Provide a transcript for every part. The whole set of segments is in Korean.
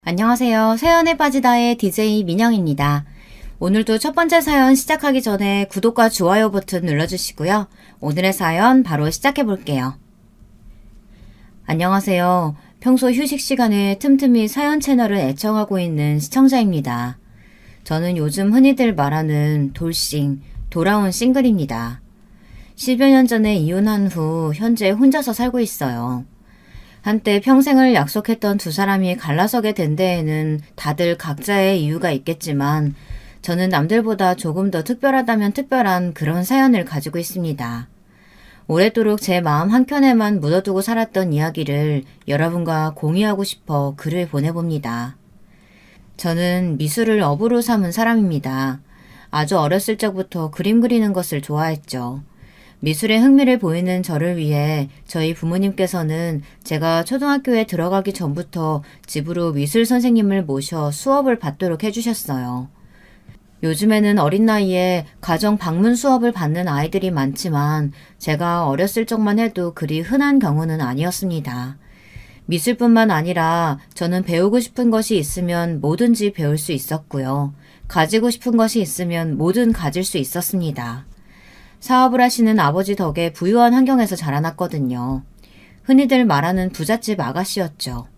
안녕하세요. 사연에 빠지다의 DJ 민영입니다. 오늘도 첫 번째 사연 시작하기 전에 구독과 좋아요 버튼 눌러주시고요. 오늘의 사연 바로 시작해 볼게요. 안녕하세요. 평소 휴식 시간에 틈틈이 사연 채널을 애청하고 있는 시청자입니다. 저는 요즘 흔히들 말하는 돌싱, 돌아온 싱글입니다. 10여 년 전에 이혼한 후 현재 혼자서 살고 있어요. 한때 평생을 약속했던 두 사람이 갈라서게 된 데에는 다들 각자의 이유가 있겠지만 저는 남들보다 조금 더 특별하다면 특별한 그런 사연을 가지고 있습니다. 오랫도록 제 마음 한켠에만 묻어두고 살았던 이야기를 여러분과 공유하고 싶어 글을 보내봅니다. 저는 미술을 업으로 삼은 사람입니다. 아주 어렸을 적부터 그림 그리는 것을 좋아했죠. 미술에 흥미를 보이는 저를 위해 저희 부모님께서는 제가 초등학교에 들어가기 전부터 집으로 미술 선생님을 모셔 수업을 받도록 해주셨어요. 요즘에는 어린 나이에 가정 방문 수업을 받는 아이들이 많지만 제가 어렸을 적만 해도 그리 흔한 경우는 아니었습니다. 미술뿐만 아니라 저는 배우고 싶은 것이 있으면 뭐든지 배울 수 있었고요. 가지고 싶은 것이 있으면 뭐든 가질 수 있었습니다. 사업을 하시는 아버지 덕에 부유한 환경에서 자라났거든요. 흔히들 말하는 부잣집 아가씨였죠.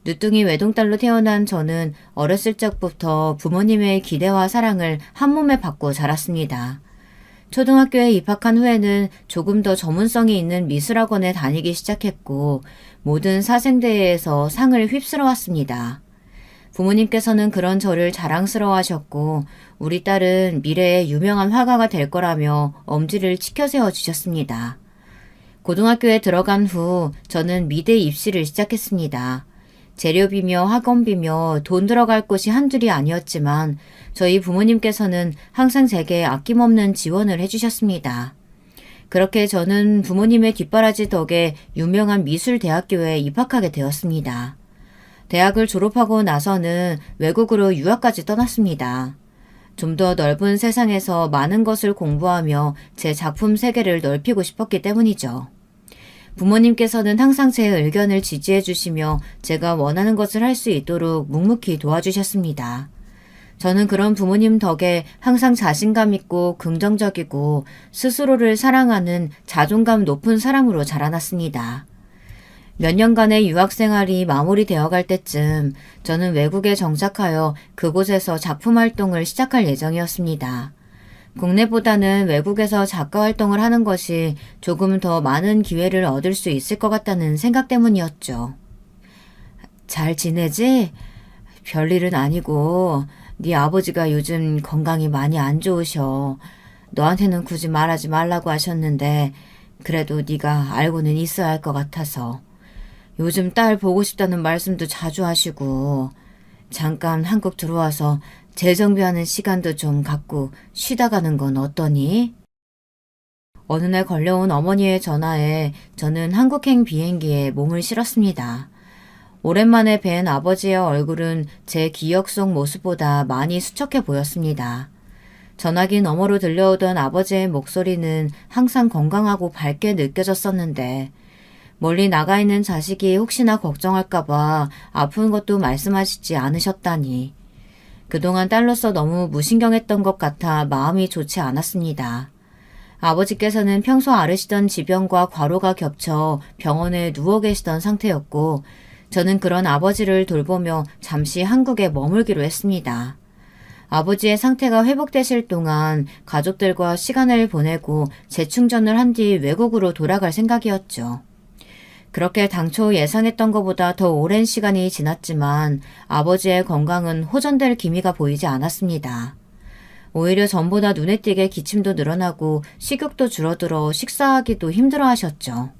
늦둥이 외동딸로 태어난 저는 어렸을 적부터 부모님의 기대와 사랑을 한몸에 받고 자랐습니다. 초등학교에 입학한 후에는 조금 더 전문성이 있는 미술학원에 다니기 시작했고 모든 사생대회에서 상을 휩쓸어 왔습니다. 부모님께서는 그런 저를 자랑스러워하셨고 우리 딸은 미래에 유명한 화가가 될 거라며 엄지를 치켜세워 주셨습니다. 고등학교에 들어간 후 저는 미대 입시를 시작했습니다. 재료비며 학원비며 돈 들어갈 곳이 한둘이 아니었지만 저희 부모님께서는 항상 제게 아낌없는 지원을 해주셨습니다. 그렇게 저는 부모님의 뒷바라지 덕에 유명한 미술대학교에 입학하게 되었습니다. 대학을 졸업하고 나서는 외국으로 유학까지 떠났습니다. 좀 더 넓은 세상에서 많은 것을 공부하며 제 작품 세계를 넓히고 싶었기 때문이죠. 부모님께서는 항상 제 의견을 지지해 주시며 제가 원하는 것을 할 수 있도록 묵묵히 도와주셨습니다. 저는 그런 부모님 덕에 항상 자신감 있고 긍정적이고 스스로를 사랑하는 자존감 높은 사람으로 자라났습니다. 몇 년간의 유학 생활이 마무리되어 갈 때쯤 저는 외국에 정착하여 그곳에서 작품 활동을 시작할 예정이었습니다. 국내보다는 외국에서 작가 활동을 하는 것이 조금 더 많은 기회를 얻을 수 있을 것 같다는 생각 때문이었죠. 잘 지내지? 별일은 아니고 네 아버지가 요즘 건강이 많이 안 좋으셔. 너한테는 굳이 말하지 말라고 하셨는데 그래도 네가 알고는 있어야 할 것 같아서. 요즘 딸 보고 싶다는 말씀도 자주 하시고 잠깐 한국 들어와서 재정비하는 시간도 좀 갖고 쉬다 가는 건 어떠니? 어느 날 걸려온 어머니의 전화에 저는 한국행 비행기에 몸을 실었습니다. 오랜만에 뵌 아버지의 얼굴은 제 기억 속 모습보다 많이 수척해 보였습니다. 전화기 너머로 들려오던 아버지의 목소리는 항상 건강하고 밝게 느껴졌었는데 멀리 나가 있는 자식이 혹시나 걱정할까봐 아픈 것도 말씀하시지 않으셨다니. 그동안 딸로서 너무 무신경했던 것 같아 마음이 좋지 않았습니다. 아버지께서는 평소 앓으시던 지병과 과로가 겹쳐 병원에 누워 계시던 상태였고 저는 그런 아버지를 돌보며 잠시 한국에 머물기로 했습니다. 아버지의 상태가 회복되실 동안 가족들과 시간을 보내고 재충전을 한 뒤 외국으로 돌아갈 생각이었죠. 그렇게 당초 예상했던 것보다 더 오랜 시간이 지났지만 아버지의 건강은 호전될 기미가 보이지 않았습니다. 오히려 전보다 눈에 띄게 기침도 늘어나고 식욕도 줄어들어 식사하기도 힘들어 하셨죠.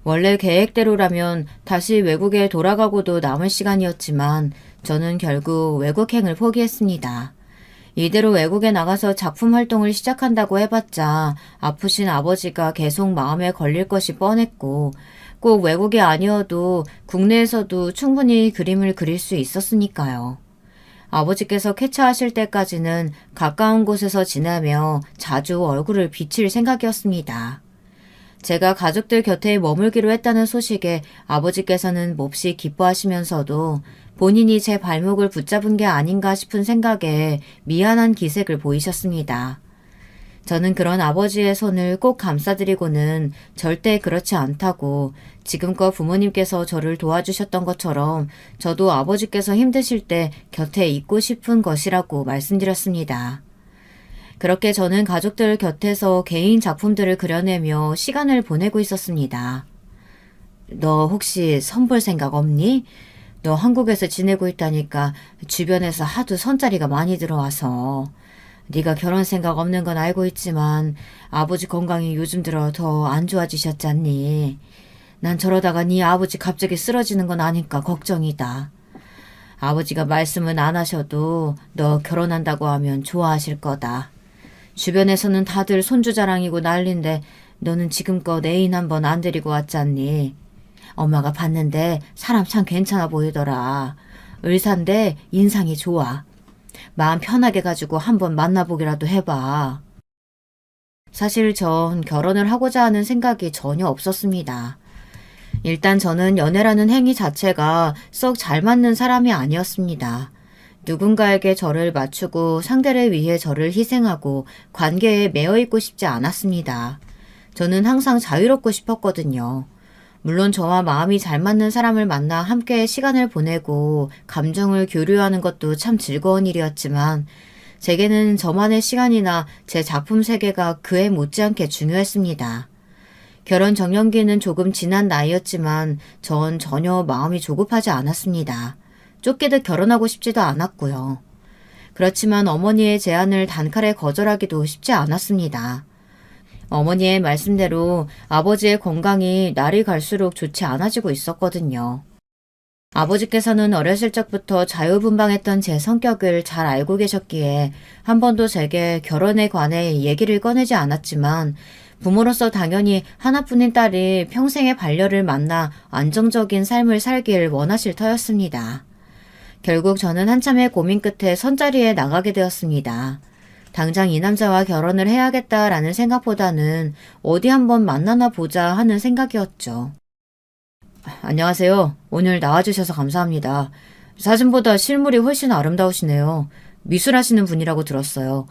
원래 계획대로라면 다시 외국에 돌아가고도 남을 시간이었지만 저는 결국 외국행을 포기했습니다. 이대로 외국에 나가서 작품 활동을 시작한다고 해봤자 아프신 아버지가 계속 마음에 걸릴 것이 뻔했고 꼭 외국이 아니어도 국내에서도 충분히 그림을 그릴 수 있었으니까요. 아버지께서 쾌차하실 때까지는 가까운 곳에서 지내며 자주 얼굴을 비칠 생각이었습니다. 제가 가족들 곁에 머물기로 했다는 소식에 아버지께서는 몹시 기뻐하시면서도 본인이 제 발목을 붙잡은 게 아닌가 싶은 생각에 미안한 기색을 보이셨습니다. 저는 그런 아버지의 손을 꼭 감싸드리고는 절대 그렇지 않다고 지금껏 부모님께서 저를 도와주셨던 것처럼 저도 아버지께서 힘드실 때 곁에 있고 싶은 것이라고 말씀드렸습니다. 그렇게 저는 가족들 곁에서 개인 작품들을 그려내며 시간을 보내고 있었습니다. 너 혹시 선볼 생각 없니? 너 한국에서 지내고 있다니까 주변에서 하도 선자리가 많이 들어와서. 네가 결혼 생각 없는 건 알고 있지만 아버지 건강이 요즘 들어 더 안 좋아지셨잖니. 난 저러다가 네 아버지 갑자기 쓰러지는 건 아니까 걱정이다. 아버지가 말씀은 안 하셔도 너 결혼한다고 하면 좋아하실 거다. 주변에서는 다들 손주 자랑이고 난린데 너는 지금껏 애인 한 번 안 데리고 왔잖니. 엄마가 봤는데 사람 참 괜찮아 보이더라. 의사인데 인상이 좋아. 마음 편하게 가지고 한번 만나보기라도 해봐. 사실 전 결혼을 하고자 하는 생각이 전혀 없었습니다. 일단 저는 연애라는 행위 자체가 썩 잘 맞는 사람이 아니었습니다. 누군가에게 저를 맞추고 상대를 위해 저를 희생하고 관계에 매여 있고 싶지 않았습니다. 저는 항상 자유롭고 싶었거든요. 물론 저와 마음이 잘 맞는 사람을 만나 함께 시간을 보내고 감정을 교류하는 것도 참 즐거운 일이었지만 제게는 저만의 시간이나 제 작품 세계가 그에 못지않게 중요했습니다. 결혼 정년기는 조금 지난 나이였지만 전 전혀 마음이 조급하지 않았습니다. 쫓기듯 결혼하고 싶지도 않았고요. 그렇지만 어머니의 제안을 단칼에 거절하기도 쉽지 않았습니다. 어머니의 말씀대로 아버지의 건강이 날이 갈수록 좋지 않아지고 있었거든요. 아버지께서는 어렸을 적부터 자유분방했던 제 성격을 잘 알고 계셨기에 한 번도 제게 결혼에 관해 얘기를 꺼내지 않았지만 부모로서 당연히 하나뿐인 딸이 평생의 반려를 만나 안정적인 삶을 살길 원하실 터였습니다. 결국 저는 한참의 고민 끝에 선자리에 나가게 되었습니다. 당장 이 남자와 결혼을 해야겠다라는 생각보다는 어디 한번 만나나 보자 하는 생각이었죠. 안녕하세요. 오늘 나와주셔서 감사합니다. 사진보다 실물이 훨씬 아름다우시네요. 미술하시는 분이라고 들었어요.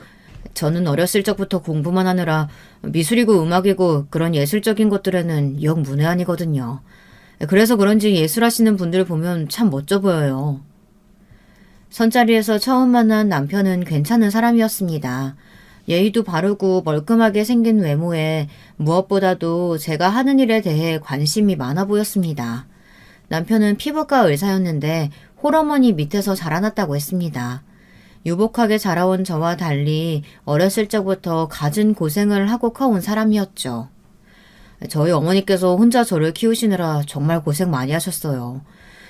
저는 어렸을 적부터 공부만 하느라 미술이고 음악이고 그런 예술적인 것들에는 영 문외한이거든요. 그래서 그런지 예술하시는 분들 보면 참 멋져 보여요. 선자리에서 처음 만난 남편은 괜찮은 사람이었습니다. 예의도 바르고 멀끔하게 생긴 외모에 무엇보다도 제가 하는 일에 대해 관심이 많아 보였습니다. 남편은 피부과 의사였는데 홀어머니 밑에서 자라났다고 했습니다. 유복하게 자라온 저와 달리 어렸을 적부터 갖은 고생을 하고 커온 사람이었죠. 저희 어머니께서 혼자 저를 키우시느라 정말 고생 많이 하셨어요.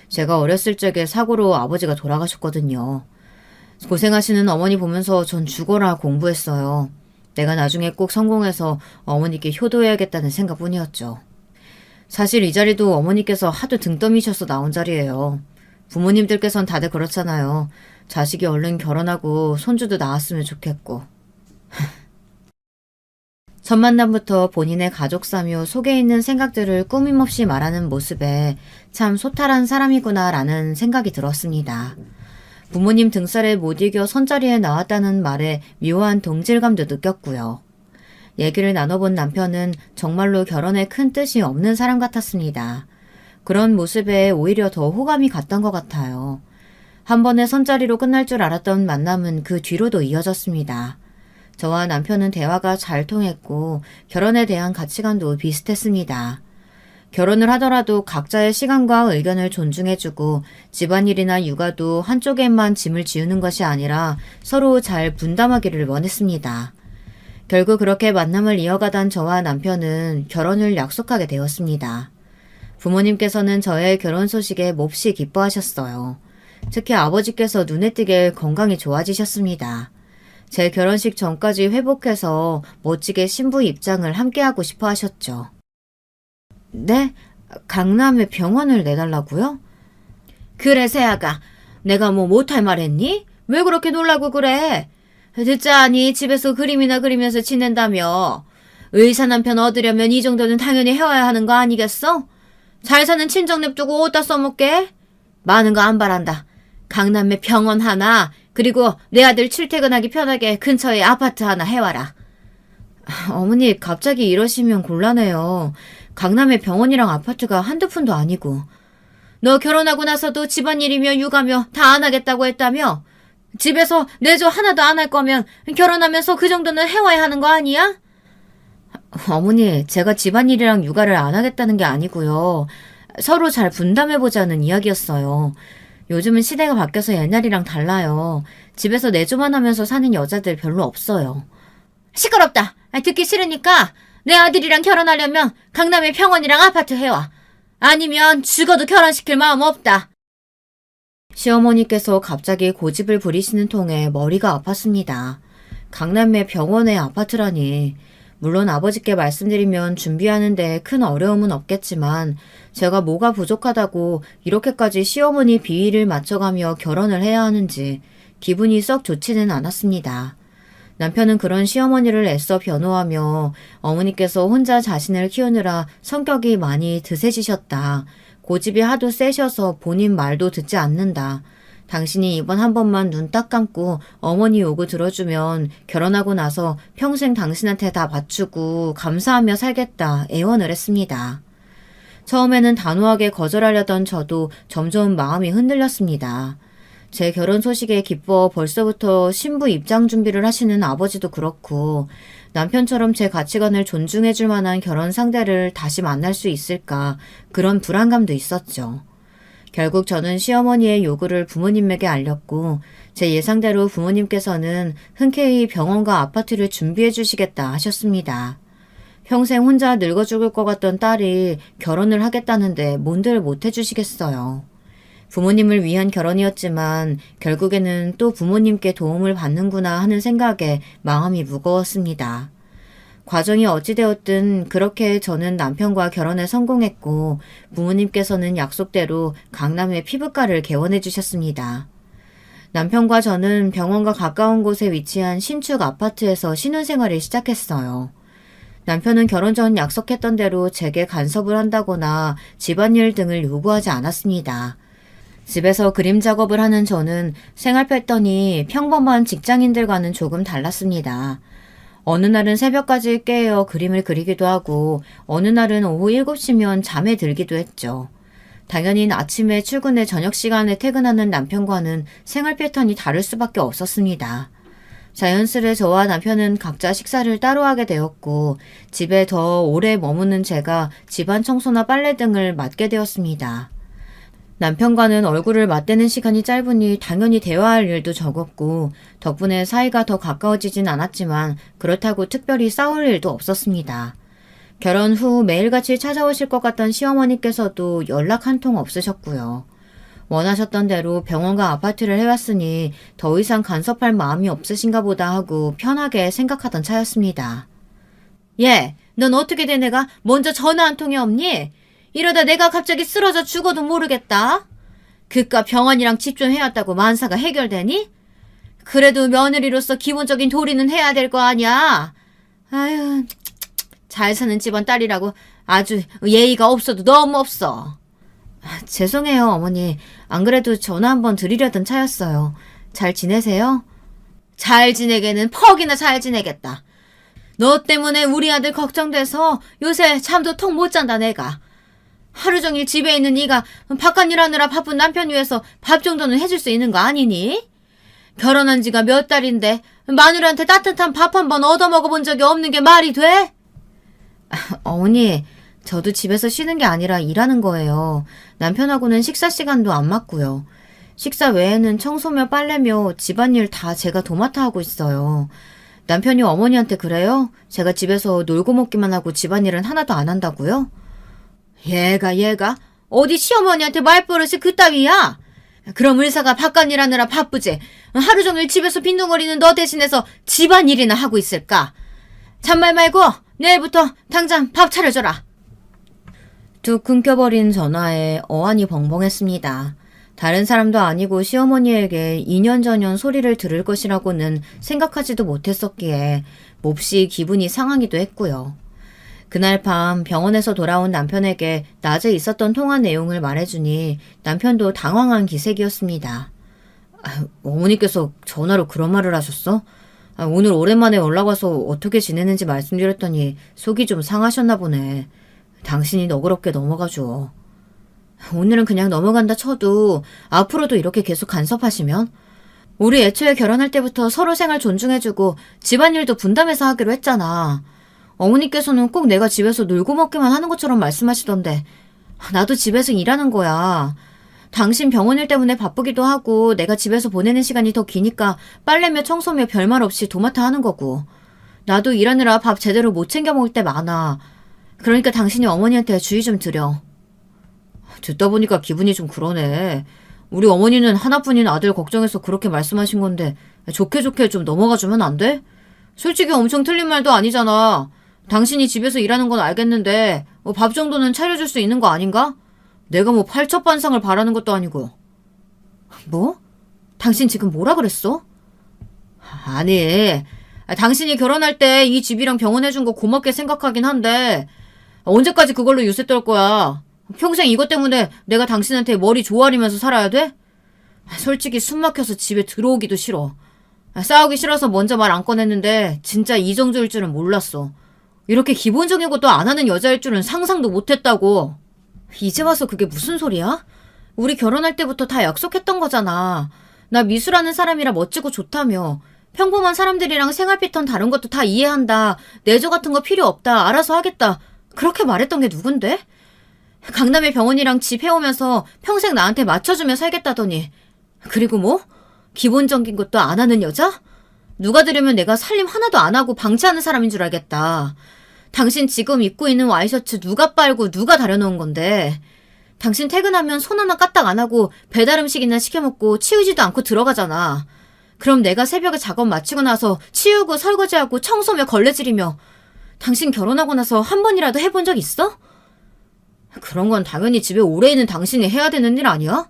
제가 어렸을 적에 사고로 아버지가 돌아가셨거든요. 고생하시는 어머니 보면서 전 죽어라 공부했어요. 내가 나중에 꼭 성공해서 어머니께 효도해야겠다는 생각뿐이었죠. 사실 이 자리도 어머니께서 하도 등 떠미셔서 나온 자리예요. 부모님들께선 다들 그렇잖아요. 자식이 얼른 결혼하고 손주도 낳았으면 좋겠고. 첫 만남부터 본인의 가족사며 속에 있는 생각들을 꾸밈없이 말하는 모습에 참 소탈한 사람이구나라는 생각이 들었습니다. 부모님 등살에 못 이겨 선자리에 나왔다는 말에 묘한 동질감도 느꼈고요. 얘기를 나눠본 남편은 정말로 결혼에 큰 뜻이 없는 사람 같았습니다. 그런 모습에 오히려 더 호감이 갔던 것 같아요. 한 번의 선자리로 끝날 줄 알았던 만남은 그 뒤로도 이어졌습니다. 저와 남편은 대화가 잘 통했고 결혼에 대한 가치관도 비슷했습니다. 결혼을 하더라도 각자의 시간과 의견을 존중해주고 집안일이나 육아도 한쪽에만 짐을 지우는 것이 아니라 서로 잘 분담하기를 원했습니다. 결국 그렇게 만남을 이어가던 저와 남편은 결혼을 약속하게 되었습니다. 부모님께서는 저의 결혼 소식에 몹시 기뻐하셨어요. 특히 아버지께서 눈에 띄게 건강이 좋아지셨습니다. 제 결혼식 전까지 회복해서 멋지게 신부 입장을 함께하고 싶어 하셨죠. 네? 강남에 병원을 내달라고요? 그래 새아가 내가 뭐 못할 말 했니? 왜 그렇게 놀라고 그래? 듣자하니 집에서 그림이나 그리면서 지낸다며. 의사 남편 얻으려면 이 정도는 당연히 해와야 하는 거 아니겠어? 잘 사는 친정 냅두고 어디다 써먹게? 많은 거 안 바란다. 강남에 병원 하나, 그리고 내 아들 출퇴근하기 편하게 근처에 아파트 하나 해와라. 어머니, 갑자기 이러시면 곤란해요. 강남에 병원이랑 아파트가 한두 푼도 아니고. 너 결혼하고 나서도 집안일이며 육아며 다 안 하겠다고 했다며? 집에서 내조 하나도 안 할 거면 결혼하면서 그 정도는 해와야 하는 거 아니야? 어머니, 제가 집안일이랑 육아를 안 하겠다는 게 아니고요. 서로 잘 분담해보자는 이야기였어요. 요즘은 시대가 바뀌어서 옛날이랑 달라요. 집에서 내조만 하면서 사는 여자들 별로 없어요. 시끄럽다. 듣기 싫으니까 내 아들이랑 결혼하려면 강남에 병원이랑 아파트 해와. 아니면 죽어도 결혼시킬 마음 없다. 시어머니께서 갑자기 고집을 부리시는 통에 머리가 아팠습니다. 강남의 병원에 아파트라니. 물론 아버지께 말씀드리면 준비하는데 큰 어려움은 없겠지만 제가 뭐가 부족하다고 이렇게까지 시어머니 비위를 맞춰가며 결혼을 해야 하는지 기분이 썩 좋지는 않았습니다. 남편은 그런 시어머니를 애써 변호하며 어머니께서 혼자 자신을 키우느라 성격이 많이 드세지셨다. 고집이 하도 세셔서 본인 말도 듣지 않는다. 당신이 이번 한 번만 눈 딱 감고 어머니 요구 들어주면 결혼하고 나서 평생 당신한테 다 바치고 감사하며 살겠다 애원을 했습니다. 처음에는 단호하게 거절하려던 저도 점점 마음이 흔들렸습니다. 제 결혼 소식에 기뻐 벌써부터 신부 입장 준비를 하시는 아버지도 그렇고 남편처럼 제 가치관을 존중해줄 만한 결혼 상대를 다시 만날 수 있을까 그런 불안감도 있었죠. 결국 저는 시어머니의 요구를 부모님에게 알렸고 제 예상대로 부모님께서는 흔쾌히 병원과 아파트를 준비해 주시겠다 하셨습니다. 평생 혼자 늙어 죽을 것 같던 딸이 결혼을 하겠다는데 뭔들 못 해주시겠어요. 부모님을 위한 결혼이었지만 결국에는 또 부모님께 도움을 받는구나 하는 생각에 마음이 무거웠습니다. 과정이 어찌되었든 그렇게 저는 남편과 결혼에 성공했고 부모님께서는 약속대로 강남의 피부과를 개원해 주셨습니다. 남편과 저는 병원과 가까운 곳에 위치한 신축 아파트에서 신혼생활을 시작했어요. 남편은 결혼 전 약속했던 대로 제게 간섭을 한다거나 집안일 등을 요구하지 않았습니다. 집에서 그림 작업을 하는 저는 생활 패턴이 평범한 직장인들과는 조금 달랐습니다. 어느 날은 새벽까지 깨어 그림을 그리기도 하고 어느 날은 오후 7시면 잠에 들기도 했죠. 당연히 아침에 출근해 저녁 시간에 퇴근하는 남편과는 생활 패턴이 다를 수밖에 없었습니다. 자연스레 저와 남편은 각자 식사를 따로 하게 되었고 집에 더 오래 머무는 제가 집안 청소나 빨래 등을 맡게 되었습니다. 남편과는 얼굴을 맞대는 시간이 짧으니 당연히 대화할 일도 적었고 덕분에 사이가 더 가까워지진 않았지만 그렇다고 특별히 싸울 일도 없었습니다. 결혼 후 매일같이 찾아오실 것 같던 시어머니께서도 연락 한 통 없으셨고요. 원하셨던 대로 병원과 아파트를 해왔으니 더 이상 간섭할 마음이 없으신가 보다 하고 편하게 생각하던 차였습니다. 예, 넌 어떻게 된 애가 먼저 전화 한 통이 없니? 이러다 내가 갑자기 쓰러져 죽어도 모르겠다. 그깟 병원이랑 집 좀 해왔다고 만사가 해결되니? 그래도 며느리로서 기본적인 도리는 해야 될 거 아니야. 아유, 잘 사는 집안 딸이라고 아주 예의가 없어도 너무 없어. 죄송해요, 어머니. 안 그래도 전화 한번 드리려던 차였어요. 잘 지내세요? 잘 지내게는 퍽이나 잘 지내겠다. 너 때문에 우리 아들 걱정돼서 요새 잠도 통 못 잔다 내가. 하루 종일 집에 있는 네가 바깥 일하느라 바쁜 남편 위해서 밥 정도는 해줄 수 있는 거 아니니? 결혼한 지가 몇 달인데 마누라한테 따뜻한 밥 한 번 얻어먹어본 적이 없는 게 말이 돼? 어머니, 저도 집에서 쉬는 게 아니라 일하는 거예요. 남편하고는 식사 시간도 안 맞고요. 식사 외에는 청소며 빨래며 집안일 다 제가 도맡아 하고 있어요. 남편이 어머니한테 그래요? 제가 집에서 놀고 먹기만 하고 집안일은 하나도 안 한다고요? 얘가 어디 시어머니한테 말버릇이 그따위야? 그럼 의사가 바깥 일하느라 바쁘지 하루 종일 집에서 빈둥거리는 너 대신해서 집안일이나 하고 있을까? 잔말 말고 내일부터 당장 밥 차려줘라. 뚝 끊겨버린 전화에 어안이 벙벙했습니다. 다른 사람도 아니고 시어머니에게 2년 전년 소리를 들을 것이라고는 생각하지도 못했었기에 몹시 기분이 상하기도 했고요. 그날 밤 병원에서 돌아온 남편에게 낮에 있었던 통화 내용을 말해주니 남편도 당황한 기색이었습니다. 어머니께서 전화로 그런 말을 하셨어? 오늘 오랜만에 연락 와서 어떻게 지내는지 말씀드렸더니 속이 좀 상하셨나 보네. 당신이 너그럽게 넘어가줘. 오늘은 그냥 넘어간다 쳐도 앞으로도 이렇게 계속 간섭하시면? 우리 애초에 결혼할 때부터 서로 생활 존중해주고 집안일도 분담해서 하기로 했잖아. 어머니께서는 꼭 내가 집에서 놀고 먹기만 하는 것처럼 말씀하시던데 나도 집에서 일하는 거야. 당신 병원일 때문에 바쁘기도 하고 내가 집에서 보내는 시간이 더 기니까 빨래며 청소며 별말 없이 도맡아 하는 거고. 나도 일하느라 밥 제대로 못 챙겨 먹을 때 많아. 그러니까 당신이 어머니한테 주의 좀 드려. 듣다 보니까 기분이 좀 그러네. 우리 어머니는 하나뿐인 아들 걱정해서 그렇게 말씀하신 건데 좋게 좋게 좀 넘어가주면 안 돼? 솔직히 엄청 틀린 말도 아니잖아. 당신이 집에서 일하는 건 알겠는데 밥 정도는 차려줄 수 있는 거 아닌가? 내가 뭐 팔첩반상을 바라는 것도 아니고. 뭐? 당신 지금 뭐라 그랬어? 아니, 당신이 결혼할 때 이 집이랑 병원 해준 거 고맙게 생각하긴 한데 언제까지 그걸로 유세 떨 거야? 평생 이것 때문에 내가 당신한테 머리 조아리면서 살아야 돼? 솔직히 숨 막혀서 집에 들어오기도 싫어. 싸우기 싫어서 먼저 말 안 꺼냈는데 진짜 이 정도일 줄은 몰랐어. 이렇게 기본적인 것도 안 하는 여자일 줄은 상상도 못했다고. 이제 와서 그게 무슨 소리야? 우리 결혼할 때부터 다 약속했던 거잖아. 나 미수라는 사람이라 멋지고 좋다며. 평범한 사람들이랑 생활 패턴 다른 것도 다 이해한다. 내조 같은 거 필요 없다. 알아서 하겠다. 그렇게 말했던 게 누군데? 강남의 병원이랑 집 해오면서 평생 나한테 맞춰주며 살겠다더니. 그리고 뭐? 기본적인 것도 안 하는 여자? 누가 들으면 내가 살림 하나도 안 하고 방치하는 사람인 줄 알겠다. 당신 지금 입고 있는 와이셔츠 누가 빨고 누가 다려놓은 건데. 당신 퇴근하면 손 하나 까딱 안 하고 배달 음식이나 시켜먹고 치우지도 않고 들어가잖아. 그럼 내가 새벽에 작업 마치고 나서 치우고 설거지하고 청소며 걸레질이며. 당신 결혼하고 나서 한 번이라도 해본 적 있어? 그런 건 당연히 집에 오래 있는 당신이 해야 되는 일 아니야?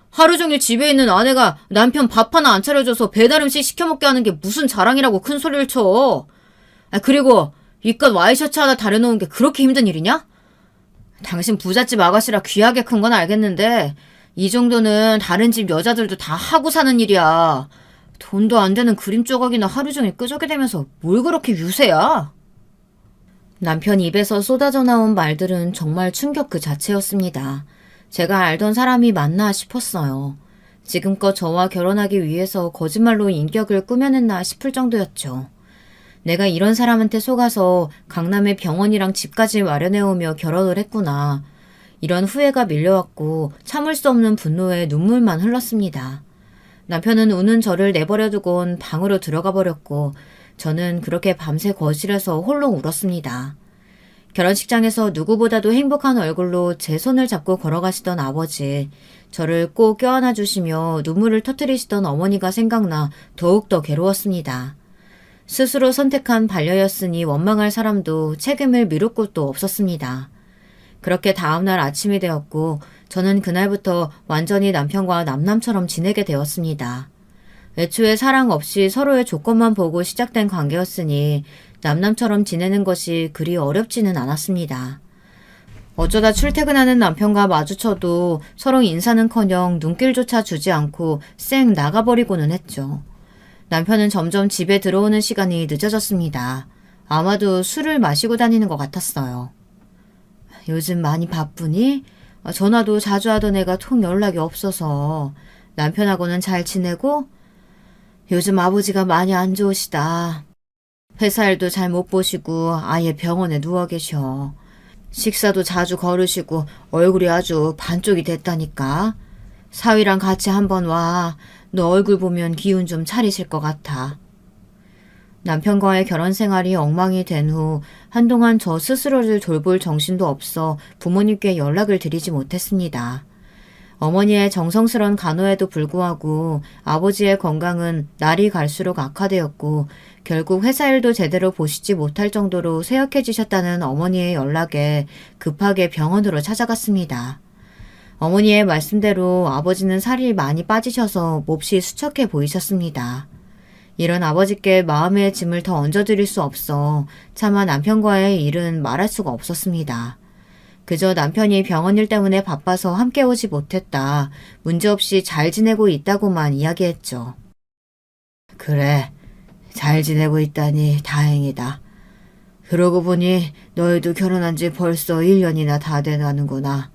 하루 종일 집에 있는 아내가 남편 밥 하나 안 차려줘서 배달 음식 시켜먹게 하는 게 무슨 자랑이라고 큰 소리를 쳐. 그리고 이깟 와이셔츠 하나 다려놓은 게 그렇게 힘든 일이냐? 당신 부잣집 아가씨라 귀하게 큰 건 알겠는데 이 정도는 다른 집 여자들도 다 하고 사는 일이야. 돈도 안 되는 그림 조각이나 하루 종일 끄적이 대면서 뭘 그렇게 유세야? 남편 입에서 쏟아져 나온 말들은 정말 충격 그 자체였습니다. 제가 알던 사람이 맞나 싶었어요. 지금껏 저와 결혼하기 위해서 거짓말로 인격을 꾸며냈나 싶을 정도였죠. 내가 이런 사람한테 속아서 강남의 병원이랑 집까지 마련해오며 결혼을 했구나. 이런 후회가 밀려왔고 참을 수 없는 분노에 눈물만 흘렀습니다. 남편은 우는 저를 내버려두곤 방으로 들어가 버렸고 저는 그렇게 밤새 거실에서 홀로 울었습니다. 결혼식장에서 누구보다도 행복한 얼굴로 제 손을 잡고 걸어가시던 아버지, 저를 꼭 껴안아 주시며 눈물을 터뜨리시던 어머니가 생각나 더욱더 괴로웠습니다. 스스로 선택한 반려였으니 원망할 사람도 책임을 미룰 곳도 없었습니다. 그렇게 다음날 아침이 되었고 저는 그날부터 완전히 남편과 남남처럼 지내게 되었습니다. 애초에 사랑 없이 서로의 조건만 보고 시작된 관계였으니 남남처럼 지내는 것이 그리 어렵지는 않았습니다. 어쩌다 출퇴근하는 남편과 마주쳐도 서로 인사는커녕 눈길조차 주지 않고 쌩 나가버리고는 했죠. 남편은 점점 집에 들어오는 시간이 늦어졌습니다. 아마도 술을 마시고 다니는 것 같았어요. 요즘 많이 바쁘니? 전화도 자주 하던 애가 통 연락이 없어서. 남편하고는 잘 지내고? 요즘 아버지가 많이 안 좋으시다. 회사 일도 잘 못 보시고 아예 병원에 누워 계셔. 식사도 자주 거르시고 얼굴이 아주 반쪽이 됐다니까. 사위랑 같이 한번 와. 너 얼굴 보면 기운 좀 차리실 것 같아. 남편과의 결혼 생활이 엉망이 된 후 한동안 저 스스로를 돌볼 정신도 없어 부모님께 연락을 드리지 못했습니다. 어머니의 정성스런 간호에도 불구하고 아버지의 건강은 날이 갈수록 악화되었고 결국 회사 일도 제대로 보시지 못할 정도로 쇠약해지셨다는 어머니의 연락에 급하게 병원으로 찾아갔습니다. 어머니의 말씀대로 아버지는 살이 많이 빠지셔서 몹시 수척해 보이셨습니다. 이런 아버지께 마음의 짐을 더 얹어드릴 수 없어 차마 남편과의 일은 말할 수가 없었습니다. 그저 남편이 병원 일 때문에 바빠서 함께 오지 못했다. 문제없이 잘 지내고 있다고만 이야기했죠. 그래, 잘 지내고 있다니 다행이다. 그러고 보니 너희도 결혼한 지 벌써 1년이나 다 돼가는구나.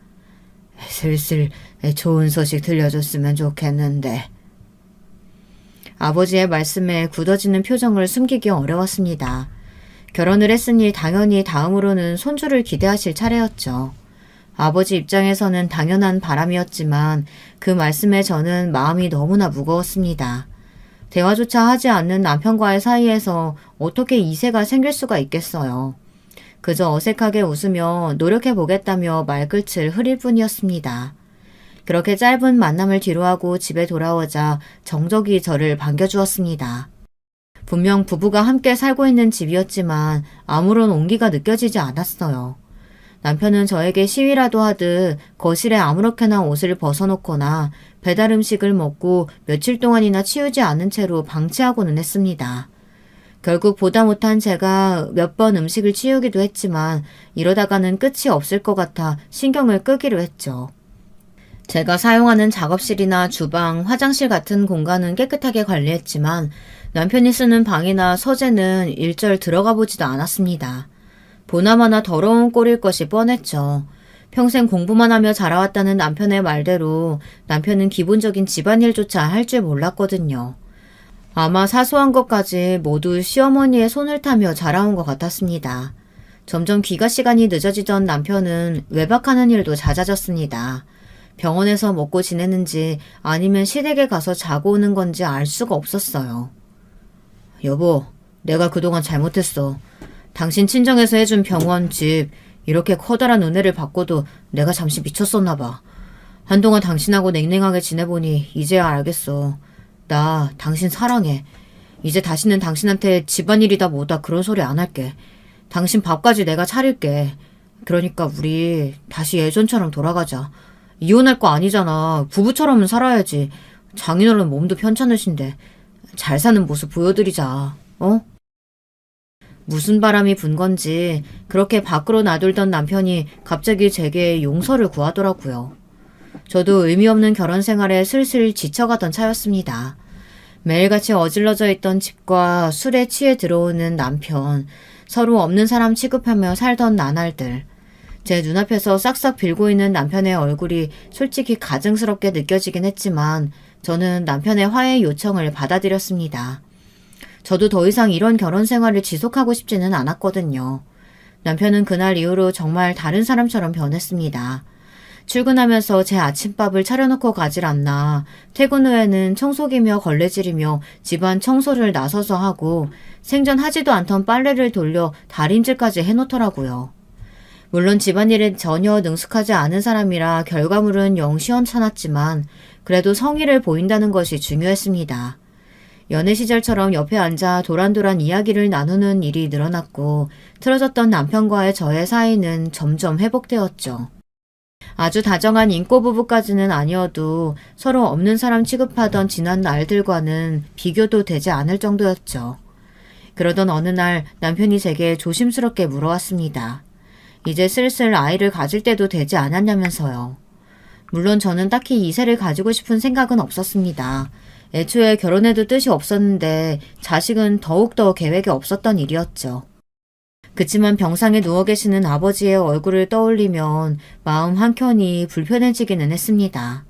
슬슬 좋은 소식 들려줬으면 좋겠는데. 아버지의 말씀에 굳어지는 표정을 숨기기 어려웠습니다. 결혼을 했으니 당연히 다음으로는 손주를 기대하실 차례였죠. 아버지 입장에서는 당연한 바람이었지만 그 말씀에 저는 마음이 너무나 무거웠습니다. 대화조차 하지 않는 남편과의 사이에서 어떻게 이세가 생길 수가 있겠어요. 그저 어색하게 웃으며 노력해보겠다며 말끝을 흐릴 뿐이었습니다. 그렇게 짧은 만남을 뒤로하고 집에 돌아오자 정적이 저를 반겨주었습니다. 분명 부부가 함께 살고 있는 집이었지만 아무런 온기가 느껴지지 않았어요. 남편은 저에게 시위라도 하듯 거실에 아무렇게나 옷을 벗어놓거나 배달 음식을 먹고 며칠 동안이나 치우지 않은 채로 방치하고는 했습니다. 결국 보다 못한 제가 몇 번 음식을 치우기도 했지만 이러다가는 끝이 없을 것 같아 신경을 끄기로 했죠. 제가 사용하는 작업실이나 주방, 화장실 같은 공간은 깨끗하게 관리했지만 남편이 쓰는 방이나 서재는 일절 들어가 보지도 않았습니다. 보나마나 더러운 꼴일 것이 뻔했죠. 평생 공부만 하며 자라왔다는 남편의 말대로 남편은 기본적인 집안일조차 할 줄 몰랐거든요. 아마 사소한 것까지 모두 시어머니의 손을 타며 자라온 것 같았습니다. 점점 귀가 시간이 늦어지던 남편은 외박하는 일도 잦아졌습니다. 병원에서 먹고 지내는지 아니면 시댁에 가서 자고 오는 건지 알 수가 없었어요. 여보, 내가 그동안 잘못했어. 당신 친정에서 해준 병원, 집, 이렇게 커다란 은혜를 받고도 내가 잠시 미쳤었나 봐. 한동안 당신하고 냉랭하게 지내보니 이제야 알겠어. 나 당신 사랑해. 이제 다시는 당신한테 집안일이다 뭐다 그런 소리 안 할게. 당신 밥까지 내가 차릴게. 그러니까 우리 다시 예전처럼 돌아가자. 이혼할 거 아니잖아. 부부처럼은 살아야지. 장인어른 몸도 편찮으신데 잘 사는 모습 보여드리자. 어? 무슨 바람이 분 건지 그렇게 밖으로 나돌던 남편이 갑자기 제게 용서를 구하더라고요. 저도 의미 없는 결혼 생활에 슬슬 지쳐가던 차였습니다. 매일같이 어질러져 있던 집과 술에 취해 들어오는 남편, 서로 없는 사람 취급하며 살던 나날들. 제 눈앞에서 싹싹 빌고 있는 남편의 얼굴이 솔직히 가증스럽게 느껴지긴 했지만 저는 남편의 화해 요청을 받아들였습니다. 저도 더 이상 이런 결혼 생활을 지속하고 싶지는 않았거든요. 남편은 그날 이후로 정말 다른 사람처럼 변했습니다. 출근하면서 제 아침밥을 차려놓고 가질 않나 퇴근 후에는 청소기며 걸레질이며 집안 청소를 나서서 하고 생전하지도 않던 빨래를 돌려 다림질까지 해놓더라고요. 물론 집안일에 전혀 능숙하지 않은 사람이라 결과물은 영 시원찮았지만 그래도 성의를 보인다는 것이 중요했습니다. 연애 시절처럼 옆에 앉아 도란도란 이야기를 나누는 일이 늘어났고 틀어졌던 남편과의 저의 사이는 점점 회복되었죠. 아주 다정한 인꼬 부부까지는 아니어도 서로 없는 사람 취급하던 지난 날들과는 비교도 되지 않을 정도였죠. 그러던 어느 날 남편이 제게 조심스럽게 물어왔습니다. 이제 슬슬 아이를 가질 때도 되지 않았냐면서요. 물론 저는 딱히 이세를 가지고 싶은 생각은 없었습니다. 애초에 결혼해도 뜻이 없었는데 자식은 더욱더 계획에 없었던 일이었죠. 그치만 병상에 누워 계시는 아버지의 얼굴을 떠올리면 마음 한켠이 불편해지기는 했습니다.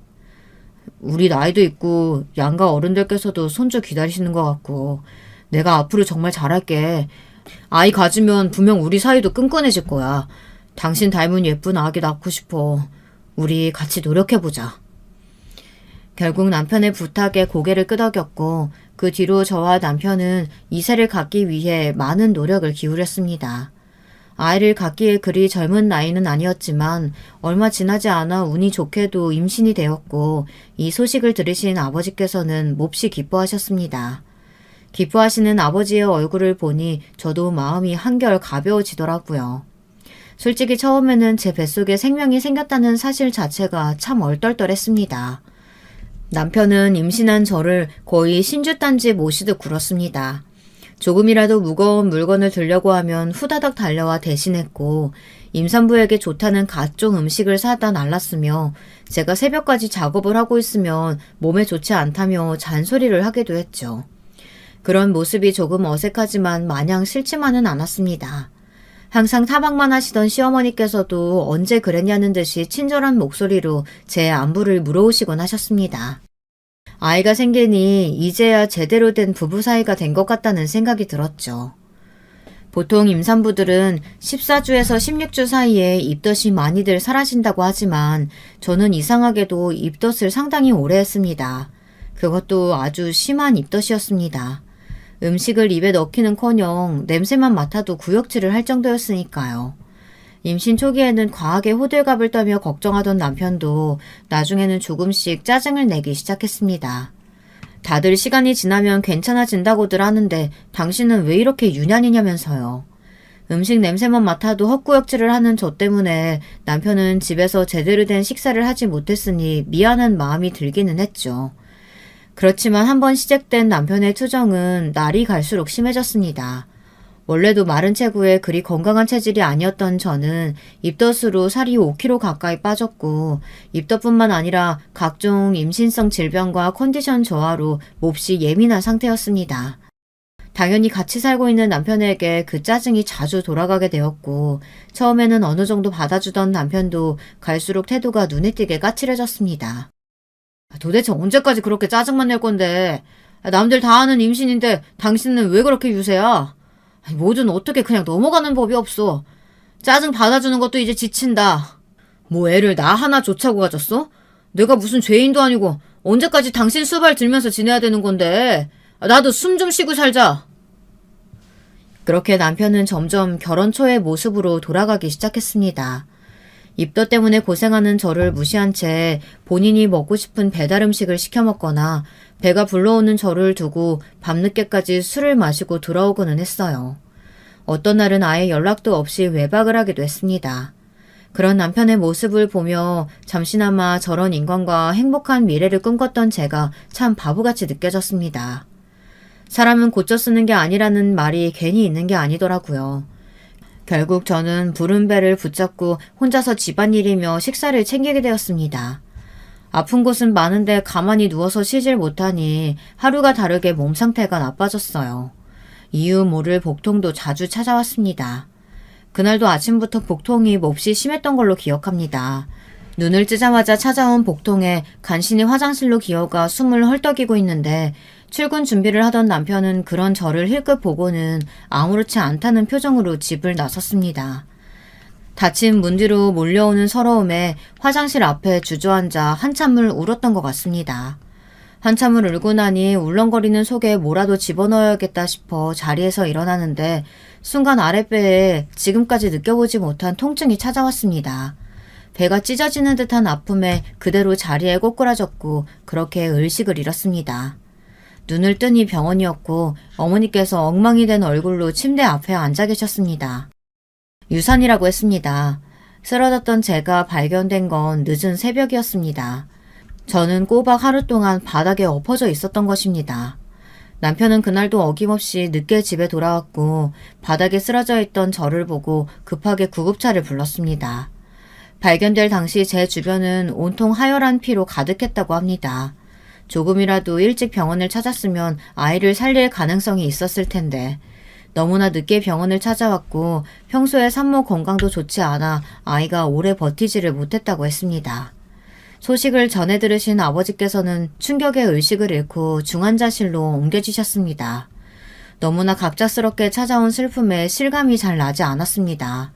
우리 나이도 있고 양가 어른들께서도 손주 기다리시는 것 같고 내가 앞으로 정말 잘할게. 아이 가지면 분명 우리 사이도 끈끈해질 거야. 당신 닮은 예쁜 아기 낳고 싶어. 우리 같이 노력해보자. 결국 남편의 부탁에 고개를 끄덕였고 그 뒤로 저와 남편은 이세를 갖기 위해 많은 노력을 기울였습니다. 아이를 갖기에 그리 젊은 나이는 아니었지만 얼마 지나지 않아 운이 좋게도 임신이 되었고 이 소식을 들으신 아버지께서는 몹시 기뻐하셨습니다. 기뻐하시는 아버지의 얼굴을 보니 저도 마음이 한결 가벼워지더라고요. 솔직히 처음에는 제 뱃속에 생명이 생겼다는 사실 자체가 참 얼떨떨했습니다. 남편은 임신한 저를 거의 신주단지 모시듯 굴었습니다. 조금이라도 무거운 물건을 들려고 하면 후다닥 달려와 대신했고 임산부에게 좋다는 각종 음식을 사다 날랐으며 제가 새벽까지 작업을 하고 있으면 몸에 좋지 않다며 잔소리를 하기도 했죠. 그런 모습이 조금 어색하지만 마냥 싫지만은 않았습니다. 항상 타박만 하시던 시어머니께서도 언제 그랬냐는 듯이 친절한 목소리로 제 안부를 물어오시곤 하셨습니다. 아이가 생기니 이제야 제대로 된 부부 사이가 된 것 같다는 생각이 들었죠. 보통 임산부들은 14주에서 16주 사이에 입덧이 많이들 사라진다고 하지만 저는 이상하게도 입덧을 상당히 오래 했습니다. 그것도 아주 심한 입덧이었습니다. 음식을 입에 넣기는커녕 냄새만 맡아도 구역질을 할 정도였으니까요. 임신 초기에는 과하게 호들갑을 떨며 걱정하던 남편도 나중에는 조금씩 짜증을 내기 시작했습니다. 다들 시간이 지나면 괜찮아진다고들 하는데 당신은 왜 이렇게 유난이냐면서요. 음식 냄새만 맡아도 헛구역질을 하는 저 때문에 남편은 집에서 제대로 된 식사를 하지 못했으니 미안한 마음이 들기는 했죠. 그렇지만 한번 시작된 남편의 투정은 날이 갈수록 심해졌습니다. 원래도 마른 체구에 그리 건강한 체질이 아니었던 저는 입덧으로 살이 5kg 가까이 빠졌고 입덧뿐만 아니라 각종 임신성 질병과 컨디션 저하로 몹시 예민한 상태였습니다. 당연히 같이 살고 있는 남편에게 그 짜증이 자주 돌아가게 되었고 처음에는 어느 정도 받아주던 남편도 갈수록 태도가 눈에 띄게 까칠해졌습니다. 도대체 언제까지 그렇게 짜증만 낼 건데? 남들 다 아는 임신인데 당신은 왜 그렇게 유세야? 뭐든 어떻게 그냥 넘어가는 법이 없어. 짜증 받아주는 것도 이제 지친다. 뭐 애를 나 하나 좋자고 가졌어? 내가 무슨 죄인도 아니고 언제까지 당신 수발 들면서 지내야 되는 건데. 나도 숨 좀 쉬고 살자. 그렇게 남편은 점점 결혼 초의 모습으로 돌아가기 시작했습니다. 입덧 때문에 고생하는 저를 무시한 채 본인이 먹고 싶은 배달 음식을 시켜 먹거나 배가 불러오는 저를 두고 밤늦게까지 술을 마시고 돌아오고는 했어요. 어떤 날은 아예 연락도 없이 외박을 하기도 했습니다. 그런 남편의 모습을 보며 잠시나마 저런 인간과 행복한 미래를 꿈꿨던 제가 참 바보같이 느껴졌습니다. 사람은 고쳐 쓰는 게 아니라는 말이 괜히 있는 게 아니더라고요. 결국 저는 부른 배를 붙잡고 혼자서 집안일이며 식사를 챙기게 되었습니다. 아픈 곳은 많은데 가만히 누워서 쉬질 못하니 하루가 다르게 몸 상태가 나빠졌어요. 이유 모를 복통도 자주 찾아왔습니다. 그날도 아침부터 복통이 몹시 심했던 걸로 기억합니다. 눈을 뜨자마자 찾아온 복통에 간신히 화장실로 기어가 숨을 헐떡이고 있는데 출근 준비를 하던 남편은 그런 저를 힐끗 보고는 아무렇지 않다는 표정으로 집을 나섰습니다. 닫힌 문 뒤로 몰려오는 서러움에 화장실 앞에 주저앉아 한참을 울었던 것 같습니다. 한참을 울고 나니 울렁거리는 속에 뭐라도 집어넣어야겠다 싶어 자리에서 일어나는데 순간 아랫배에 지금까지 느껴보지 못한 통증이 찾아왔습니다. 배가 찢어지는 듯한 아픔에 그대로 자리에 꼬꾸라졌고 그렇게 의식을 잃었습니다. 눈을 뜨니 병원이었고 어머니께서 엉망이 된 얼굴로 침대 앞에 앉아 계셨습니다. 유산이라고 했습니다. 쓰러졌던 제가 발견된 건 늦은 새벽이었습니다. 저는 꼬박 하루 동안 바닥에 엎어져 있었던 것입니다. 남편은 그날도 어김없이 늦게 집에 돌아왔고 바닥에 쓰러져 있던 저를 보고 급하게 구급차를 불렀습니다. 발견될 당시 제 주변은 온통 하열한 피로 가득했다고 합니다. 조금이라도 일찍 병원을 찾았으면 아이를 살릴 가능성이 있었을 텐데 너무나 늦게 병원을 찾아왔고 평소에 산모 건강도 좋지 않아 아이가 오래 버티지를 못했다고 했습니다. 소식을 전해 들으신 아버지께서는 충격의 의식을 잃고 중환자실로 옮겨지셨습니다. 너무나 갑작스럽게 찾아온 슬픔에 실감이 잘 나지 않았습니다.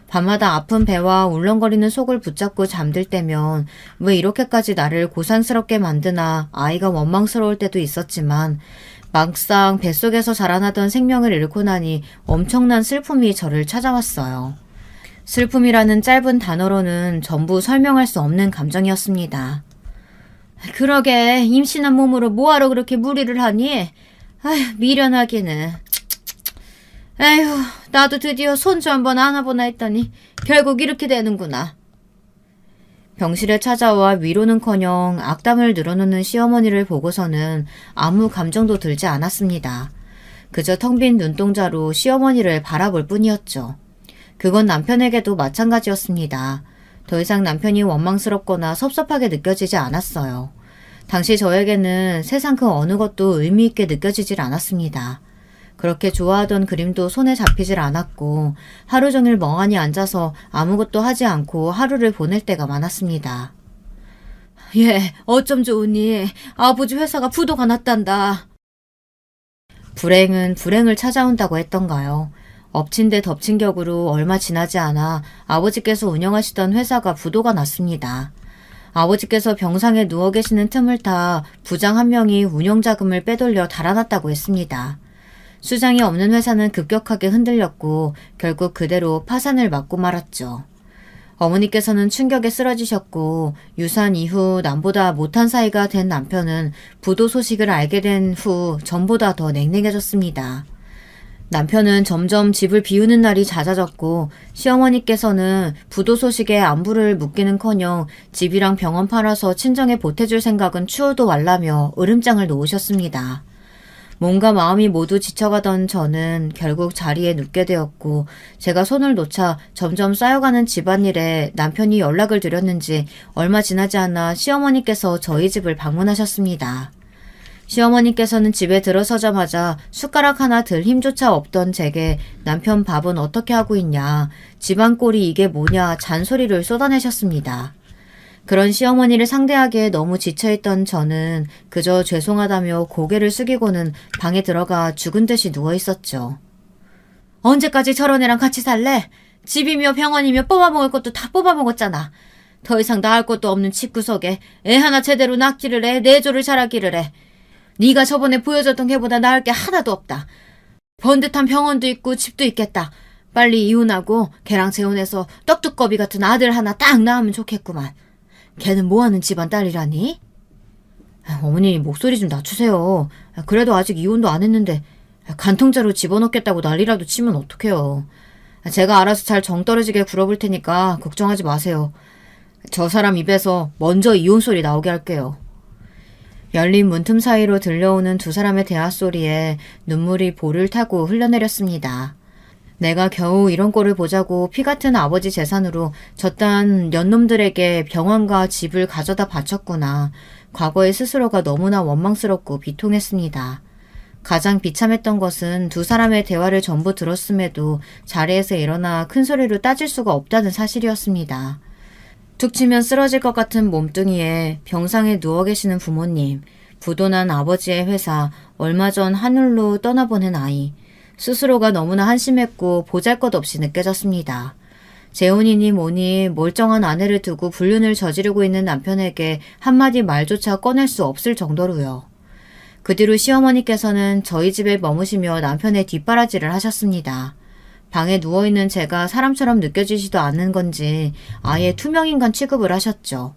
밤마다 아픈 배와 울렁거리는 속을 붙잡고 잠들 때면 왜 이렇게까지 나를 고산스럽게 만드나 아이가 원망스러울 때도 있었지만 막상 뱃속에서 자라나던 생명을 잃고 나니 엄청난 슬픔이 저를 찾아왔어요. 슬픔이라는 짧은 단어로는 전부 설명할 수 없는 감정이었습니다. 그러게 임신한 몸으로 뭐하러 그렇게 무리를 하니? 아휴 미련하기는. 에휴 나도 드디어 손주 한번 안아보나 했더니 결국 이렇게 되는구나. 병실에 찾아와 위로는커녕 악담을 늘어놓는 시어머니를 보고서는 아무 감정도 들지 않았습니다. 그저 텅 빈 눈동자로 시어머니를 바라볼 뿐이었죠. 그건 남편에게도 마찬가지였습니다. 더 이상 남편이 원망스럽거나 섭섭하게 느껴지지 않았어요. 당시 저에게는 세상 그 어느 것도 의미 있게 느껴지질 않았습니다. 그렇게 좋아하던 그림도 손에 잡히질 않았고 하루 종일 멍하니 앉아서 아무것도 하지 않고 하루를 보낼 때가 많았습니다. 예, 어쩜 좋으니 아버지 회사가 부도가 났단다. 불행은 불행을 찾아온다고 했던가요. 엎친 데 덮친 격으로 얼마 지나지 않아 아버지께서 운영하시던 회사가 부도가 났습니다. 아버지께서 병상에 누워 계시는 틈을 타 부장 한 명이 운영자금을 빼돌려 달아났다고 했습니다. 수장이 없는 회사는 급격하게 흔들렸고 결국 그대로 파산을 맞고 말았죠. 어머니께서는 충격에 쓰러지셨고 유산 이후 남보다 못한 사이가 된 남편은 부도 소식을 알게 된 후 전보다 더 냉랭해졌습니다. 남편은 점점 집을 비우는 날이 잦아졌고 시어머니께서는 부도 소식에 안부를 묻기는커녕 집이랑 병원 팔아서 친정에 보태줄 생각은 추워도 말라며 으름장을 놓으셨습니다. 몸과 마음이 모두 지쳐가던 저는 결국 자리에 눕게 되었고 제가 손을 놓자 점점 쌓여가는 집안일에 남편이 연락을 드렸는지 얼마 지나지 않아 시어머니께서 저희 집을 방문하셨습니다. 시어머니께서는 집에 들어서자마자 숟가락 하나 들 힘조차 없던 제게 남편 밥은 어떻게 하고 있냐, 집안 꼴이 이게 뭐냐 잔소리를 쏟아내셨습니다. 그런 시어머니를 상대하기에 너무 지쳐있던 저는 그저 죄송하다며 고개를 숙이고는 방에 들어가 죽은 듯이 누워있었죠. 언제까지 저런 애랑 같이 살래? 집이며 병원이며 뽑아먹을 것도 다 뽑아먹었잖아. 더 이상 나을 것도 없는 집구석에 애 하나 제대로 낳기를 해, 내조를 잘하기를 해. 네가 저번에 보여줬던 걔보다 나을 게 하나도 없다. 번듯한 병원도 있고 집도 있겠다. 빨리 이혼하고 걔랑 재혼해서 떡두꺼비 같은 아들 하나 딱 낳으면 좋겠구만. 걔는 뭐하는 집안 딸이라니? 어머니 목소리 좀 낮추세요. 그래도 아직 이혼도 안 했는데 간통죄로 집어넣겠다고 난리라도 치면 어떡해요. 제가 알아서 잘 정떨어지게 굴어볼 테니까 걱정하지 마세요. 저 사람 입에서 먼저 이혼 소리 나오게 할게요. 열린 문틈 사이로 들려오는 두 사람의 대화 소리에 눈물이 볼을 타고 흘러내렸습니다. 내가 겨우 이런 꼴을 보자고 피 같은 아버지 재산으로 저딴 연놈들에게 병원과 집을 가져다 바쳤구나. 과거의 스스로가 너무나 원망스럽고 비통했습니다. 가장 비참했던 것은 두 사람의 대화를 전부 들었음에도 자리에서 일어나 큰 소리로 따질 수가 없다는 사실이었습니다. 툭 치면 쓰러질 것 같은 몸뚱이에 병상에 누워 계시는 부모님, 부도난 아버지의 회사, 얼마 전 하늘로 떠나보낸 아이. 스스로가 너무나 한심했고 보잘것없이 느껴졌습니다. 재혼이니 뭐니 멀쩡한 아내를 두고 불륜을 저지르고 있는 남편에게 한마디 말조차 꺼낼 수 없을 정도로요. 그 뒤로 시어머니께서는 저희 집에 머무시며 남편의 뒷바라지를 하셨습니다. 방에 누워있는 제가 사람처럼 느껴지지도 않는 건지 아예 투명인간 취급을 하셨죠.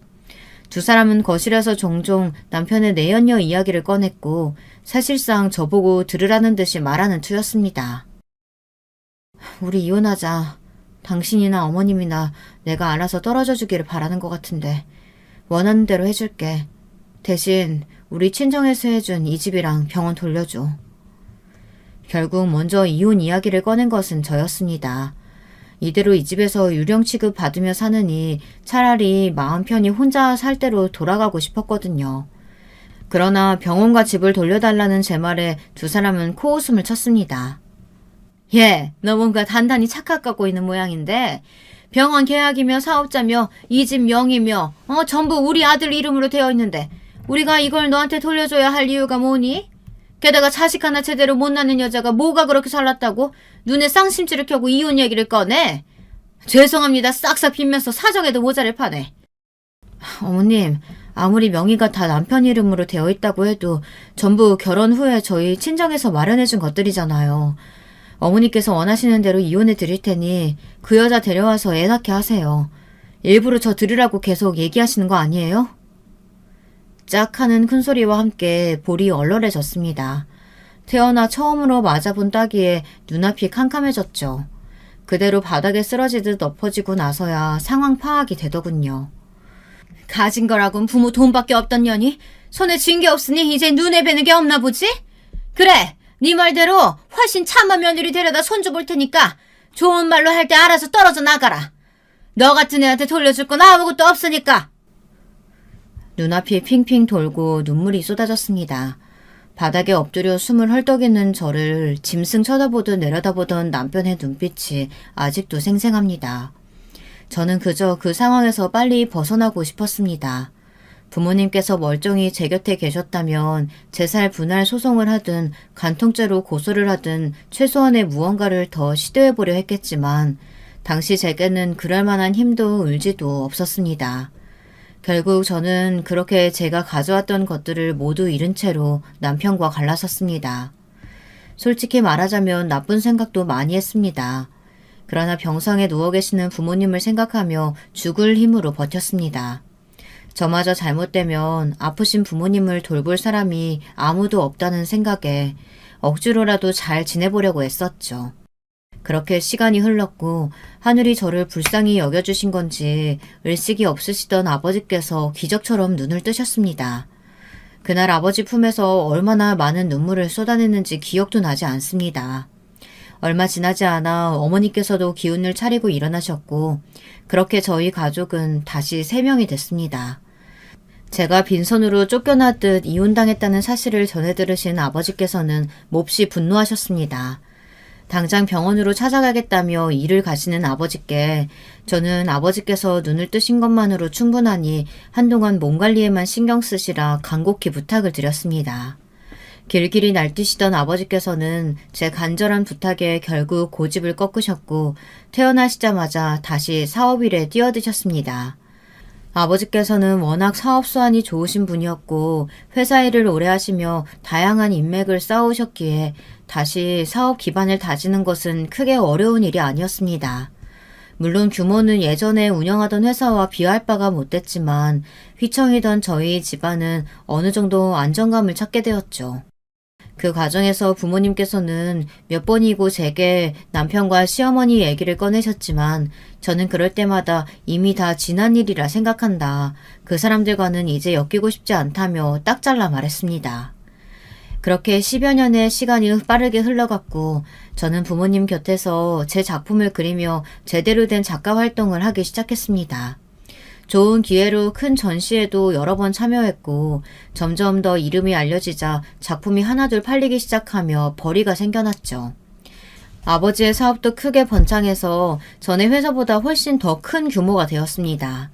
두 사람은 거실에서 종종 남편의 내연녀 이야기를 꺼냈고 사실상 저보고 들으라는 듯이 말하는 투였습니다. 우리 이혼하자. 당신이나 어머님이나 내가 알아서 떨어져 주기를 바라는 것 같은데 원하는 대로 해줄게. 대신 우리 친정에서 해준 이 집이랑 병원 돌려줘. 결국 먼저 이혼 이야기를 꺼낸 것은 저였습니다. 이대로 이 집에서 유령 취급 받으며 사느니 차라리 마음 편히 혼자 살 대로 돌아가고 싶었거든요. 그러나 병원과 집을 돌려달라는 제 말에 두 사람은 코웃음을 쳤습니다. 예, 너 뭔가 단단히 착각하고 있는 모양인데 병원 계약이며 사업자며 이 집 명의며 전부 우리 아들 이름으로 되어 있는데 우리가 이걸 너한테 돌려줘야 할 이유가 뭐니? 게다가 자식 하나 제대로 못 낳는 여자가 뭐가 그렇게 살랐다고 눈에 쌍심지를 켜고 이혼 얘기를 꺼내? 죄송합니다. 싹싹 빌면서 사정에도 모자를 파네. 어머님, 아무리 명의가 다 남편 이름으로 되어 있다고 해도 전부 결혼 후에 저희 친정에서 마련해준 것들이잖아요. 어머니께서 원하시는 대로 이혼해 드릴 테니 그 여자 데려와서 애 낳게 하세요. 일부러 저 들으라고 계속 얘기하시는 거 아니에요? 짝 하는 큰소리와 함께 볼이 얼얼해졌습니다. 태어나 처음으로 맞아본 따기에 눈앞이 캄캄해졌죠. 그대로 바닥에 쓰러지듯 엎어지고 나서야 상황 파악이 되더군요. 가진 거라곤 부모 돈밖에 없던 년이 손에 쥔 게 없으니 이제 눈에 뵈는 게 없나 보지? 그래, 네 말대로 훨씬 참한 며느리 데려다 손주 볼 테니까 좋은 말로 할 때 알아서 떨어져 나가라. 너 같은 애한테 돌려줄 건 아무것도 없으니까. 눈앞이 핑핑 돌고 눈물이 쏟아졌습니다. 바닥에 엎드려 숨을 헐떡이는 저를 짐승 쳐다보듯 내려다보던 남편의 눈빛이 아직도 생생합니다. 저는 그저 그 상황에서 빨리 벗어나고 싶었습니다. 부모님께서 멀쩡히 제 곁에 계셨다면 재살 분할 소송을 하든 간통죄로 고소를 하든 최소한의 무언가를 더 시도해보려 했겠지만 당시 제게는 그럴 만한 힘도 의지도 없었습니다. 결국 저는 그렇게 제가 가져왔던 것들을 모두 잃은 채로 남편과 갈라섰습니다. 솔직히 말하자면 나쁜 생각도 많이 했습니다. 그러나 병상에 누워 계시는 부모님을 생각하며 죽을 힘으로 버텼습니다. 저마저 잘못되면 아프신 부모님을 돌볼 사람이 아무도 없다는 생각에 억지로라도 잘 지내보려고 애썼죠. 그렇게 시간이 흘렀고 하늘이 저를 불쌍히 여겨주신 건지 의식이 없으시던 아버지께서 기적처럼 눈을 뜨셨습니다. 그날 아버지 품에서 얼마나 많은 눈물을 쏟아냈는지 기억도 나지 않습니다. 얼마 지나지 않아 어머니께서도 기운을 차리고 일어나셨고 그렇게 저희 가족은 다시 3명이 됐습니다. 제가 빈손으로 쫓겨나듯 이혼당했다는 사실을 전해 들으신 아버지께서는 몹시 분노하셨습니다. 당장 병원으로 찾아가겠다며 일을 가시는 아버지께 저는 아버지께서 눈을 뜨신 것만으로 충분하니 한동안 몸 관리에만 신경 쓰시라 간곡히 부탁을 드렸습니다. 길길이 날뛰시던 아버지께서는 제 간절한 부탁에 결국 고집을 꺾으셨고 태어나시자마자 다시 사업일에 뛰어드셨습니다. 아버지께서는 워낙 사업 수완이 좋으신 분이었고 회사 일을 오래 하시며 다양한 인맥을 쌓으셨기에 다시 사업 기반을 다지는 것은 크게 어려운 일이 아니었습니다. 물론 규모는 예전에 운영하던 회사와 비할 바가 못됐지만 휘청이던 저희 집안은 어느 정도 안정감을 찾게 되었죠. 그 과정에서 부모님께서는 몇 번이고 제게 남편과 시어머니 얘기를 꺼내셨지만 저는 그럴 때마다 이미 다 지난 일이라 생각한다. 그 사람들과는 이제 엮이고 싶지 않다며 딱 잘라 말했습니다. 그렇게 10여 년의 시간이 빠르게 흘러갔고 저는 부모님 곁에서 제 작품을 그리며 제대로 된 작가 활동을 하기 시작했습니다. 좋은 기회로 큰 전시에도 여러 번 참여했고 점점 더 이름이 알려지자 작품이 하나둘 팔리기 시작하며 벌이가 생겨났죠. 아버지의 사업도 크게 번창해서 전에 회사보다 훨씬 더 큰 규모가 되었습니다.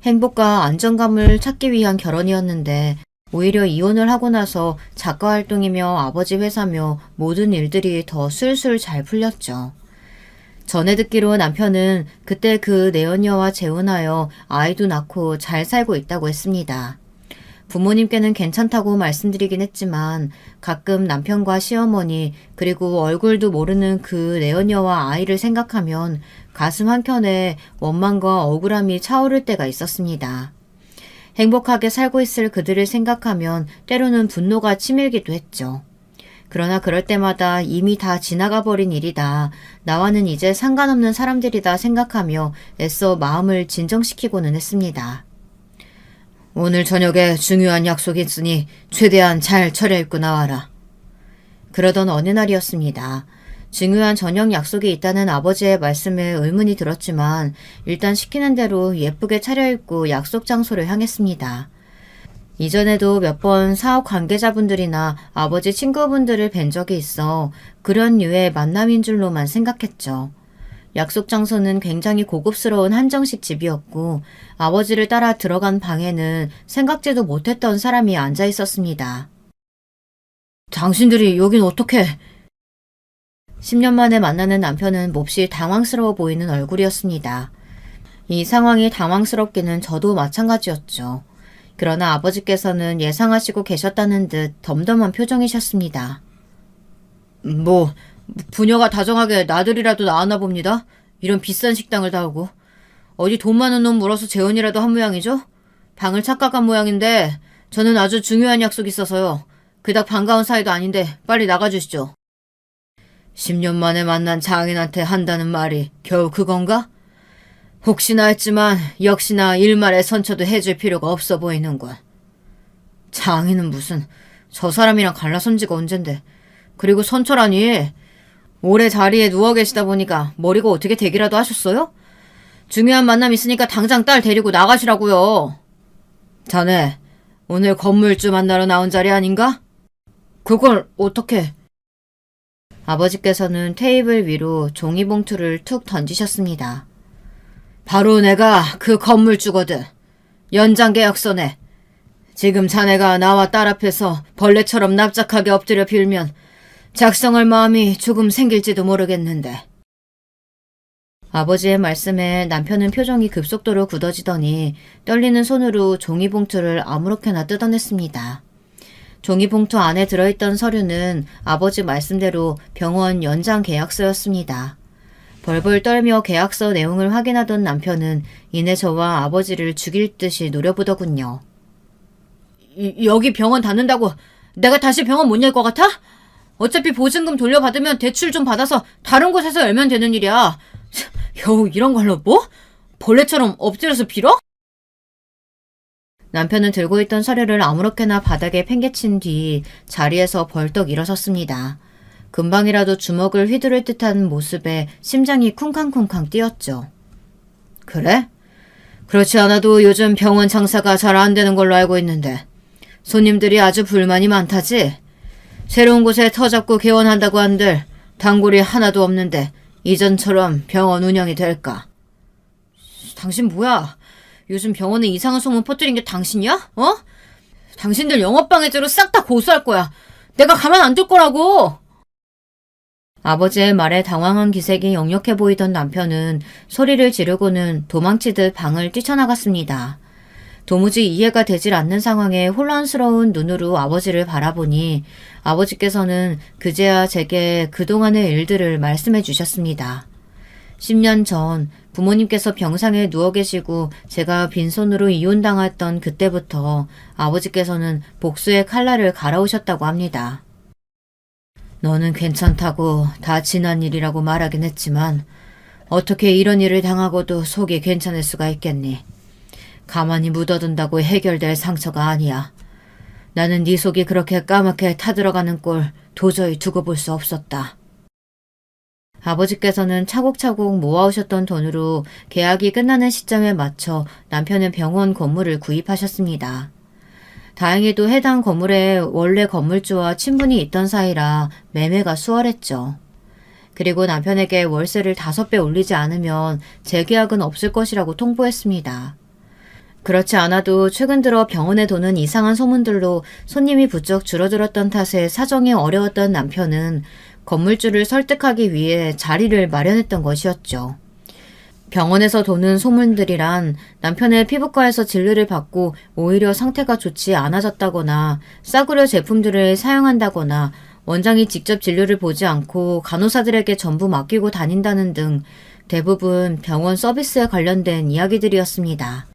행복과 안정감을 찾기 위한 결혼이었는데 오히려 이혼을 하고 나서 작가 활동이며 아버지 회사며 모든 일들이 더 술술 잘 풀렸죠. 전해 듣기로 남편은 그때 그 내연녀와 재혼하여 아이도 낳고 잘 살고 있다고 했습니다. 부모님께는 괜찮다고 말씀드리긴 했지만 가끔 남편과 시어머니 그리고 얼굴도 모르는 그 내연녀와 아이를 생각하면 가슴 한켠에 원망과 억울함이 차오를 때가 있었습니다. 행복하게 살고 있을 그들을 생각하면 때로는 분노가 치밀기도 했죠. 그러나 그럴 때마다 이미 다 지나가 버린 일이다. 나와는 이제 상관없는 사람들이다 생각하며 애써 마음을 진정시키고는 했습니다. 오늘 저녁에 중요한 약속이 있으니 최대한 잘 차려입고 나와라. 그러던 어느 날이었습니다. 중요한 저녁 약속이 있다는 아버지의 말씀에 의문이 들었지만 일단 시키는 대로 예쁘게 차려입고 약속 장소를 향했습니다. 이전에도 몇 번 사업 관계자분들이나 아버지 친구분들을 뵌 적이 있어 그런 류의 만남인 줄로만 생각했죠. 약속 장소는 굉장히 고급스러운 한정식 집이었고 아버지를 따라 들어간 방에는 생각지도 못했던 사람이 앉아 있었습니다. 당신들이 여긴 어떻게? 10년 만에 만나는 남편은 몹시 당황스러워 보이는 얼굴이었습니다. 이 상황이 당황스럽기는 저도 마찬가지였죠. 그러나 아버지께서는 예상하시고 계셨다는 듯 덤덤한 표정이셨습니다. 부녀가 다정하게 나들이라도 나왔나 봅니다. 이런 비싼 식당을 다 오고. 어디 돈 많은 놈 물어서 재혼이라도 한 모양이죠? 방을 착각한 모양인데 저는 아주 중요한 약속이 있어서요. 그닥 반가운 사이도 아닌데 빨리 나가주시죠. 10년 만에 만난 장인한테 한다는 말이 겨우 그건가? 혹시나 했지만 역시나 일말의 선처도 해줄 필요가 없어 보이는군. 장인은 무슨 저 사람이랑 갈라선 지가 언젠데. 그리고 선처라니 오래 자리에 누워 계시다 보니까 머리가 어떻게 되기라도 하셨어요? 중요한 만남 있으니까 당장 딸 데리고 나가시라고요. 자네 오늘 건물주 만나러 나온 자리 아닌가? 그걸 어떻게? 아버지께서는 테이블 위로 종이봉투를 툭 던지셨습니다. 바로 내가 그 건물주거든. 연장 계약서네. 지금 자네가 나와 딸 앞에서 벌레처럼 납작하게 엎드려 빌면 작성할 마음이 조금 생길지도 모르겠는데. 아버지의 말씀에 남편은 표정이 급속도로 굳어지더니 떨리는 손으로 종이봉투를 아무렇게나 뜯어냈습니다. 종이봉투 안에 들어있던 서류는 아버지 말씀대로 병원 연장 계약서였습니다. 벌벌 떨며 계약서 내용을 확인하던 남편은 이내 저와 아버지를 죽일 듯이 노려보더군요. 여기 병원 닫는다고 내가 다시 병원 못 열 것 같아? 어차피 보증금 돌려받으면 대출 좀 받아서 다른 곳에서 열면 되는 일이야. 겨우 이런 걸로 뭐? 벌레처럼 엎드려서 빌어? 남편은 들고 있던 서류를 아무렇게나 바닥에 팽개친 뒤 자리에서 벌떡 일어섰습니다. 금방이라도 주먹을 휘두를 듯한 모습에 심장이 쿵쾅쿵쾅 뛰었죠. 그래? 그렇지 않아도 요즘 병원 장사가 잘 안 되는 걸로 알고 있는데 손님들이 아주 불만이 많다지? 새로운 곳에 터 잡고 개원한다고 한들 단골이 하나도 없는데 이전처럼 병원 운영이 될까? 당신 뭐야? 요즘 병원에 이상한 소문 퍼뜨린 게 당신이야? 어? 당신들 영업방해죄로 싹 다 고소할 거야. 내가 가만 안 둘 거라고! 아버지의 말에 당황한 기색이 역력해 보이던 남편은 소리를 지르고는 도망치듯 방을 뛰쳐나갔습니다. 도무지 이해가 되질 않는 상황에 혼란스러운 눈으로 아버지를 바라보니 아버지께서는 그제야 제게 그동안의 일들을 말씀해 주셨습니다. 10년 전 부모님께서 병상에 누워 계시고 제가 빈손으로 이혼당했던 그때부터 아버지께서는 복수의 칼날을 갈아오셨다고 합니다. 너는 괜찮다고 다 지난 일이라고 말하긴 했지만 어떻게 이런 일을 당하고도 속이 괜찮을 수가 있겠니? 가만히 묻어둔다고 해결될 상처가 아니야. 나는 네 속이 그렇게 까맣게 타들어가는 꼴 도저히 두고 볼 수 없었다. 아버지께서는 차곡차곡 모아오셨던 돈으로 계약이 끝나는 시점에 맞춰 남편의 병원 건물을 구입하셨습니다. 다행히도 해당 건물에 원래 건물주와 친분이 있던 사이라 매매가 수월했죠. 그리고 남편에게 월세를 5배 올리지 않으면 재계약은 없을 것이라고 통보했습니다. 그렇지 않아도 최근 들어 병원에 도는 이상한 소문들로 손님이 부쩍 줄어들었던 탓에 사정이 어려웠던 남편은 건물주를 설득하기 위해 자리를 마련했던 것이었죠. 병원에서 도는 소문들이란 남편의 피부과에서 진료를 받고 오히려 상태가 좋지 않아졌다거나 싸구려 제품들을 사용한다거나 원장이 직접 진료를 보지 않고 간호사들에게 전부 맡기고 다닌다는 등 대부분 병원 서비스에 관련된 이야기들이었습니다.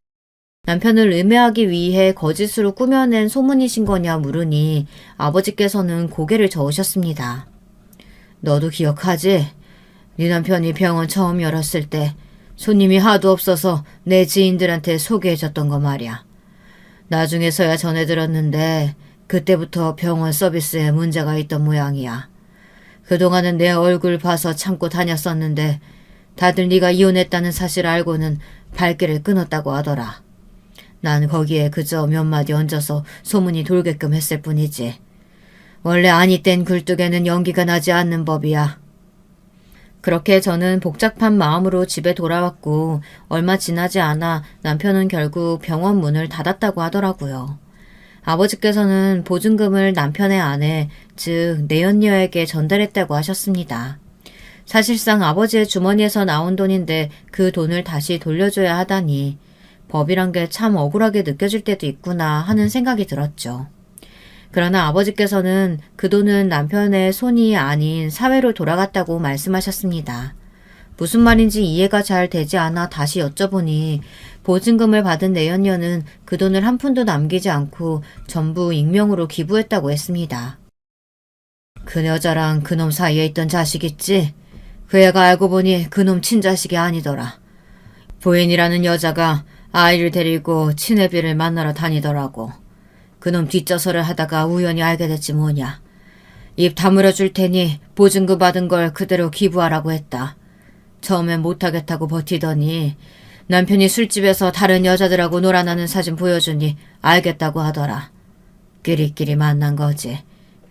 남편을 음해하기 위해 거짓으로 꾸며낸 소문이신 거냐 물으니 아버지께서는 고개를 저으셨습니다. 너도 기억하지? 네 남편이 병원 처음 열었을 때 손님이 하도 없어서 내 지인들한테 소개해줬던 거 말이야. 나중에서야 전해 들었는데 그때부터 병원 서비스에 문제가 있던 모양이야. 그동안은 내 얼굴 봐서 참고 다녔었는데 다들 네가 이혼했다는 사실 알고는 발길을 끊었다고 하더라. 난 거기에 그저 몇 마디 얹어서 소문이 돌게끔 했을 뿐이지. 원래 아니 땐 굴뚝에는 연기가 나지 않는 법이야. 그렇게 저는 복잡한 마음으로 집에 돌아왔고 얼마 지나지 않아 남편은 결국 병원 문을 닫았다고 하더라고요. 아버지께서는 보증금을 남편의 아내, 즉 내연녀에게 전달했다고 하셨습니다. 사실상 아버지의 주머니에서 나온 돈인데 그 돈을 다시 돌려줘야 하다니 법이란 게 참 억울하게 느껴질 때도 있구나 하는 생각이 들었죠. 그러나 아버지께서는 그 돈은 남편의 손이 아닌 사회로 돌아갔다고 말씀하셨습니다. 무슨 말인지 이해가 잘 되지 않아 다시 여쭤보니 보증금을 받은 내연녀는 그 돈을 한 푼도 남기지 않고 전부 익명으로 기부했다고 했습니다. 그 여자랑 그놈 사이에 있던 자식 있지? 그 애가 알고 보니 그놈 친자식이 아니더라. 부인이라는 여자가 아이를 데리고 친애비를 만나러 다니더라고. 그놈 뒷좌설을 하다가 우연히 알게 됐지 뭐냐. 입 다물어 줄 테니 보증금 받은 걸 그대로 기부하라고 했다. 처음엔 못하겠다고 버티더니 남편이 술집에서 다른 여자들하고 놀아나는 사진 보여주니 알겠다고 하더라. 끼리끼리 만난 거지.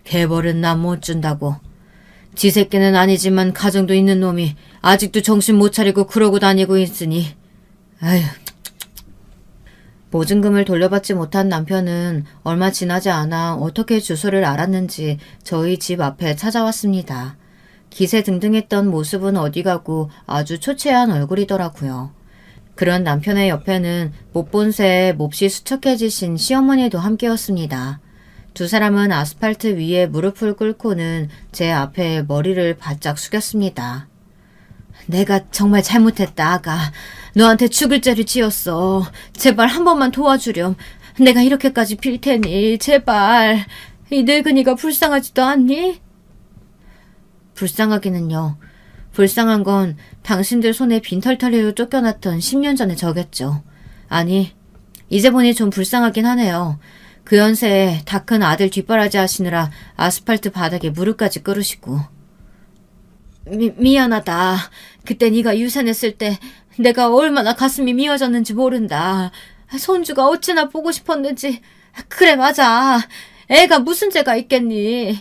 개벌은 난 못 준다고. 지 새끼는 아니지만 가정도 있는 놈이 아직도 정신 못 차리고 그러고 다니고 있으니 아휴. 보증금을 돌려받지 못한 남편은 얼마 지나지 않아 어떻게 주소를 알았는지 저희 집 앞에 찾아왔습니다. 기세등등했던 모습은 어디 가고 아주 초췌한 얼굴이더라고요. 그런 남편의 옆에는 못 본 새에 몹시 수척해지신 시어머니도 함께였습니다. 두 사람은 아스팔트 위에 무릎을 꿇고는 제 앞에 머리를 바짝 숙였습니다. 내가 정말 잘못했다, 아가. 너한테 죽을 죄를 지었어. 제발 한 번만 도와주렴. 내가 이렇게까지 빌 테니 제발. 이 늙은이가 불쌍하지도 않니? 불쌍하기는요. 불쌍한 건 당신들 손에 빈털터리로 쫓겨났던 10년 전의 저겠죠. 아니, 이제 보니 좀 불쌍하긴 하네요. 그 연세에 다 큰 아들 뒷바라지 하시느라 아스팔트 바닥에 무릎까지 꿇으시고. 미안하다. 그때 네가 유산했을 때 내가 얼마나 가슴이 미어졌는지 모른다. 손주가 어찌나 보고 싶었는지. 그래, 맞아. 애가 무슨 죄가 있겠니.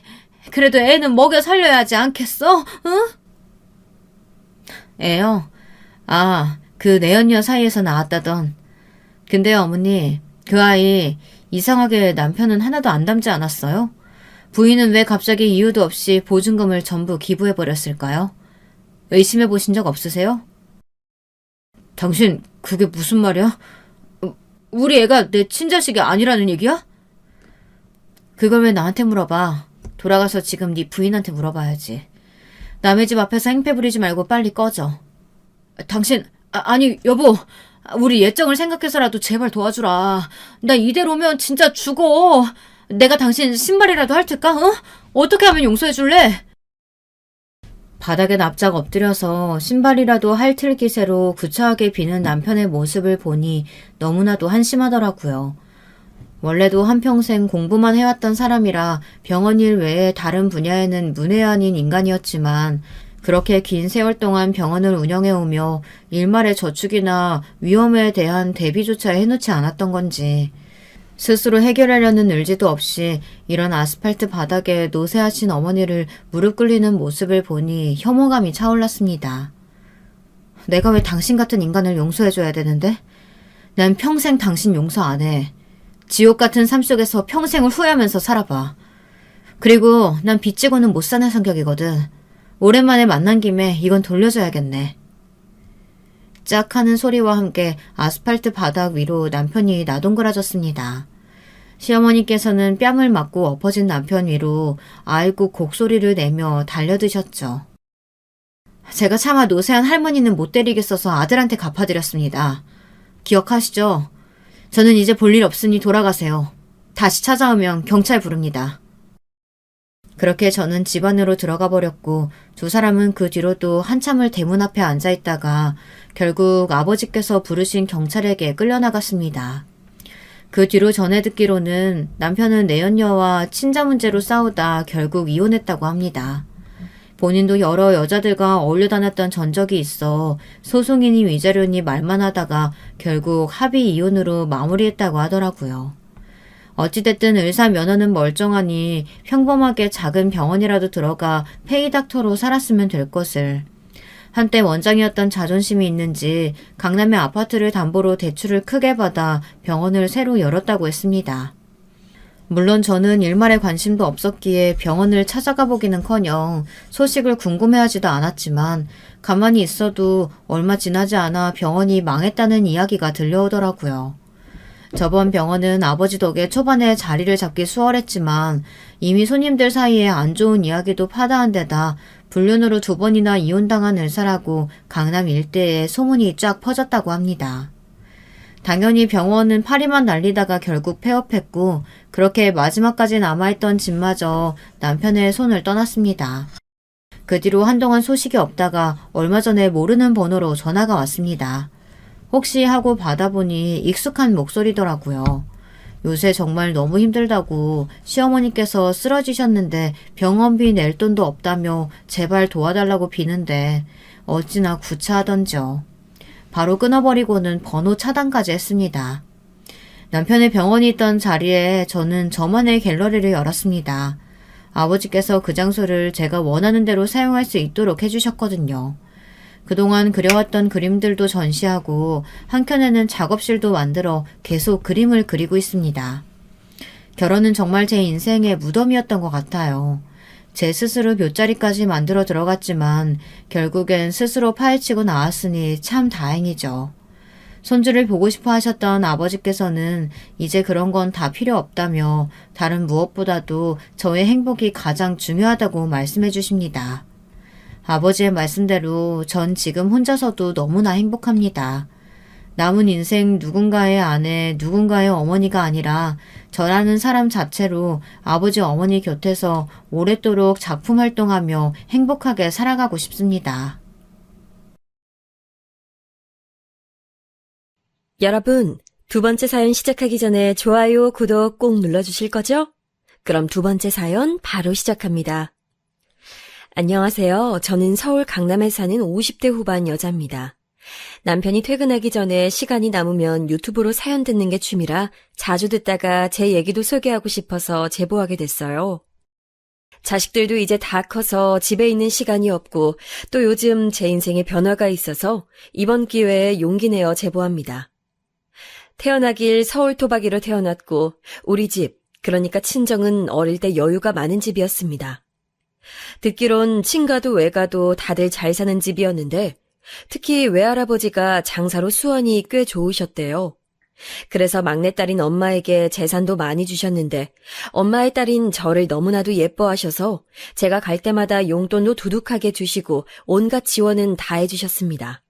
그래도 애는 먹여 살려야 하지 않겠어? 응? 애요? 아, 그 내연녀 사이에서 나왔다던. 근데요, 어머니, 그 아이 이상하게 남편은 하나도 안 닮지 않았어요? 부인은 왜 갑자기 이유도 없이 보증금을 전부 기부해버렸을까요? 의심해 보신 적 없으세요? 당신 그게 무슨 말이야? 우리 애가 내 친자식이 아니라는 얘기야? 그걸 왜 나한테 물어봐. 돌아가서 지금 네 부인한테 물어봐야지. 남의 집 앞에서 행패 부리지 말고 빨리 꺼져. 당신, 아니 여보, 우리 예정을 생각해서라도 제발 도와주라. 나 이대로면 진짜 죽어. 내가 당신 신발이라도 할 테까? 어? 어떻게 하면 용서해줄래? 바닥에 납작 엎드려서 신발이라도 핥을 기세로 구차하게 비는 남편의 모습을 보니 너무나도 한심하더라고요. 원래도 한평생 공부만 해왔던 사람이라 병원 일 외에 다른 분야에는 문외한인 인간이었지만 그렇게 긴 세월 동안 병원을 운영해오며 일말의 저축이나 위험에 대한 대비조차 해놓지 않았던 건지 스스로 해결하려는 의지도 없이 이런 아스팔트 바닥에 노쇠하신 어머니를 무릎 꿇리는 모습을 보니 혐오감이 차올랐습니다. 내가 왜 당신 같은 인간을 용서해줘야 되는데? 난 평생 당신 용서 안 해. 지옥 같은 삶 속에서 평생을 후회하면서 살아봐. 그리고 난 빚지고는 못 사는 성격이거든. 오랜만에 만난 김에 이건 돌려줘야겠네. 짝 하는 소리와 함께 아스팔트 바닥 위로 남편이 나동그라졌습니다. 시어머니께서는 뺨을 맞고 엎어진 남편 위로 아이고 곡소리를 내며 달려드셨죠. 제가 차마 노쇠한 할머니는 못 때리겠어서 아들한테 갚아드렸습니다. 기억하시죠? 저는 이제 볼 일 없으니 돌아가세요. 다시 찾아오면 경찰 부릅니다. 그렇게 저는 집 안으로 들어가 버렸고 두 사람은 그 뒤로도 한참을 대문 앞에 앉아있다가 결국 아버지께서 부르신 경찰에게 끌려나갔습니다. 그 뒤로 전해 듣기로는 남편은 내연녀와 친자 문제로 싸우다 결국 이혼했다고 합니다. 본인도 여러 여자들과 어울려 다녔던 전적이 있어 소송이니 위자료니 말만 하다가 결국 합의 이혼으로 마무리했다고 하더라고요. 어찌됐든 의사 면허는 멀쩡하니 평범하게 작은 병원이라도 들어가 페이닥터로 살았으면 될 것을. 한때 원장이었던 자존심이 있는지 강남의 아파트를 담보로 대출을 크게 받아 병원을 새로 열었다고 했습니다. 물론 저는 일말에 관심도 없었기에 병원을 찾아가 보기는커녕 소식을 궁금해하지도 않았지만 가만히 있어도 얼마 지나지 않아 병원이 망했다는 이야기가 들려오더라고요. 저번 병원은 아버지 덕에 초반에 자리를 잡기 수월했지만 이미 손님들 사이에 안 좋은 이야기도 파다한 데다 불륜으로 2번이나 이혼당한 의사라고 강남 일대에 소문이 쫙 퍼졌다고 합니다. 당연히 병원은 파리만 날리다가 결국 폐업했고 그렇게 마지막까지 남아있던 집마저 남편의 손을 떠났습니다. 그 뒤로 한동안 소식이 없다가 얼마 전에 모르는 번호로 전화가 왔습니다. 혹시 하고 받아보니 익숙한 목소리더라고요. 요새 정말 너무 힘들다고 시어머니께서 쓰러지셨는데 병원비 낼 돈도 없다며 제발 도와달라고 비는데 어찌나 구차하던지요. 바로 끊어버리고는 번호 차단까지 했습니다. 남편의 병원이 있던 자리에 저는 저만의 갤러리를 열었습니다. 아버지께서 그 장소를 제가 원하는 대로 사용할 수 있도록 해주셨거든요. 그동안 그려왔던 그림들도 전시하고 한켠에는 작업실도 만들어 계속 그림을 그리고 있습니다. 결혼은 정말 제 인생의 무덤이었던 것 같아요. 제 스스로 묫자리까지 만들어 들어갔지만 결국엔 스스로 파헤치고 나왔으니 참 다행이죠. 손주를 보고 싶어 하셨던 아버지께서는 이제 그런 건 다 필요 없다며 다른 무엇보다도 저의 행복이 가장 중요하다고 말씀해 주십니다. 아버지의 말씀대로 전 지금 혼자서도 너무나 행복합니다. 남은 인생 누군가의 아내, 누군가의 어머니가 아니라 저라는 사람 자체로 아버지 어머니 곁에서 오랫도록 작품 활동하며 행복하게 살아가고 싶습니다. 여러분, 두 번째 사연 시작하기 전에 좋아요, 구독 꼭 눌러주실 거죠? 그럼 두 번째 사연 바로 시작합니다. 안녕하세요. 저는 서울 강남에 사는 50대 후반 여자입니다. 남편이 퇴근하기 전에 시간이 남으면 유튜브로 사연 듣는 게 취미라 자주 듣다가 제 얘기도 소개하고 싶어서 제보하게 됐어요. 자식들도 이제 다 커서 집에 있는 시간이 없고 또 요즘 제 인생에 변화가 있어서 이번 기회에 용기 내어 제보합니다. 태어나길 서울 토박이로 태어났고 우리 집, 그러니까 친정은 어릴 때 여유가 많은 집이었습니다. 듣기론 친가도 외가도 다들 잘 사는 집이었는데 특히 외할아버지가 장사로 수완이 꽤 좋으셨대요. 그래서 막내딸인 엄마에게 재산도 많이 주셨는데 엄마의 딸인 저를 너무나도 예뻐하셔서 제가 갈 때마다 용돈도 두둑하게 주시고 온갖 지원은 다 해주셨습니다.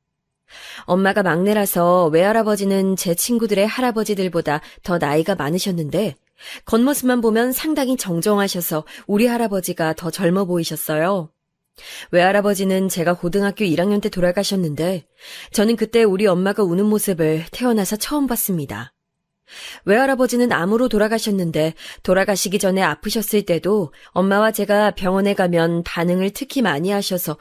엄마가 막내라서 외할아버지는 제 친구들의 할아버지들보다 더 나이가 많으셨는데 겉모습만 보면 상당히 정정하셔서 우리 할아버지가 더 젊어 보이셨어요. 외할아버지는 제가 고등학교 1학년 때 돌아가셨는데 저는 그때 우리 엄마가 우는 모습을 태어나서 처음 봤습니다. 외할아버지는 암으로 돌아가셨는데 돌아가시기 전에 아프셨을 때도 엄마와 제가 병원에 가면 반응을 특히 많이 하셔서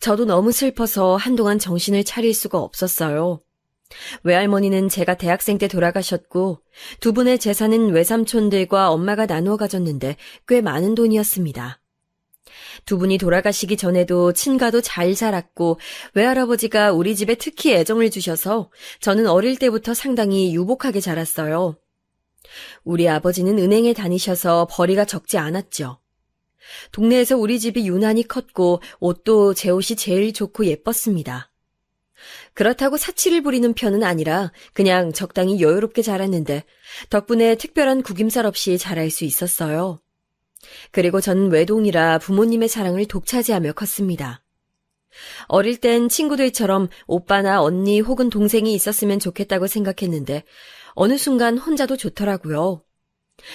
저도 너무 슬퍼서 한동안 정신을 차릴 수가 없었어요. 외할머니는 제가 대학생 때 돌아가셨고 두 분의 재산은 외삼촌들과 엄마가 나누어 가졌는데 꽤 많은 돈이었습니다. 두 분이 돌아가시기 전에도 친가도 잘 살았고 외할아버지가 우리 집에 특히 애정을 주셔서 저는 어릴 때부터 상당히 유복하게 자랐어요. 우리 아버지는 은행에 다니셔서 벌이가 적지 않았죠. 동네에서 우리 집이 유난히 컸고 옷도 제 옷이 제일 좋고 예뻤습니다. 그렇다고 사치를 부리는 편은 아니라 그냥 적당히 여유롭게 자랐는데 덕분에 특별한 구김살 없이 자랄 수 있었어요. 그리고 전 외동이라 부모님의 사랑을 독차지하며 컸습니다. 어릴 땐 친구들처럼 오빠나 언니 혹은 동생이 있었으면 좋겠다고 생각했는데 어느 순간 혼자도 좋더라고요.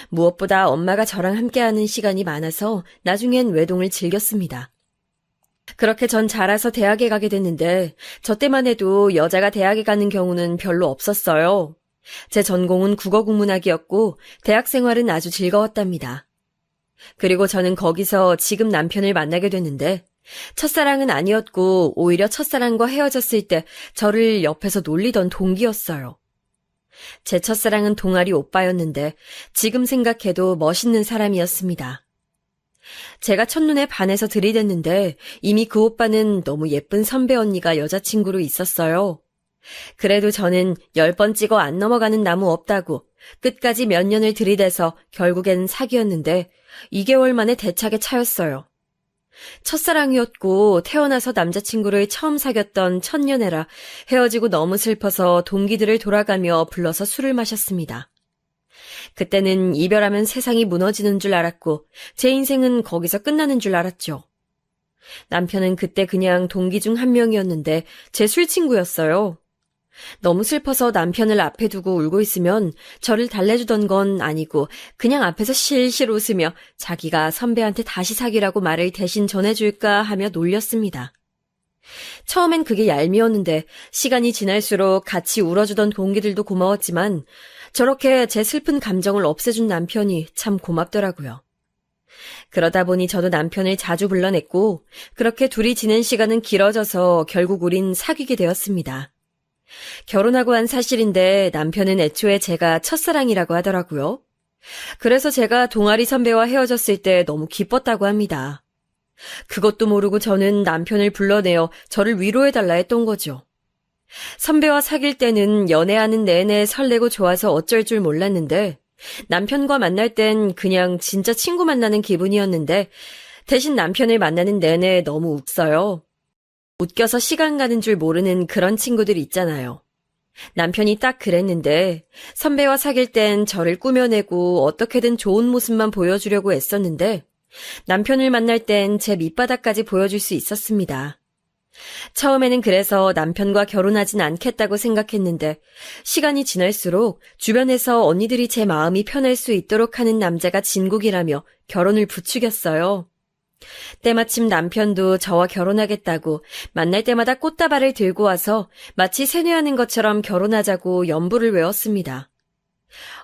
무엇보다 엄마가 저랑 함께하는 시간이 많아서 나중엔 외동을 즐겼습니다. 그렇게 전 자라서 대학에 가게 됐는데 저 때만 해도 여자가 대학에 가는 경우는 별로 없었어요. 제 전공은 국어국문학이었고 대학 생활은 아주 즐거웠답니다. 그리고 저는 거기서 지금 남편을 만나게 됐는데 첫사랑은 아니었고 오히려 첫사랑과 헤어졌을 때 저를 옆에서 놀리던 동기였어요. 제 첫사랑은 동아리 오빠였는데 지금 생각해도 멋있는 사람이었습니다. 제가 첫눈에 반해서 들이댔는데 이미 그 오빠는 너무 예쁜 선배 언니가 여자친구로 있었어요. 그래도 저는 10번 찍어 안 넘어가는 나무 없다고 끝까지 몇 년을 들이대서 결국엔 사귀었는데 2개월 만에 대차게 차였어요. 첫사랑이었고 태어나서 남자친구를 처음 사귀었던 첫연애라 헤어지고 너무 슬퍼서 동기들을 돌아가며 불러서 술을 마셨습니다. 그때는 이별하면 세상이 무너지는 줄 알았고 제 인생은 거기서 끝나는 줄 알았죠. 남편은 그때 그냥 동기 중 한 명이었는데 제 술친구였어요. 너무 슬퍼서 남편을 앞에 두고 울고 있으면 저를 달래주던 건 아니고 그냥 앞에서 실실 웃으며 자기가 선배한테 다시 사귀라고 말을 대신 전해줄까 하며 놀렸습니다. 처음엔 그게 얄미웠는데 시간이 지날수록 같이 울어주던 동기들도 고마웠지만 저렇게 제 슬픈 감정을 없애준 남편이 참 고맙더라고요. 그러다 보니 저도 남편을 자주 불러냈고 그렇게 둘이 지낸 시간은 길어져서 결국 우린 사귀게 되었습니다. 결혼하고 한 사실인데 남편은 애초에 제가 첫사랑이라고 하더라고요. 그래서 제가 동아리 선배와 헤어졌을 때 너무 기뻤다고 합니다. 그것도 모르고 저는 남편을 불러내어 저를 위로해달라 했던 거죠. 선배와 사귈 때는 연애하는 내내 설레고 좋아서 어쩔 줄 몰랐는데 남편과 만날 땐 그냥 진짜 친구 만나는 기분이었는데 대신 남편을 만나는 내내 너무 웃어요. 웃겨서 시간 가는 줄 모르는 그런 친구들 있잖아요. 남편이 딱 그랬는데 선배와 사귈 땐 저를 꾸며내고 어떻게든 좋은 모습만 보여주려고 애썼는데 남편을 만날 땐 제 밑바닥까지 보여줄 수 있었습니다. 처음에는 그래서 남편과 결혼하진 않겠다고 생각했는데 시간이 지날수록 주변에서 언니들이 제 마음이 편할 수 있도록 하는 남자가 진국이라며 결혼을 부추겼어요. 때마침 남편도 저와 결혼하겠다고 만날 때마다 꽃다발을 들고 와서 마치 세뇌하는 것처럼 결혼하자고 연부를 외웠습니다.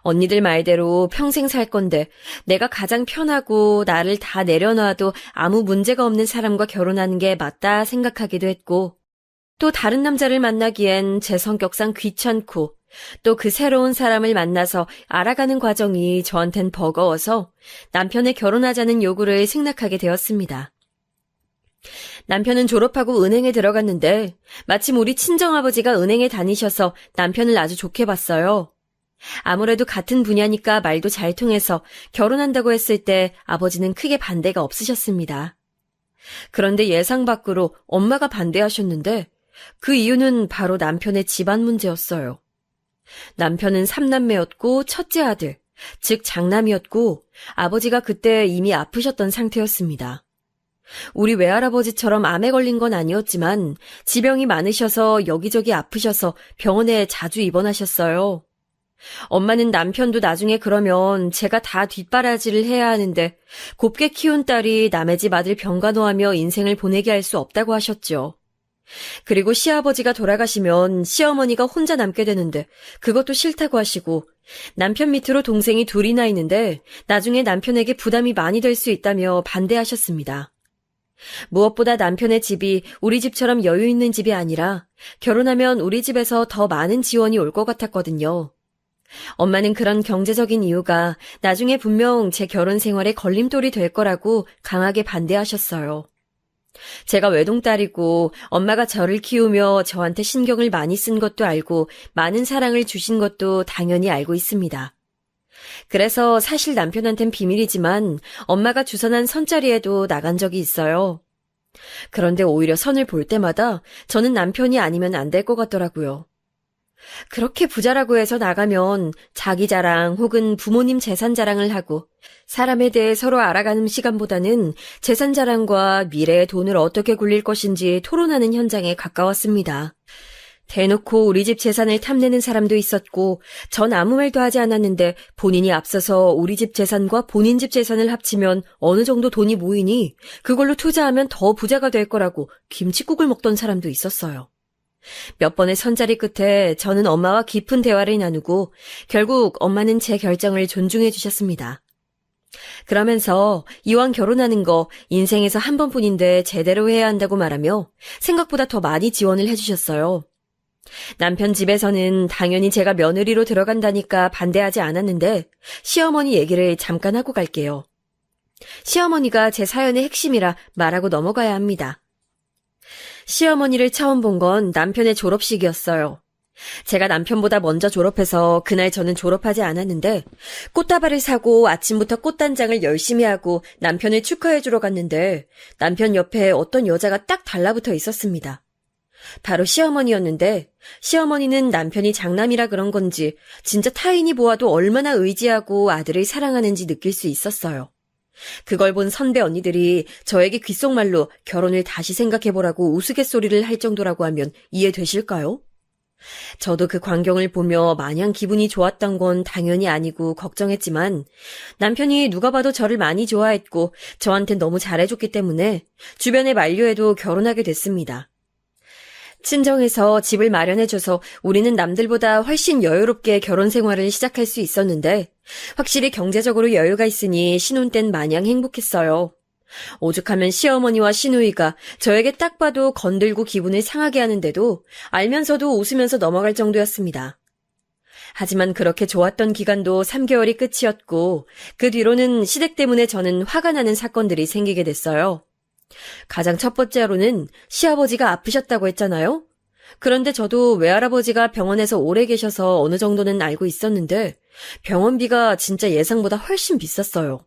언니들 말대로 평생 살 건데 내가 가장 편하고 나를 다 내려놔도 아무 문제가 없는 사람과 결혼하는 게 맞다 생각하기도 했고 또 다른 남자를 만나기엔 제 성격상 귀찮고 또 그 새로운 사람을 만나서 알아가는 과정이 저한텐 버거워서 남편의 결혼하자는 요구를 승낙하게 되었습니다. 남편은 졸업하고 은행에 들어갔는데 마침 우리 친정아버지가 은행에 다니셔서 남편을 아주 좋게 봤어요. 아무래도 같은 분야니까 말도 잘 통해서 결혼한다고 했을 때 아버지는 크게 반대가 없으셨습니다. 그런데 예상 밖으로 엄마가 반대하셨는데 그 이유는 바로 남편의 집안 문제였어요. 남편은 3남매였고 첫째 아들, 즉 장남이었고 아버지가 그때 이미 아프셨던 상태였습니다. 우리 외할아버지처럼 암에 걸린 건 아니었지만 지병이 많으셔서 여기저기 아프셔서 병원에 자주 입원하셨어요. 엄마는 남편도 나중에 그러면 제가 다 뒷바라지를 해야 하는데 곱게 키운 딸이 남의 집 아들 병간호하며 인생을 보내게 할 수 없다고 하셨죠. 그리고 시아버지가 돌아가시면 시어머니가 혼자 남게 되는데 그것도 싫다고 하시고 남편 밑으로 동생이 둘이나 있는데 나중에 남편에게 부담이 많이 될 수 있다며 반대하셨습니다. 무엇보다 남편의 집이 우리 집처럼 여유 있는 집이 아니라 결혼하면 우리 집에서 더 많은 지원이 올 것 같았거든요. 엄마는 그런 경제적인 이유가 나중에 분명 제 결혼 생활에 걸림돌이 될 거라고 강하게 반대하셨어요. 제가 외동딸이고 엄마가 저를 키우며 저한테 신경을 많이 쓴 것도 알고 많은 사랑을 주신 것도 당연히 알고 있습니다. 그래서 사실 남편한텐 비밀이지만 엄마가 주선한 선자리에도 나간 적이 있어요. 그런데 오히려 선을 볼 때마다 저는 남편이 아니면 안 될 것 같더라고요. 그렇게 부자라고 해서 나가면 자기 자랑 혹은 부모님 재산 자랑을 하고 사람에 대해 서로 알아가는 시간보다는 재산 자랑과 미래의 돈을 어떻게 굴릴 것인지 토론하는 현장에 가까웠습니다. 대놓고 우리 집 재산을 탐내는 사람도 있었고 전 아무 말도 하지 않았는데 본인이 앞서서 우리 집 재산과 본인 집 재산을 합치면 어느 정도 돈이 모이니 그걸로 투자하면 더 부자가 될 거라고 김칫국을 먹던 사람도 있었어요. 몇 번의 선자리 끝에 저는 엄마와 깊은 대화를 나누고 결국 엄마는 제 결정을 존중해 주셨습니다. 그러면서 이왕 결혼하는 거 인생에서 한 번뿐인데 제대로 해야 한다고 말하며 생각보다 더 많이 지원을 해주셨어요. 남편 집에서는 당연히 제가 며느리로 들어간다니까 반대하지 않았는데 시어머니 얘기를 잠깐 하고 갈게요. 시어머니가 제 사연의 핵심이라 말하고 넘어가야 합니다. 시어머니를 처음 본 건 남편의 졸업식이었어요. 제가 남편보다 먼저 졸업해서 그날 저는 졸업하지 않았는데 꽃다발을 사고 아침부터 꽃단장을 열심히 하고 남편을 축하해주러 갔는데 남편 옆에 어떤 여자가 딱 달라붙어 있었습니다. 바로 시어머니였는데 시어머니는 남편이 장남이라 그런 건지 진짜 타인이 보아도 얼마나 의지하고 아들을 사랑하는지 느낄 수 있었어요. 그걸 본 선배 언니들이 저에게 귓속말로 결혼을 다시 생각해보라고 우스갯소리를 할 정도라고 하면 이해되실까요? 저도 그 광경을 보며 마냥 기분이 좋았던 건 당연히 아니고 걱정했지만 남편이 누가 봐도 저를 많이 좋아했고 저한텐 너무 잘해줬기 때문에 주변에 만류해도 결혼하게 됐습니다. 친정에서 집을 마련해줘서 우리는 남들보다 훨씬 여유롭게 결혼 생활을 시작할 수 있었는데 확실히 경제적으로 여유가 있으니 신혼 땐 마냥 행복했어요. 오죽하면 시어머니와 시누이가 저에게 딱 봐도 건들고 기분을 상하게 하는데도 알면서도 웃으면서 넘어갈 정도였습니다. 하지만 그렇게 좋았던 기간도 3개월이 끝이었고 그 뒤로는 시댁 때문에 저는 화가 나는 사건들이 생기게 됐어요. 가장 첫 번째로는 시아버지가 아프셨다고 했잖아요. 그런데 저도 외할아버지가 병원에서 오래 계셔서 어느 정도는 알고 있었는데 병원비가 진짜 예상보다 훨씬 비쌌어요.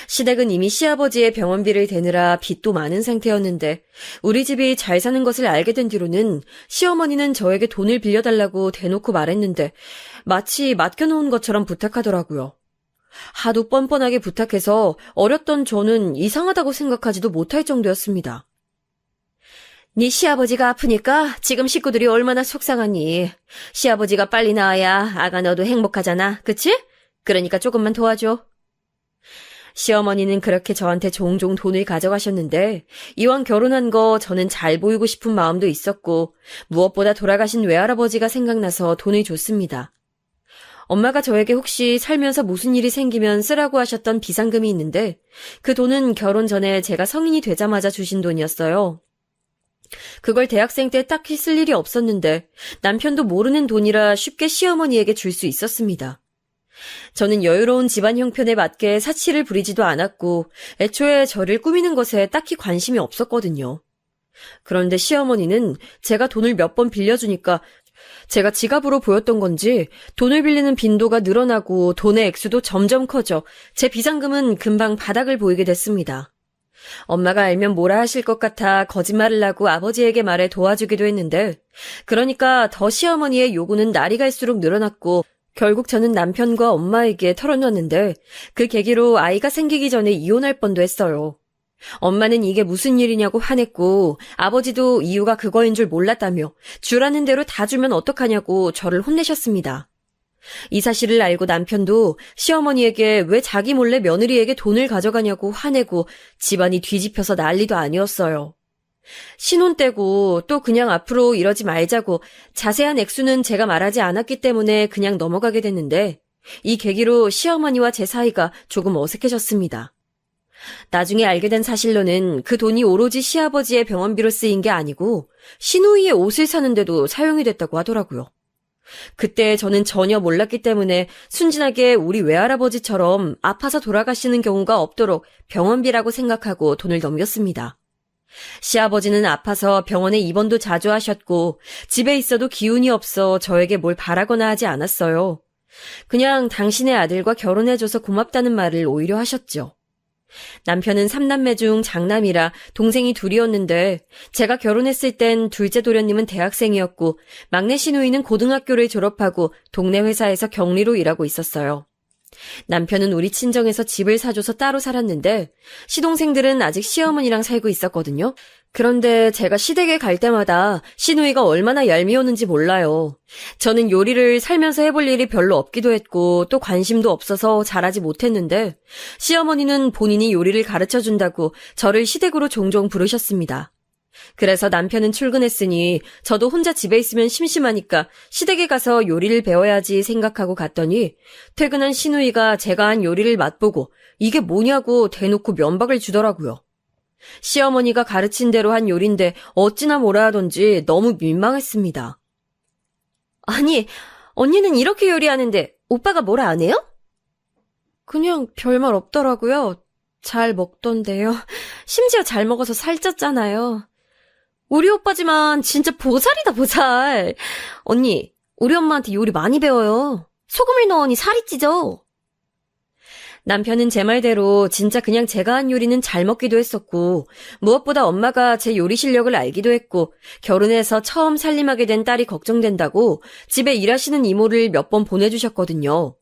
시댁은 이미 시아버지의 병원비를 대느라 빚도 많은 상태였는데 우리 집이 잘 사는 것을 알게 된 뒤로는 시어머니는 저에게 돈을 빌려달라고 대놓고 말했는데 마치 맡겨놓은 것처럼 부탁하더라고요. 하도 뻔뻔하게 부탁해서 어렸던 저는 이상하다고 생각하지도 못할 정도였습니다. 네 시아버지가 아프니까 지금 식구들이 얼마나 속상하니. 시아버지가 빨리 나아야 아가 너도 행복하잖아, 그치? 그러니까 조금만 도와줘. 시어머니는 그렇게 저한테 종종 돈을 가져가셨는데 이왕 결혼한 거 저는 잘 보이고 싶은 마음도 있었고 무엇보다 돌아가신 외할아버지가 생각나서 돈을 줬습니다. 엄마가 저에게 혹시 살면서 무슨 일이 생기면 쓰라고 하셨던 비상금이 있는데 그 돈은 결혼 전에 제가 성인이 되자마자 주신 돈이었어요. 그걸 대학생 때 딱히 쓸 일이 없었는데 남편도 모르는 돈이라 쉽게 시어머니에게 줄 수 있었습니다. 저는 여유로운 집안 형편에 맞게 사치를 부리지도 않았고 애초에 저를 꾸미는 것에 딱히 관심이 없었거든요. 그런데 시어머니는 제가 돈을 몇 번 빌려주니까 제가 지갑으로 보였던 건지 돈을 빌리는 빈도가 늘어나고 돈의 액수도 점점 커져 제 비상금은 금방 바닥을 보이게 됐습니다. 엄마가 알면 뭐라 하실 것 같아 거짓말을 하고 아버지에게 말해 도와주기도 했는데 그러니까 더 시어머니의 요구는 날이 갈수록 늘어났고 결국 저는 남편과 엄마에게 털어놨는데 그 계기로 아이가 생기기 전에 이혼할 뻔도 했어요. 엄마는 이게 무슨 일이냐고 화냈고 아버지도 이유가 그거인 줄 몰랐다며 주라는 대로 다 주면 어떡하냐고 저를 혼내셨습니다. 이 사실을 알고 남편도 시어머니에게 왜 자기 몰래 며느리에게 돈을 가져가냐고 화내고 집안이 뒤집혀서 난리도 아니었어요. 신혼 때고 또 그냥 앞으로 이러지 말자고 자세한 액수는 제가 말하지 않았기 때문에 그냥 넘어가게 됐는데 이 계기로 시어머니와 제 사이가 조금 어색해졌습니다. 나중에 알게 된 사실로는 그 돈이 오로지 시아버지의 병원비로 쓰인 게 아니고 시누이의 옷을 사는데도 사용이 됐다고 하더라고요. 그때 저는 전혀 몰랐기 때문에 순진하게 우리 외할아버지처럼 아파서 돌아가시는 경우가 없도록 병원비라고 생각하고 돈을 넘겼습니다. 시아버지는 아파서 병원에 입원도 자주 하셨고 집에 있어도 기운이 없어 저에게 뭘 바라거나 하지 않았어요. 그냥 당신의 아들과 결혼해줘서 고맙다는 말을 오히려 하셨죠. 남편은 3남매 중 장남이라 동생이 둘이었는데 제가 결혼했을 땐 둘째 도련님은 대학생이었고 막내 시누이는 고등학교를 졸업하고 동네 회사에서 경리로 일하고 있었어요. 남편은 우리 친정에서 집을 사줘서 따로 살았는데 시동생들은 아직 시어머니랑 살고 있었거든요. 그런데 제가 시댁에 갈 때마다 시누이가 얼마나 얄미웠는지 몰라요. 저는 요리를 살면서 해볼 일이 별로 없기도 했고 또 관심도 없어서 잘하지 못했는데 시어머니는 본인이 요리를 가르쳐준다고 저를 시댁으로 종종 부르셨습니다. 그래서 남편은 출근했으니 저도 혼자 집에 있으면 심심하니까 시댁에 가서 요리를 배워야지 생각하고 갔더니 퇴근한 시누이가 제가 한 요리를 맛보고 이게 뭐냐고 대놓고 면박을 주더라고요. 시어머니가 가르친 대로 한 요리인데 어찌나 뭐라 하던지 너무 민망했습니다. 아니, 언니는 이렇게 요리하는데 오빠가 뭐라 안 해요? 그냥 별말 없더라고요. 잘 먹던데요. 심지어 잘 먹어서 살쪘잖아요. 우리 오빠지만 진짜 보살이다, 보살. 언니, 우리 엄마한테 요리 많이 배워요. 소금을 넣으니 살이 찌죠. 남편은 제 말대로 진짜 그냥 제가 한 요리는 잘 먹기도 했었고 무엇보다 엄마가 제 요리 실력을 알기도 했고 결혼해서 처음 살림하게 된 딸이 걱정된다고 집에 일하시는 이모를 몇 번 보내주셨거든요.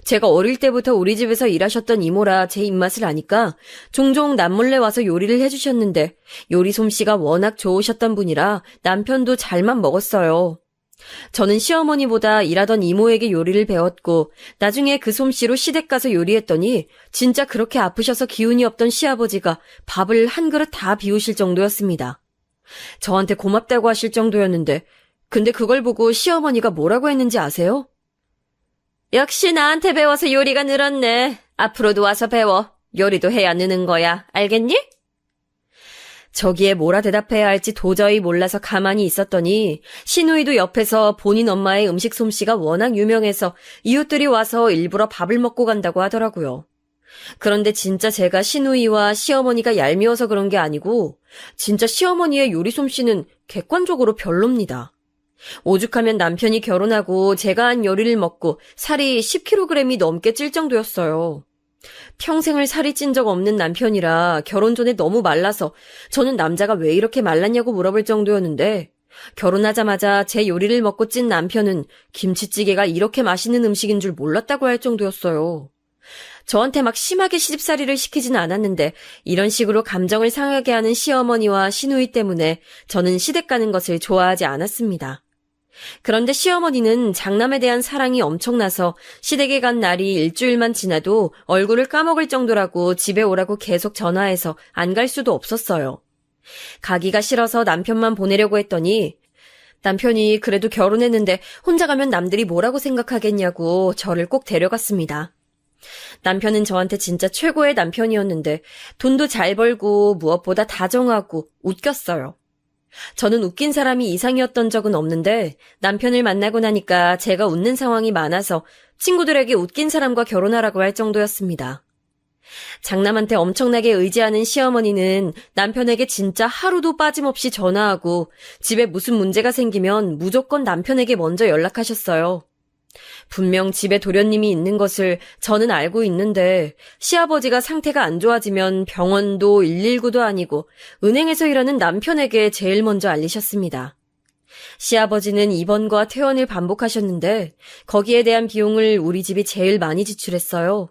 제가 어릴 때부터 우리 집에서 일하셨던 이모라 제 입맛을 아니까 종종 남몰래 와서 요리를 해주셨는데 요리 솜씨가 워낙 좋으셨던 분이라 남편도 잘만 먹었어요. 저는 시어머니보다 일하던 이모에게 요리를 배웠고 나중에 그 솜씨로 시댁 가서 요리했더니 진짜 그렇게 아프셔서 기운이 없던 시아버지가 밥을 한 그릇 다 비우실 정도였습니다. 저한테 고맙다고 하실 정도였는데, 근데 그걸 보고 시어머니가 뭐라고 했는지 아세요? 역시 나한테 배워서 요리가 늘었네. 앞으로도 와서 배워. 요리도 해야 느는 거야. 알겠니? 저기에 뭐라 대답해야 할지 도저히 몰라서 가만히 있었더니 시누이도 옆에서 본인 엄마의 음식 솜씨가 워낙 유명해서 이웃들이 와서 일부러 밥을 먹고 간다고 하더라고요. 그런데 진짜 제가 시누이와 시어머니가 얄미워서 그런 게 아니고 진짜 시어머니의 요리 솜씨는 객관적으로 별로입니다. 오죽하면 남편이 결혼하고 제가 한 요리를 먹고 살이 10kg이 넘게 찔 정도였어요. 평생을 살이 찐 적 없는 남편이라 결혼 전에 너무 말라서 저는 남자가 왜 이렇게 말랐냐고 물어볼 정도였는데 결혼하자마자 제 요리를 먹고 찐 남편은 김치찌개가 이렇게 맛있는 음식인 줄 몰랐다고 할 정도였어요. 저한테 막 심하게 시집살이를 시키진 않았는데 이런 식으로 감정을 상하게 하는 시어머니와 시누이 때문에 저는 시댁 가는 것을 좋아하지 않았습니다. 그런데 시어머니는 장남에 대한 사랑이 엄청나서 시댁에 간 날이 일주일만 지나도 얼굴을 까먹을 정도라고 집에 오라고 계속 전화해서 안 갈 수도 없었어요. 가기가 싫어서 남편만 보내려고 했더니 남편이 그래도 결혼했는데 혼자 가면 남들이 뭐라고 생각하겠냐고 저를 꼭 데려갔습니다. 남편은 저한테 진짜 최고의 남편이었는데 돈도 잘 벌고 무엇보다 다정하고 웃겼어요. 저는 웃긴 사람이 이상이었던 적은 없는데 남편을 만나고 나니까 제가 웃는 상황이 많아서 친구들에게 웃긴 사람과 결혼하라고 할 정도였습니다. 장남한테 엄청나게 의지하는 시어머니는 남편에게 진짜 하루도 빠짐없이 전화하고 집에 무슨 문제가 생기면 무조건 남편에게 먼저 연락하셨어요. 분명 집에 도련님이 있는 것을 저는 알고 있는데 시아버지가 상태가 안 좋아지면 병원도 119도 아니고 은행에서 일하는 남편에게 제일 먼저 알리셨습니다. 시아버지는 입원과 퇴원을 반복하셨는데 거기에 대한 비용을 우리 집이 제일 많이 지출했어요.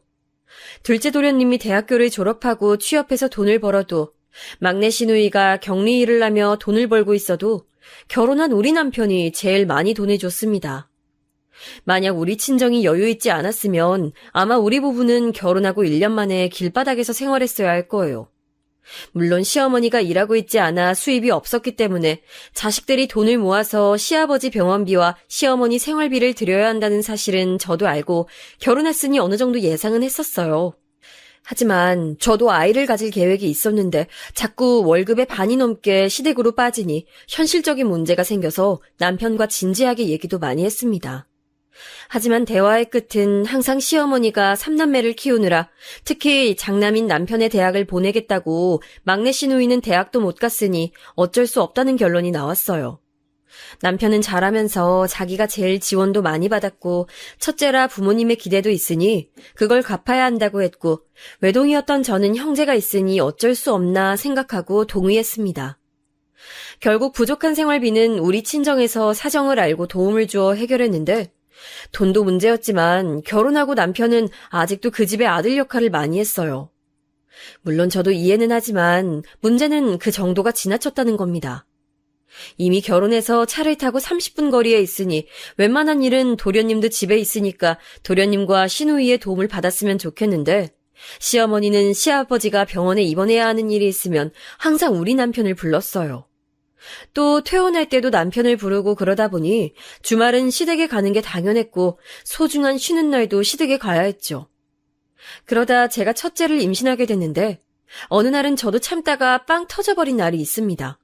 둘째 도련님이 대학교를 졸업하고 취업해서 돈을 벌어도 막내 시누이가 격리 일을 하며 돈을 벌고 있어도 결혼한 우리 남편이 제일 많이 돈을 줬습니다. 만약 우리 친정이 여유 있지 않았으면 아마 우리 부부는 결혼하고 1년 만에 길바닥에서 생활했어야 할 거예요. 물론 시어머니가 일하고 있지 않아 수입이 없었기 때문에 자식들이 돈을 모아서 시아버지 병원비와 시어머니 생활비를 드려야 한다는 사실은 저도 알고 결혼했으니 어느 정도 예상은 했었어요. 하지만 저도 아이를 가질 계획이 있었는데 자꾸 월급의 반이 넘게 시댁으로 빠지니 현실적인 문제가 생겨서 남편과 진지하게 얘기도 많이 했습니다. 하지만 대화의 끝은 항상 시어머니가 3남매를 키우느라 특히 장남인 남편의 대학을 보내겠다고 막내 시누이는 대학도 못 갔으니 어쩔 수 없다는 결론이 나왔어요. 남편은 잘하면서 자기가 제일 지원도 많이 받았고 첫째라 부모님의 기대도 있으니 그걸 갚아야 한다고 했고 외동이었던 저는 형제가 있으니 어쩔 수 없나 생각하고 동의했습니다. 결국 부족한 생활비는 우리 친정에서 사정을 알고 도움을 주어 해결했는데 돈도 문제였지만 결혼하고 남편은 아직도 그 집의 아들 역할을 많이 했어요. 물론 저도 이해는 하지만 문제는 그 정도가 지나쳤다는 겁니다. 이미 결혼해서 차를 타고 30분 거리에 있으니 웬만한 일은 도련님도 집에 있으니까 도련님과 시누이의 도움을 받았으면 좋겠는데 시어머니는 시아버지가 병원에 입원해야 하는 일이 있으면 항상 우리 남편을 불렀어요. 또 퇴원할 때도 남편을 부르고 그러다 보니 주말은 시댁에 가는 게 당연했고 소중한 쉬는 날도 시댁에 가야 했죠. 그러다 제가 첫째를 임신하게 됐는데 어느 날은 저도 참다가 빵 터져버린 날이 있습니다.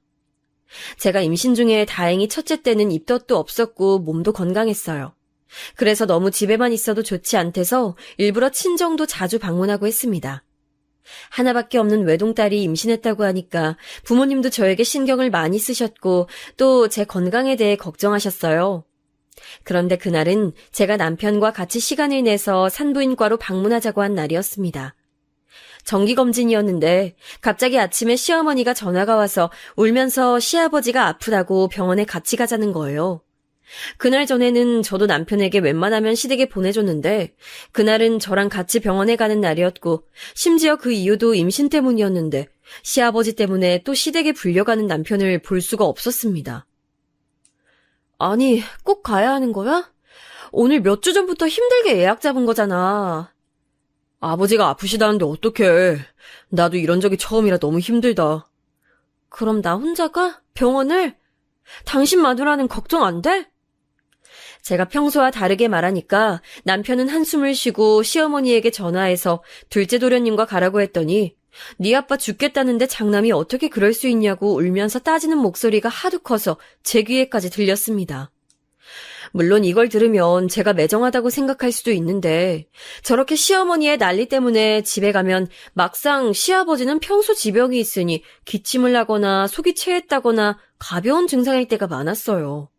제가 임신 중에 다행히 첫째 때는 입덧도 없었고 몸도 건강했어요. 그래서 너무 집에만 있어도 좋지 않대서 일부러 친정도 자주 방문하고 했습니다. 하나밖에 없는 외동딸이 임신했다고 하니까 부모님도 저에게 신경을 많이 쓰셨고 또 제 건강에 대해 걱정하셨어요. 그런데 그날은 제가 남편과 같이 시간을 내서 산부인과로 방문하자고 한 날이었습니다. 정기검진이었는데 갑자기 아침에 시어머니가 전화가 와서 울면서 시아버지가 아프다고 병원에 같이 가자는 거예요. 그날 전에는 저도 남편에게 웬만하면 시댁에 보내줬는데 그날은 저랑 같이 병원에 가는 날이었고 심지어 그 이유도 임신 때문이었는데 시아버지 때문에 또 시댁에 불려가는 남편을 볼 수가 없었습니다. 아니, 꼭 가야 하는 거야? 오늘 몇 주 전부터 힘들게 예약 잡은 거잖아. 아버지가 아프시다는데 어떡해. 나도 이런 적이 처음이라 너무 힘들다. 그럼 나 혼자 가? 병원을? 당신 마누라는 걱정 안 돼? 제가 평소와 다르게 말하니까 남편은 한숨을 쉬고 시어머니에게 전화해서 둘째 도련님과 가라고 했더니 네 아빠 죽겠다는데 장남이 어떻게 그럴 수 있냐고 울면서 따지는 목소리가 하도 커서 제 귀에까지 들렸습니다. 물론 이걸 들으면 제가 매정하다고 생각할 수도 있는데 저렇게 시어머니의 난리 때문에 집에 가면 막상 시아버지는 평소 지병이 있으니 기침을 하거나 속이 체했다거나 가벼운 증상일 때가 많았어요.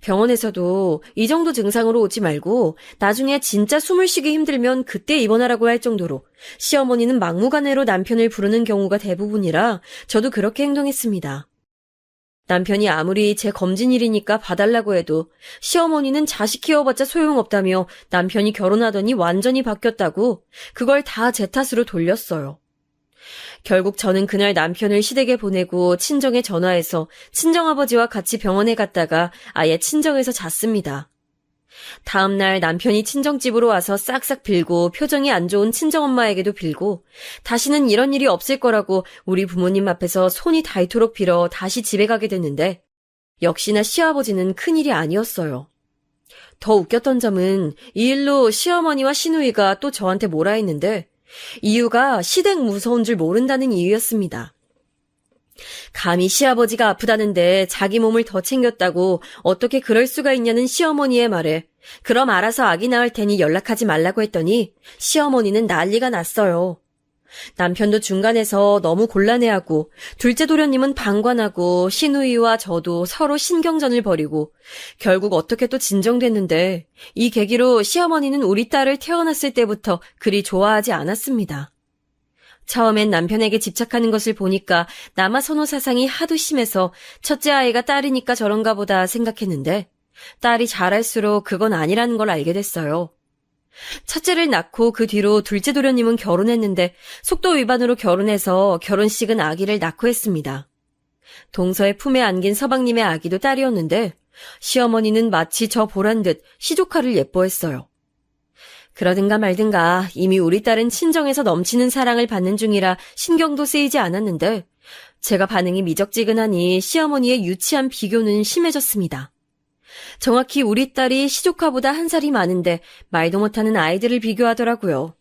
병원에서도 이 정도 증상으로 오지 말고 나중에 진짜 숨을 쉬기 힘들면 그때 입원하라고 할 정도로 시어머니는 막무가내로 남편을 부르는 경우가 대부분이라 저도 그렇게 행동했습니다. 남편이 아무리 제 검진일이니까 봐달라고 해도 시어머니는 자식 키워봤자 소용없다며 남편이 결혼하더니 완전히 바뀌었다고 그걸 다 제 탓으로 돌렸어요. 결국 저는 그날 남편을 시댁에 보내고 친정에 전화해서 친정아버지와 같이 병원에 갔다가 아예 친정에서 잤습니다. 다음날 남편이 친정집으로 와서 싹싹 빌고 표정이 안 좋은 친정엄마에게도 빌고 다시는 이런 일이 없을 거라고 우리 부모님 앞에서 손이 닳도록 빌어 다시 집에 가게 됐는데 역시나 시아버지는 큰일이 아니었어요. 더 웃겼던 점은 이 일로 시어머니와 시누이가 또 저한테 뭐라 했는데 이유가 시댁 무서운 줄 모른다는 이유였습니다. 감히 시아버지가 아프다는데 자기 몸을 더 챙겼다고 어떻게 그럴 수가 있냐는 시어머니의 말에 그럼 알아서 아기 낳을 테니 연락하지 말라고 했더니 시어머니는 난리가 났어요. 남편도 중간에서 너무 곤란해하고 둘째 도련님은 방관하고 시누이와 저도 서로 신경전을 벌이고 결국 어떻게 또 진정됐는데 이 계기로 시어머니는 우리 딸을 태어났을 때부터 그리 좋아하지 않았습니다. 처음엔 남편에게 집착하는 것을 보니까 남아 선호 사상이 하도 심해서 첫째 아이가 딸이니까 저런가 보다 생각했는데 딸이 자랄수록 그건 아니라는 걸 알게 됐어요. 첫째를 낳고 그 뒤로 둘째 도련님은 결혼했는데 속도 위반으로 결혼해서 결혼식은 아기를 낳고 했습니다. 동서의 품에 안긴 서방님의 아기도 딸이었는데 시어머니는 마치 저 보란 듯 시조카를 예뻐했어요. 그러든가 말든가 이미 우리 딸은 친정에서 넘치는 사랑을 받는 중이라 신경도 쓰이지 않았는데 제가 반응이 미적지근하니 시어머니의 유치한 비교는 심해졌습니다. 정확히 우리 딸이 시조카보다 한 살이 많은데 말도 못하는 아이들을 비교하더라고요.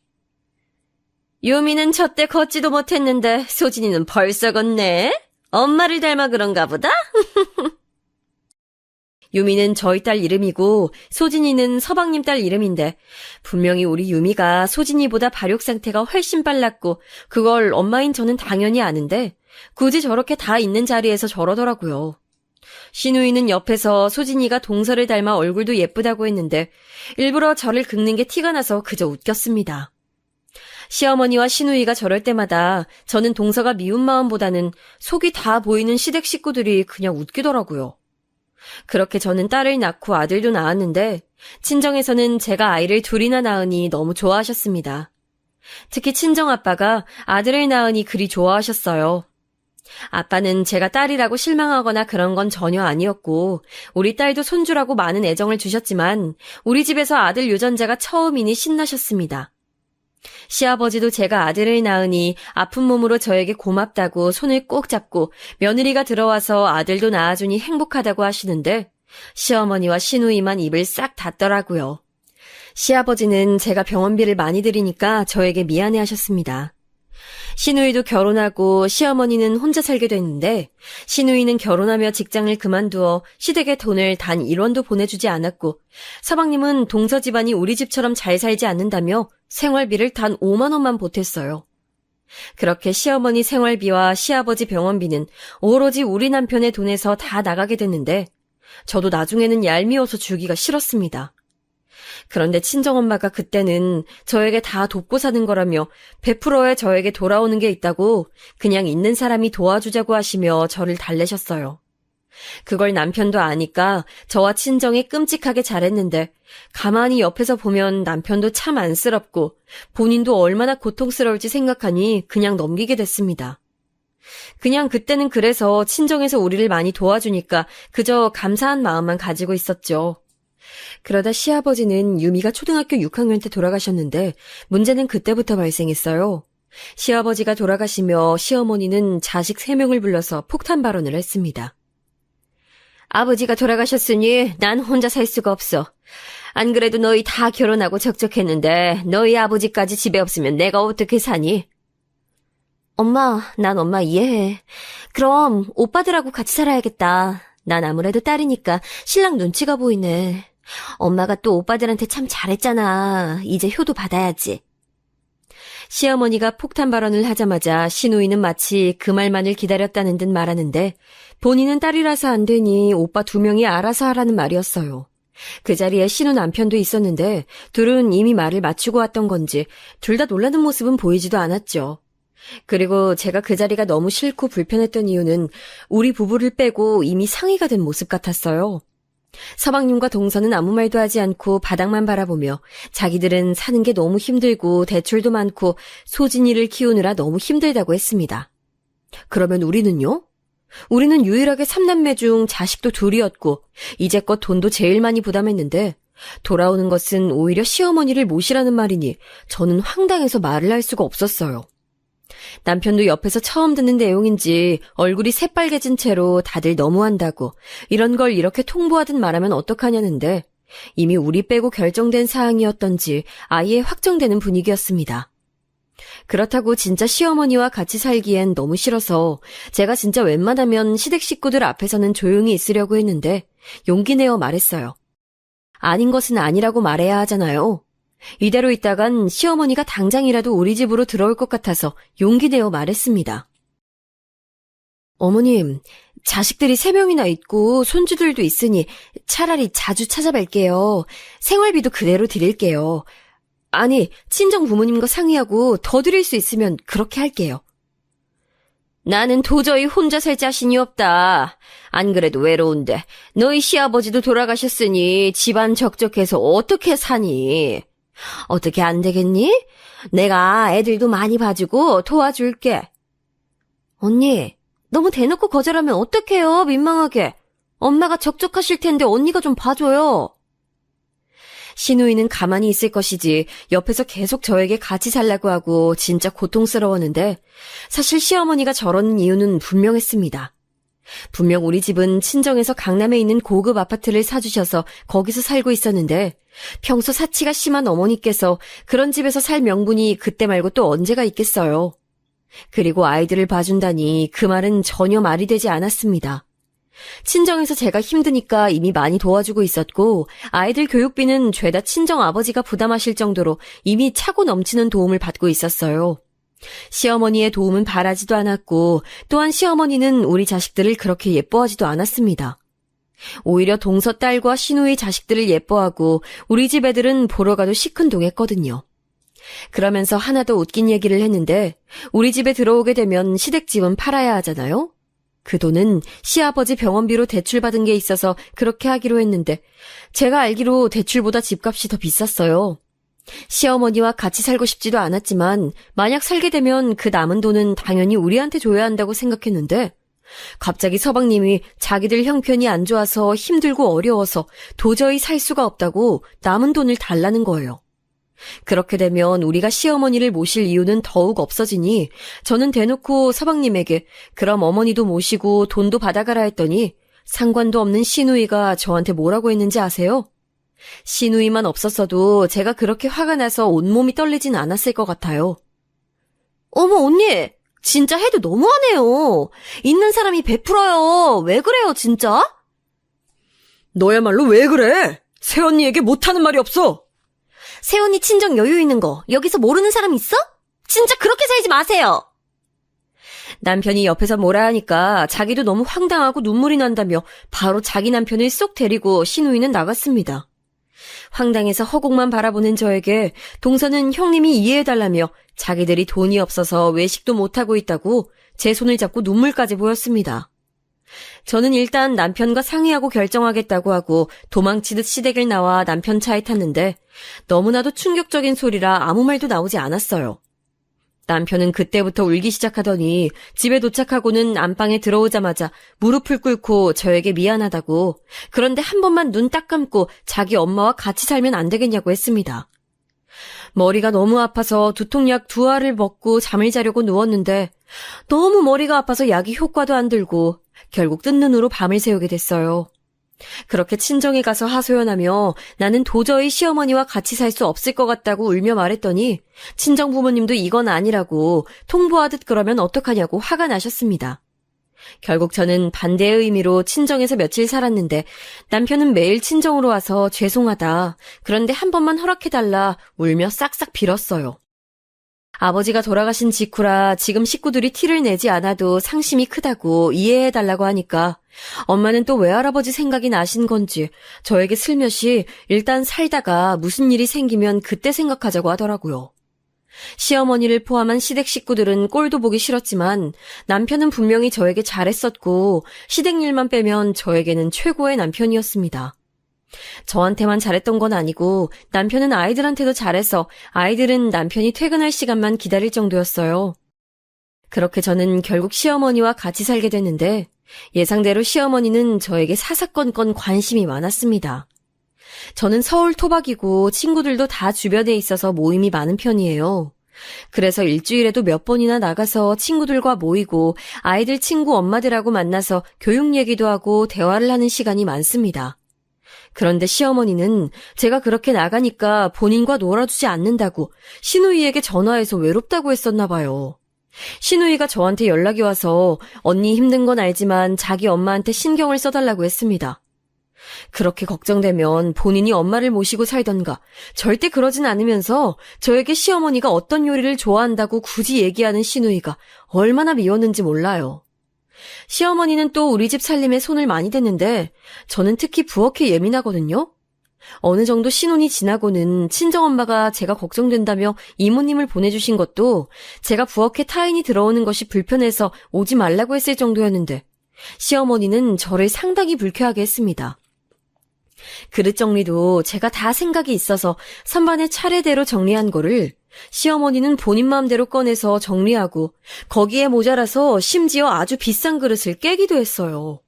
유미는 저 때 걷지도 못했는데 소진이는 벌써 걷네? 엄마를 닮아 그런가 보다? 유미는 저희 딸 이름이고 소진이는 서방님 딸 이름인데 분명히 우리 유미가 소진이보다 발육 상태가 훨씬 빨랐고 그걸 엄마인 저는 당연히 아는데 굳이 저렇게 다 있는 자리에서 저러더라고요. 시누이는 옆에서 소진이가 동서를 닮아 얼굴도 예쁘다고 했는데 일부러 저를 긁는 게 티가 나서 그저 웃겼습니다. 시어머니와 시누이가 저럴 때마다 저는 동서가 미운 마음보다는 속이 다 보이는 시댁 식구들이 그냥 웃기더라고요. 그렇게 저는 딸을 낳고 아들도 낳았는데 친정에서는 제가 아이를 둘이나 낳으니 너무 좋아하셨습니다. 특히 친정아빠가 아들을 낳으니 그리 좋아하셨어요. 아빠는 제가 딸이라고 실망하거나 그런 건 전혀 아니었고 우리 딸도 손주라고 많은 애정을 주셨지만 우리 집에서 아들 유전자가 처음이니 신나셨습니다. 시아버지도 제가 아들을 낳으니 아픈 몸으로 저에게 고맙다고 손을 꼭 잡고 며느리가 들어와서 아들도 낳아주니 행복하다고 하시는데 시어머니와 시누이만 입을 싹 닫더라고요. 시아버지는 제가 병원비를 많이 들이니까 저에게 미안해하셨습니다. 시누이도 결혼하고 시어머니는 혼자 살게 됐는데 시누이는 결혼하며 직장을 그만두어 시댁에 돈을 단 1원도 보내주지 않았고 서방님은 동서 집안이 우리 집처럼 잘 살지 않는다며 생활비를 단 5만 원만 보탰어요. 그렇게 시어머니 생활비와 시아버지 병원비는 오로지 우리 남편의 돈에서 다 나가게 됐는데 저도 나중에는 얄미워서 주기가 싫었습니다. 그런데 친정엄마가 그때는 저에게 다 돕고 사는 거라며 100%의 저에게 돌아오는 게 있다고 그냥 있는 사람이 도와주자고 하시며 저를 달래셨어요. 그걸 남편도 아니까 저와 친정이 끔찍하게 잘했는데 가만히 옆에서 보면 남편도 참 안쓰럽고 본인도 얼마나 고통스러울지 생각하니 그냥 넘기게 됐습니다. 그냥 그때는 그래서 친정에서 우리를 많이 도와주니까 그저 감사한 마음만 가지고 있었죠. 그러다 시아버지는 유미가 초등학교 6학년 때 돌아가셨는데 문제는 그때부터 발생했어요. 시아버지가 돌아가시며 시어머니는 자식 3명을 불러서 폭탄 발언을 했습니다. 아버지가 돌아가셨으니 난 혼자 살 수가 없어. 안 그래도 너희 다 결혼하고 적적했는데 너희 아버지까지 집에 없으면 내가 어떻게 사니? 엄마, 난 엄마 이해해. 그럼 오빠들하고 같이 살아야겠다. 난 아무래도 딸이니까 신랑 눈치가 보이네. 엄마가 또 오빠들한테 참 잘했잖아. 이제 효도 받아야지. 시어머니가 폭탄 발언을 하자마자 시누이는 마치 그 말만을 기다렸다는 듯 말하는데 본인은 딸이라서 안 되니 오빠 2명이 알아서 하라는 말이었어요. 그 자리에 신우 남편도 있었는데 둘은 이미 말을 맞추고 왔던 건지 둘 다 놀라는 모습은 보이지도 않았죠. 그리고 제가 그 자리가 너무 싫고 불편했던 이유는 우리 부부를 빼고 이미 상의가 된 모습 같았어요. 서방님과 동서는 아무 말도 하지 않고 바닥만 바라보며 자기들은 사는 게 너무 힘들고 대출도 많고 소진이를 키우느라 너무 힘들다고 했습니다. 그러면 우리는요? 우리는 유일하게 3남매 중 자식도 둘이었고 이제껏 돈도 제일 많이 부담했는데 돌아오는 것은 오히려 시어머니를 모시라는 말이니 저는 황당해서 말을 할 수가 없었어요. 남편도 옆에서 처음 듣는 내용인지 얼굴이 새빨개진 채로 다들 너무한다고 이런 걸 이렇게 통보하듯 말하면 어떡하냐는데 이미 우리 빼고 결정된 사항이었던지 아예 확정되는 분위기였습니다. 그렇다고 진짜 시어머니와 같이 살기엔 너무 싫어서 제가 진짜 웬만하면 시댁 식구들 앞에서는 조용히 있으려고 했는데 용기 내어 말했어요. 아닌 것은 아니라고 말해야 하잖아요. 이대로 있다간 시어머니가 당장이라도 우리 집으로 들어올 것 같아서 용기 내어 말했습니다. 어머님, 자식들이 3명이나 있고 손주들도 있으니 차라리 자주 찾아뵐게요. 생활비도 그대로 드릴게요. 아니, 친정 부모님과 상의하고 더 드릴 수 있으면 그렇게 할게요. 나는 도저히 혼자 살 자신이 없다. 안 그래도 외로운데 너희 시아버지도 돌아가셨으니 집안 적적해서 어떻게 사니? 어떻게 안 되겠니? 내가 애들도 많이 봐주고 도와줄게. 언니, 너무 대놓고 거절하면 어떡해요, 민망하게. 엄마가 적적하실 텐데 언니가 좀 봐줘요. 시누이는 가만히 있을 것이지 옆에서 계속 저에게 같이 살라고 하고 진짜 고통스러웠는데 사실 시어머니가 저러는 이유는 분명했습니다. 분명 우리 집은 친정에서 강남에 있는 고급 아파트를 사주셔서 거기서 살고 있었는데 평소 사치가 심한 어머니께서 그런 집에서 살 명분이 그때 말고 또 언제가 있겠어요. 그리고 아이들을 봐준다니 그 말은 전혀 말이 되지 않았습니다. 친정에서 제가 힘드니까 이미 많이 도와주고 있었고 아이들 교육비는 죄다 친정 아버지가 부담하실 정도로 이미 차고 넘치는 도움을 받고 있었어요. 시어머니의 도움은 바라지도 않았고 또한 시어머니는 우리 자식들을 그렇게 예뻐하지도 않았습니다. 오히려 동서 딸과 시누이 자식들을 예뻐하고 우리 집 애들은 보러 가도 시큰둥했거든요. 그러면서 하나 더 웃긴 얘기를 했는데 우리 집에 들어오게 되면 시댁집은 팔아야 하잖아요. 그 돈은 시아버지 병원비로 대출받은 게 있어서 그렇게 하기로 했는데 제가 알기로 대출보다 집값이 더 비쌌어요. 시어머니와 같이 살고 싶지도 않았지만 만약 살게 되면 그 남은 돈은 당연히 우리한테 줘야 한다고 생각했는데 갑자기 서방님이 자기들 형편이 안 좋아서 힘들고 어려워서 도저히 살 수가 없다고 남은 돈을 달라는 거예요. 그렇게 되면 우리가 시어머니를 모실 이유는 더욱 없어지니 저는 대놓고 서방님에게 그럼 어머니도 모시고 돈도 받아가라 했더니 상관도 없는 시누이가 저한테 뭐라고 했는지 아세요? 시누이만 없었어도 제가 그렇게 화가 나서 온몸이 떨리진 않았을 것 같아요. 어머 언니, 진짜 해도 너무하네요. 있는 사람이 베풀어요. 왜 그래요 진짜? 너야말로 왜 그래? 새언니에게 못하는 말이 없어. 새언니 친정 여유 있는 거 여기서 모르는 사람 있어? 진짜 그렇게 살지 마세요. 남편이 옆에서 뭐라 하니까 자기도 너무 황당하고 눈물이 난다며 바로 자기 남편을 쏙 데리고 시누이는 나갔습니다. 황당해서 허공만 바라보는 저에게 동서는 형님이 이해해달라며 자기들이 돈이 없어서 외식도 못하고 있다고 제 손을 잡고 눈물까지 보였습니다. 저는 일단 남편과 상의하고 결정하겠다고 하고 도망치듯 시댁을 나와 남편 차에 탔는데 너무나도 충격적인 소리라 아무 말도 나오지 않았어요. 남편은 그때부터 울기 시작하더니 집에 도착하고는 안방에 들어오자마자 무릎을 꿇고 저에게 미안하다고 그런데 한 번만 눈 딱 감고 자기 엄마와 같이 살면 안 되겠냐고 했습니다. 머리가 너무 아파서 두통약 2알을 먹고 잠을 자려고 누웠는데 너무 머리가 아파서 약이 효과도 안 들고 결국 뜬 눈으로 밤을 새우게 됐어요. 그렇게 친정에 가서 하소연하며 나는 도저히 시어머니와 같이 살 수 없을 것 같다고 울며 말했더니 친정 부모님도 이건 아니라고 통보하듯 그러면 어떡하냐고 화가 나셨습니다. 결국 저는 반대의 의미로 친정에서 며칠 살았는데 남편은 매일 친정으로 와서 죄송하다. 그런데 한 번만 허락해달라 울며 싹싹 빌었어요. 아버지가 돌아가신 직후라 지금 식구들이 티를 내지 않아도 상심이 크다고 이해해달라고 하니까 엄마는 또 외할아버지 생각이 나신 건지 저에게 슬며시 일단 살다가 무슨 일이 생기면 그때 생각하자고 하더라고요. 시어머니를 포함한 시댁 식구들은 꼴도 보기 싫었지만 남편은 분명히 저에게 잘했었고 시댁 일만 빼면 저에게는 최고의 남편이었습니다. 저한테만 잘했던 건 아니고 남편은 아이들한테도 잘해서 아이들은 남편이 퇴근할 시간만 기다릴 정도였어요. 그렇게 저는 결국 시어머니와 같이 살게 됐는데 예상대로 시어머니는 저에게 사사건건 관심이 많았습니다. 저는 서울 토박이고 친구들도 다 주변에 있어서 모임이 많은 편이에요. 그래서 일주일에도 몇 번이나 나가서 친구들과 모이고 아이들 친구 엄마들하고 만나서 교육 얘기도 하고 대화를 하는 시간이 많습니다. 그런데 시어머니는 제가 그렇게 나가니까 본인과 놀아주지 않는다고 시누이에게 전화해서 외롭다고 했었나 봐요. 시누이가 저한테 연락이 와서 언니 힘든 건 알지만 자기 엄마한테 신경을 써달라고 했습니다. 그렇게 걱정되면 본인이 엄마를 모시고 살던가 절대 그러진 않으면서 저에게 시어머니가 어떤 요리를 좋아한다고 굳이 얘기하는 시누이가 얼마나 미웠는지 몰라요. 시어머니는 또 우리 집 살림에 손을 많이 댔는데 저는 특히 부엌에 예민하거든요. 어느 정도 신혼이 지나고는 친정엄마가 제가 걱정된다며 이모님을 보내주신 것도 제가 부엌에 타인이 들어오는 것이 불편해서 오지 말라고 했을 정도였는데 시어머니는 저를 상당히 불쾌하게 했습니다. 그릇 정리도 제가 다 생각이 있어서 선반에 차례대로 정리한 거를 시어머니는 본인 마음대로 꺼내서 정리하고 거기에 모자라서 심지어 아주 비싼 그릇을 깨기도 했어요.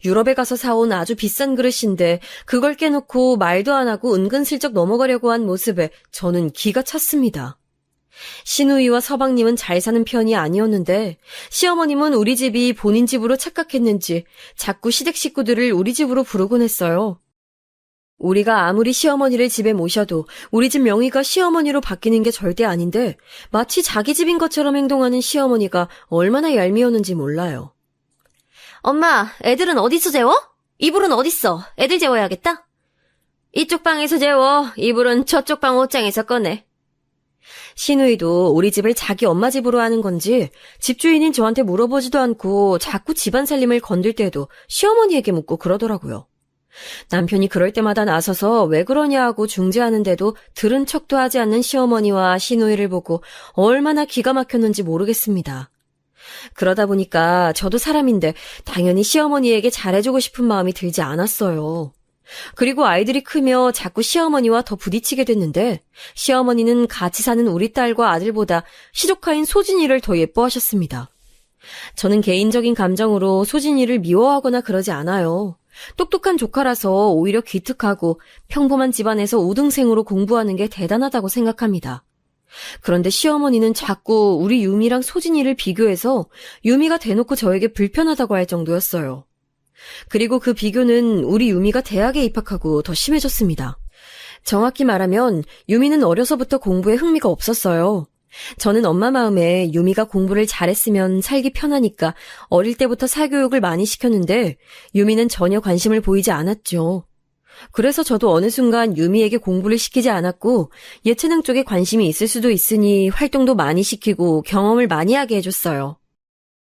유럽에 가서 사온 아주 비싼 그릇인데 그걸 깨놓고 말도 안 하고 은근슬쩍 넘어가려고 한 모습에 저는 기가 찼습니다. 시누이와 서방님은 잘 사는 편이 아니었는데 시어머님은 우리 집이 본인 집으로 착각했는지 자꾸 시댁 식구들을 우리 집으로 부르곤 했어요. 우리가 아무리 시어머니를 집에 모셔도 우리 집 명의가 시어머니로 바뀌는 게 절대 아닌데 마치 자기 집인 것처럼 행동하는 시어머니가 얼마나 얄미웠는지 몰라요. 엄마, 애들은 어디서 재워? 이불은 어딨어? 애들 재워야겠다. 이쪽 방에서 재워. 이불은 저쪽 방 옷장에서 꺼내. 시누이도 우리 집을 자기 엄마 집으로 하는 건지 집주인인 저한테 물어보지도 않고 자꾸 집안 살림을 건들 때도 시어머니에게 묻고 그러더라고요. 남편이 그럴 때마다 나서서 왜 그러냐 하고 중재하는데도 들은 척도 하지 않는 시어머니와 시누이를 보고 얼마나 기가 막혔는지 모르겠습니다. 그러다 보니까 저도 사람인데 당연히 시어머니에게 잘해주고 싶은 마음이 들지 않았어요. 그리고 아이들이 크며 자꾸 시어머니와 더 부딪히게 됐는데 시어머니는 같이 사는 우리 딸과 아들보다 시조카인 소진이를 더 예뻐하셨습니다. 저는 개인적인 감정으로 소진이를 미워하거나 그러지 않아요. 똑똑한 조카라서 오히려 기특하고 평범한 집안에서 우등생으로 공부하는 게 대단하다고 생각합니다. 그런데 시어머니는 자꾸 우리 유미랑 소진이를 비교해서 유미가 대놓고 저에게 불편하다고 할 정도였어요. 그리고 그 비교는 우리 유미가 대학에 입학하고 더 심해졌습니다. 정확히 말하면 유미는 어려서부터 공부에 흥미가 없었어요. 저는 엄마 마음에 유미가 공부를 잘했으면 살기 편하니까 어릴 때부터 사교육을 많이 시켰는데 유미는 전혀 관심을 보이지 않았죠. 그래서 저도 어느 순간 유미에게 공부를 시키지 않았고 예체능 쪽에 관심이 있을 수도 있으니 활동도 많이 시키고 경험을 많이 하게 해줬어요.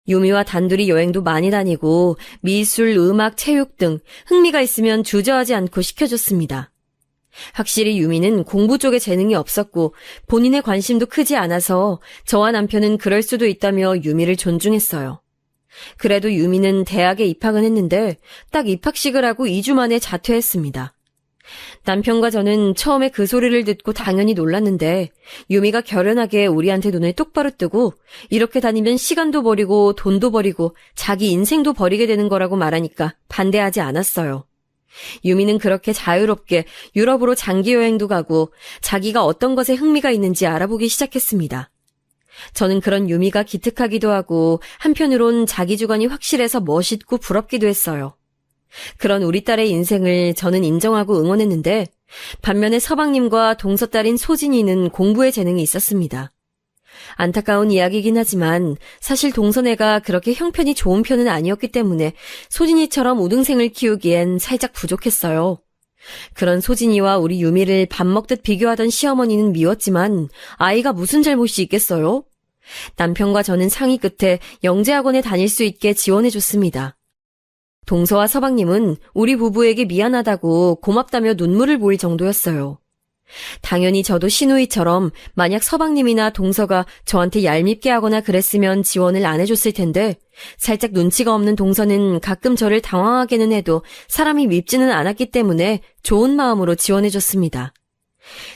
유미와 단둘이 여행도 많이 다니고 미술, 음악, 체육 등 흥미가 있으면 주저하지 않고 시켜줬습니다. 확실히 유미는 공부 쪽에 재능이 없었고 본인의 관심도 크지 않아서 저와 남편은 그럴 수도 있다며 유미를 존중했어요. 그래도 유미는 대학에 입학은 했는데 딱 입학식을 하고 2주 만에 자퇴했습니다. 남편과 저는 처음에 그 소리를 듣고 당연히 놀랐는데 유미가 결연하게 우리한테 눈을 똑바로 뜨고 이렇게 다니면 시간도 버리고 돈도 버리고 자기 인생도 버리게 되는 거라고 말하니까 반대하지 않았어요. 유미는 그렇게 자유롭게 유럽으로 장기 여행도 가고 자기가 어떤 것에 흥미가 있는지 알아보기 시작했습니다. 저는 그런 유미가 기특하기도 하고 한편으론 자기 주관이 확실해서 멋있고 부럽기도 했어요. 그런 우리 딸의 인생을 저는 인정하고 응원했는데 반면에 서방님과 동서딸인 소진이는 공부에 재능이 있었습니다. 안타까운 이야기이긴 하지만 사실 동서네가 그렇게 형편이 좋은 편은 아니었기 때문에 소진이처럼 우등생을 키우기엔 살짝 부족했어요. 그런 소진이와 우리 유미를 밥 먹듯 비교하던 시어머니는 미웠지만 아이가 무슨 잘못이 있겠어요? 남편과 저는 상의 끝에 영재학원에 다닐 수 있게 지원해줬습니다. 동서와 서방님은 우리 부부에게 미안하다고 고맙다며 눈물을 보일 정도였어요. 당연히 저도 시누이처럼 만약 서방님이나 동서가 저한테 얄밉게 하거나 그랬으면 지원을 안 해줬을 텐데 살짝 눈치가 없는 동서는 가끔 저를 당황하게는 해도 사람이 밉지는 않았기 때문에 좋은 마음으로 지원해줬습니다.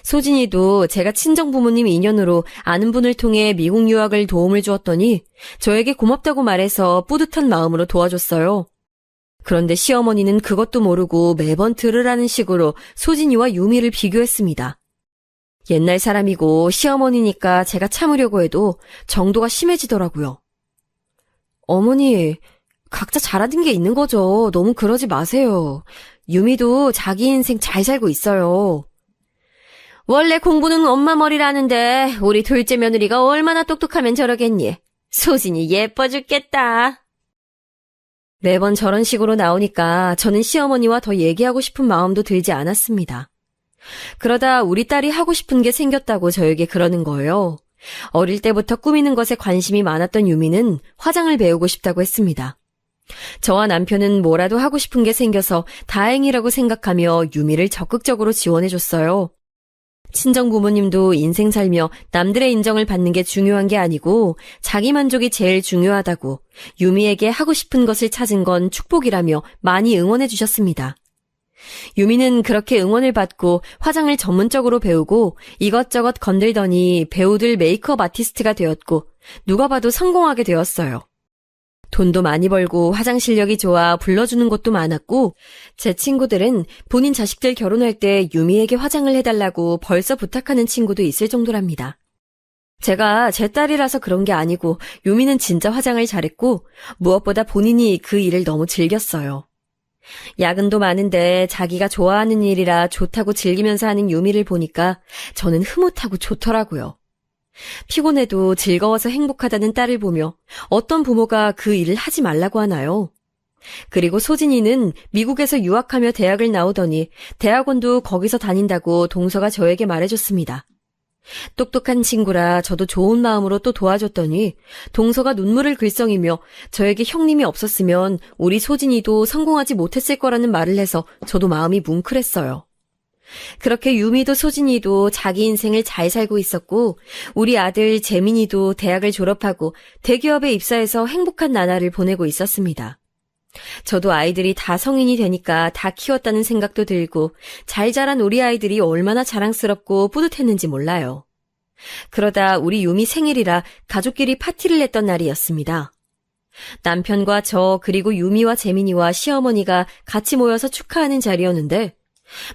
소진이도 제가 친정부모님 인연으로 아는 분을 통해 미국 유학을 도움을 주었더니 저에게 고맙다고 말해서 뿌듯한 마음으로 도와줬어요. 그런데 시어머니는 그것도 모르고 매번 들으라는 식으로 소진이와 유미를 비교했습니다. 옛날 사람이고 시어머니니까 제가 참으려고 해도 정도가 심해지더라고요. 어머니, 각자 잘하는 게 있는 거죠. 너무 그러지 마세요. 유미도 자기 인생 잘 살고 있어요. 원래 공부는 엄마 머리라는데 우리 둘째 며느리가 얼마나 똑똑하면 저러겠니? 소진이 예뻐 죽겠다. 매번 저런 식으로 나오니까 저는 시어머니와 더 얘기하고 싶은 마음도 들지 않았습니다. 그러다 우리 딸이 하고 싶은 게 생겼다고 저에게 그러는 거예요. 어릴 때부터 꾸미는 것에 관심이 많았던 유미는 화장을 배우고 싶다고 했습니다. 저와 남편은 뭐라도 하고 싶은 게 생겨서 다행이라고 생각하며 유미를 적극적으로 지원해줬어요. 친정 부모님도 인생 살며 남들의 인정을 받는 게 중요한 게 아니고 자기 만족이 제일 중요하다고 유미에게 하고 싶은 것을 찾은 건 축복이라며 많이 응원해 주셨습니다. 유미는 그렇게 응원을 받고 화장을 전문적으로 배우고 이것저것 건들더니 배우들 메이크업 아티스트가 되었고 누가 봐도 성공하게 되었어요. 돈도 많이 벌고 화장 실력이 좋아 불러주는 곳도 많았고 제 친구들은 본인 자식들 결혼할 때 유미에게 화장을 해달라고 벌써 부탁하는 친구도 있을 정도랍니다. 제가 제 딸이라서 그런 게 아니고 유미는 진짜 화장을 잘했고 무엇보다 본인이 그 일을 너무 즐겼어요. 야근도 많은데 자기가 좋아하는 일이라 좋다고 즐기면서 하는 유미를 보니까 저는 흐뭇하고 좋더라고요. 피곤해도 즐거워서 행복하다는 딸을 보며 어떤 부모가 그 일을 하지 말라고 하나요? 그리고 소진이는 미국에서 유학하며 대학을 나오더니 대학원도 거기서 다닌다고 동서가 저에게 말해줬습니다. 똑똑한 친구라 저도 좋은 마음으로 또 도와줬더니 동서가 눈물을 글썽이며 저에게 형님이 없었으면 우리 소진이도 성공하지 못했을 거라는 말을 해서 저도 마음이 뭉클했어요. 그렇게 유미도 소진이도 자기 인생을 잘 살고 있었고 우리 아들 재민이도 대학을 졸업하고 대기업에 입사해서 행복한 나날을 보내고 있었습니다. 저도 아이들이 다 성인이 되니까 다 키웠다는 생각도 들고 잘 자란 우리 아이들이 얼마나 자랑스럽고 뿌듯했는지 몰라요. 그러다 우리 유미 생일이라 가족끼리 파티를 했던 날이었습니다. 남편과 저 그리고 유미와 재민이와 시어머니가 같이 모여서 축하하는 자리였는데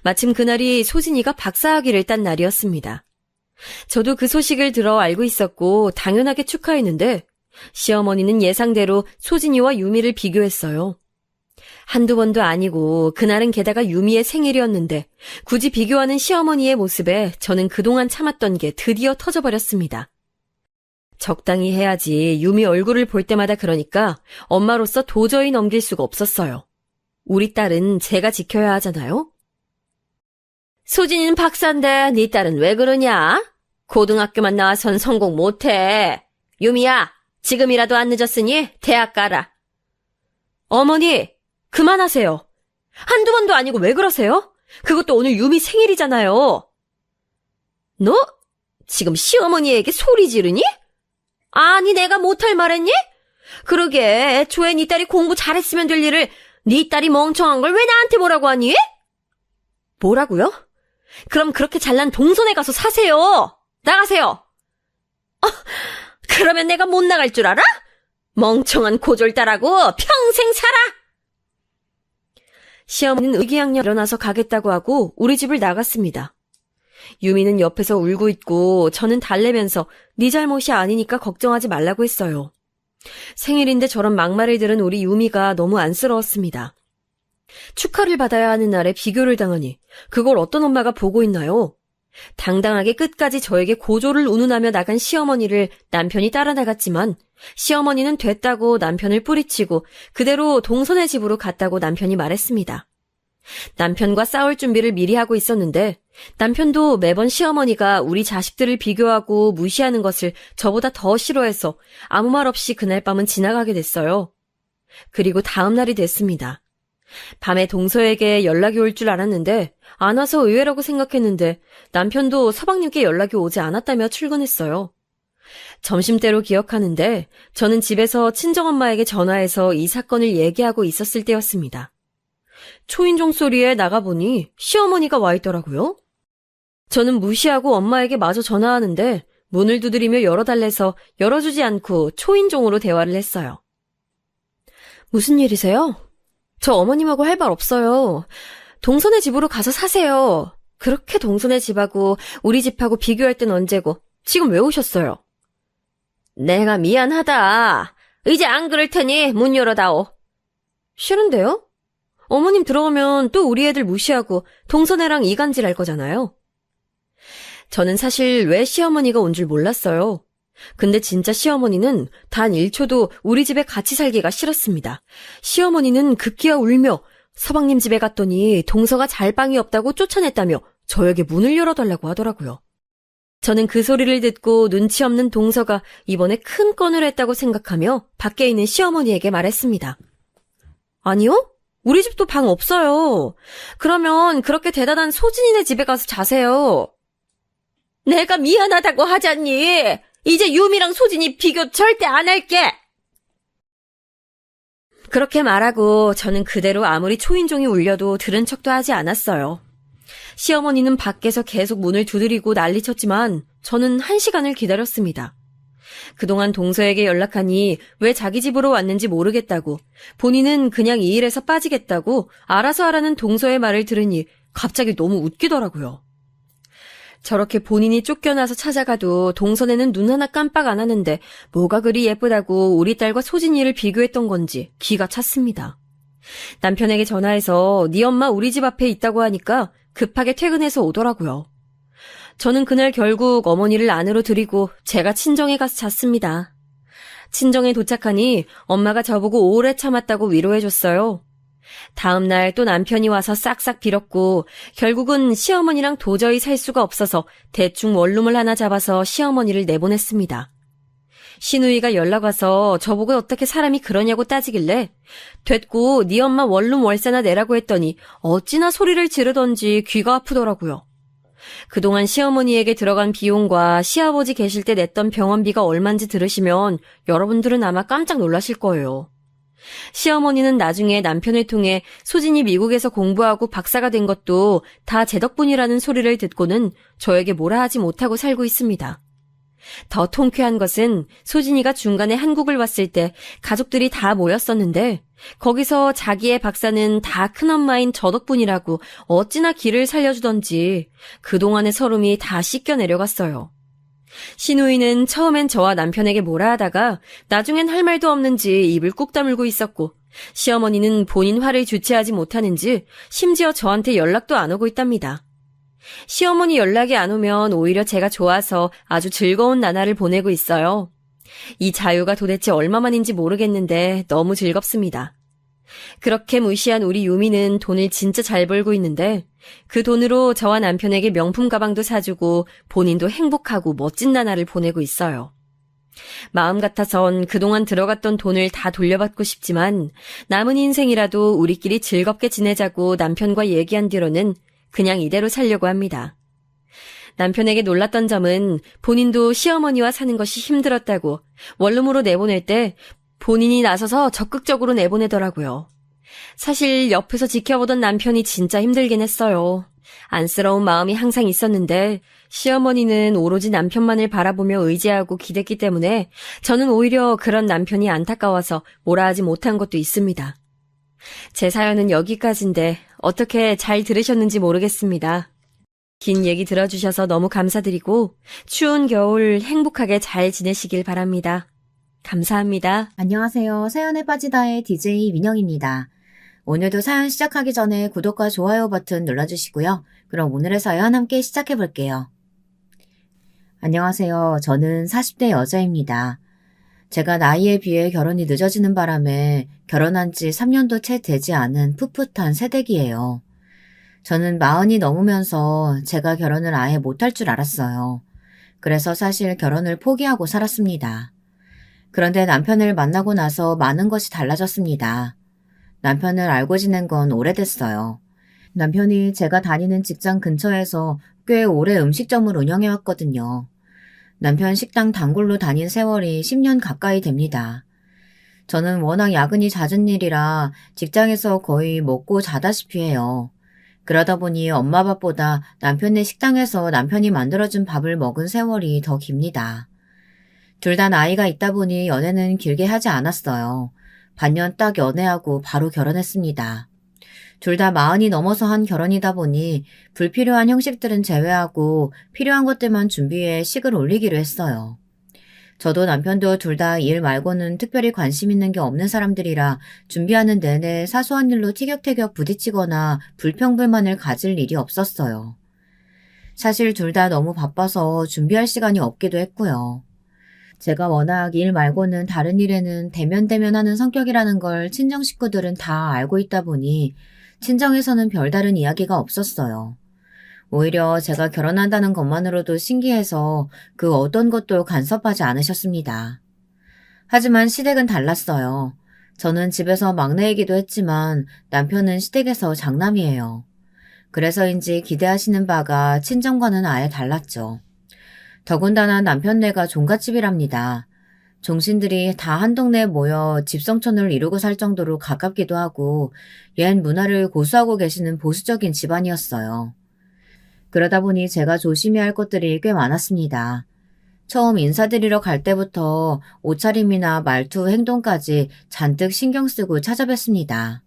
마침 그날이 소진이가 박사학위를 딴 날이었습니다. 저도 그 소식을 들어 알고 있었고 당연하게 축하했는데 시어머니는 예상대로 소진이와 유미를 비교했어요. 한두 번도 아니고 그날은 게다가 유미의 생일이었는데 굳이 비교하는 시어머니의 모습에 저는 그동안 참았던 게 드디어 터져버렸습니다. 적당히 해야지 유미 얼굴을 볼 때마다 그러니까 엄마로서 도저히 넘길 수가 없었어요. 우리 딸은 제가 지켜야 하잖아요. 소진이는 박사인데 네 딸은 왜 그러냐? 고등학교만 나와선 성공 못해. 유미야, 지금이라도 안 늦었으니 대학 가라. 어머니, 그만하세요. 한두 번도 아니고 왜 그러세요? 그것도 오늘 유미 생일이잖아요. 너 지금 시어머니에게 소리 지르니? 아니, 내가 못할 말했니? 그러게 애초에 네 딸이 공부 잘했으면 될 일을 네 딸이 멍청한 걸 왜 나한테 뭐라고 하니? 뭐라고요? 그럼 그렇게 잘난 동선에 가서 사세요. 나가세요. 그러면 내가 못 나갈 줄 알아? 멍청한 고졸딸하고 평생 살아. 시어머니는 의기양양 일어나서 가겠다고 하고 우리 집을 나갔습니다. 유미는 옆에서 울고 있고 저는 달래면서 네 잘못이 아니니까 걱정하지 말라고 했어요. 생일인데 저런 막말을 들은 우리 유미가 너무 안쓰러웠습니다. 축하를 받아야 하는 날에 비교를 당하니 그걸 어떤 엄마가 보고 있나요? 당당하게 끝까지 저에게 고조를 운운하며 나간 시어머니를 남편이 따라 나갔지만 시어머니는 됐다고 남편을 뿌리치고 그대로 동선의 집으로 갔다고 남편이 말했습니다. 남편과 싸울 준비를 미리 하고 있었는데 남편도 매번 시어머니가 우리 자식들을 비교하고 무시하는 것을 저보다 더 싫어해서 아무 말 없이 그날 밤은 지나가게 됐어요. 그리고 다음 날이 됐습니다. 밤에 동서에게 연락이 올 줄 알았는데 안 와서 의외라고 생각했는데 남편도 서방님께 연락이 오지 않았다며 출근했어요. 점심때로 기억하는데 저는 집에서 친정엄마에게 전화해서 이 사건을 얘기하고 있었을 때였습니다. 초인종 소리에 나가보니 시어머니가 와 있더라고요. 저는 무시하고 엄마에게 마저 전화하는데 문을 두드리며 열어달래서 열어주지 않고 초인종으로 대화를 했어요. 무슨 일이세요? 저 어머님하고 할 말 없어요. 동선의 집으로 가서 사세요. 그렇게 동선의 집하고 우리 집하고 비교할 땐 언제고 지금 왜 오셨어요? 내가 미안하다. 이제 안 그럴 테니 문 열어다오. 싫은데요? 어머님 들어오면 또 우리 애들 무시하고 동선애랑 이간질 할 거잖아요. 저는 사실 왜 시어머니가 온 줄 몰랐어요. 근데 진짜 시어머니는 단 1초도 우리 집에 같이 살기가 싫었습니다. 시어머니는 급기야 울며 서방님 집에 갔더니 동서가 잘 방이 없다고 쫓아냈다며 저에게 문을 열어달라고 하더라고요. 저는 그 소리를 듣고 눈치 없는 동서가 이번에 큰 건을 했다고 생각하며 밖에 있는 시어머니에게 말했습니다. 아니요? 우리 집도 방 없어요. 그러면 그렇게 대단한 소진이네 집에 가서 자세요. 내가 미안하다고 하잖니. 이제 유미랑 소진이 비교 절대 안 할게. 그렇게 말하고 저는 그대로 아무리 초인종이 울려도 들은 척도 하지 않았어요. 시어머니는 밖에서 계속 문을 두드리고 난리쳤지만 저는 1시간을 기다렸습니다. 그동안 동서에게 연락하니 왜 자기 집으로 왔는지 모르겠다고, 본인은 그냥 이 일에서 빠지겠다고 알아서 하라는 동서의 말을 들으니 갑자기 너무 웃기더라고요. 저렇게 본인이 쫓겨나서 찾아가도 동선에는 눈 하나 깜빡 안 하는데 뭐가 그리 예쁘다고 우리 딸과 소진이를 비교했던 건지 기가 찼습니다. 남편에게 전화해서 네 엄마 우리 집 앞에 있다고 하니까 급하게 퇴근해서 오더라고요. 저는 그날 결국 어머니를 안으로 들이고 제가 친정에 가서 잤습니다. 친정에 도착하니 엄마가 저보고 오래 참았다고 위로해줬어요. 다음 날 또 남편이 와서 싹싹 빌었고 결국은 시어머니랑 도저히 살 수가 없어서 대충 원룸을 하나 잡아서 시어머니를 내보냈습니다. 시누이가 연락 와서 저보고 어떻게 사람이 그러냐고 따지길래 됐고 네 엄마 원룸 월세나 내라고 했더니 어찌나 소리를 지르던지 귀가 아프더라고요. 그동안 시어머니에게 들어간 비용과 시아버지 계실 때 냈던 병원비가 얼만지 들으시면 여러분들은 아마 깜짝 놀라실 거예요. 시어머니는 나중에 남편을 통해 소진이 미국에서 공부하고 박사가 된 것도 다 제 덕분이라는 소리를 듣고는 저에게 뭐라 하지 못하고 살고 있습니다. 더 통쾌한 것은 소진이가 중간에 한국을 왔을 때 가족들이 다 모였었는데 거기서 자기의 박사는 다 큰엄마인 저 덕분이라고 어찌나 길을 살려주던지 그동안의 서름이 다 씻겨 내려갔어요. 시누이는 처음엔 저와 남편에게 뭐라 하다가 나중엔 할 말도 없는지 입을 꾹 다물고 있었고 시어머니는 본인 화를 주체하지 못하는지 심지어 저한테 연락도 안 오고 있답니다. 시어머니 연락이 안 오면 오히려 제가 좋아서 아주 즐거운 나날을 보내고 있어요. 이 자유가 도대체 얼마만인지 모르겠는데 너무 즐겁습니다. 그렇게 무시한 우리 유미는 돈을 진짜 잘 벌고 있는데 그 돈으로 저와 남편에게 명품 가방도 사주고 본인도 행복하고 멋진 나날을 보내고 있어요. 마음 같아선 그동안 들어갔던 돈을 다 돌려받고 싶지만 남은 인생이라도 우리끼리 즐겁게 지내자고 남편과 얘기한 뒤로는 그냥 이대로 살려고 합니다. 남편에게 놀랐던 점은 본인도 시어머니와 사는 것이 힘들었다고 원룸으로 내보낼 때 본인이 나서서 적극적으로 내보내더라고요. 사실 옆에서 지켜보던 남편이 진짜 힘들긴 했어요. 안쓰러운 마음이 항상 있었는데 시어머니는 오로지 남편만을 바라보며 의지하고 기댔기 때문에 저는 오히려 그런 남편이 안타까워서 뭐라 하지 못한 것도 있습니다. 제 사연은 여기까지인데 어떻게 잘 들으셨는지 모르겠습니다. 긴 얘기 들어주셔서 너무 감사드리고 추운 겨울 행복하게 잘 지내시길 바랍니다. 감사합니다. 안녕하세요. 사연에 빠지다의 DJ 민영입니다. 오늘도 사연 시작하기 전에 구독과 좋아요 버튼 눌러주시고요. 그럼 오늘의 사연 함께 시작해 볼게요. 안녕하세요. 저는 40대 여자입니다. 제가 나이에 비해 결혼이 늦어지는 바람에 결혼한 지 3년도 채 되지 않은 풋풋한 새댁이에요. 저는 40이 넘으면서 제가 결혼을 아예 못할 줄 알았어요. 그래서 사실 결혼을 포기하고 살았습니다. 그런데 남편을 만나고 나서 많은 것이 달라졌습니다. 남편을 알고 지낸 건 오래됐어요. 남편이 제가 다니는 직장 근처에서 꽤 오래 음식점을 운영해왔거든요. 남편 식당 단골로 다닌 세월이 10년 가까이 됩니다. 저는 워낙 야근이 잦은 일이라 직장에서 거의 먹고 자다시피 해요. 그러다 보니 엄마 밥보다 남편네 식당에서 남편이 만들어준 밥을 먹은 세월이 더 깁니다. 둘 다 나이가 있다 보니 연애는 길게 하지 않았어요. 반년 딱 연애하고 바로 결혼했습니다. 둘 다 40이 넘어서 한 결혼이다 보니 불필요한 형식들은 제외하고 필요한 것들만 준비해 식을 올리기로 했어요. 저도 남편도 둘 다 일 말고는 특별히 관심 있는 게 없는 사람들이라 준비하는 내내 사소한 일로 티격태격 부딪히거나 불평불만을 가질 일이 없었어요. 사실 둘 다 너무 바빠서 준비할 시간이 없기도 했고요. 제가 워낙 일 말고는 다른 일에는 대면대면하는 성격이라는 걸 친정 식구들은 다 알고 있다 보니 친정에서는 별다른 이야기가 없었어요. 오히려 제가 결혼한다는 것만으로도 신기해서 그 어떤 것도 간섭하지 않으셨습니다. 하지만 시댁은 달랐어요. 저는 집에서 막내이기도 했지만 남편은 시댁에서 장남이에요. 그래서인지 기대하시는 바가 친정과는 아예 달랐죠. 더군다나 남편네가 종갓집이랍니다. 종신들이 다 한 동네에 모여 집성촌을 이루고 살 정도로 가깝기도 하고 옛 문화를 고수하고 계시는 보수적인 집안이었어요. 그러다 보니 제가 조심해야 할 것들이 꽤 많았습니다. 처음 인사드리러 갈 때부터 옷차림이나 말투, 행동까지 잔뜩 신경 쓰고 찾아뵀습니다.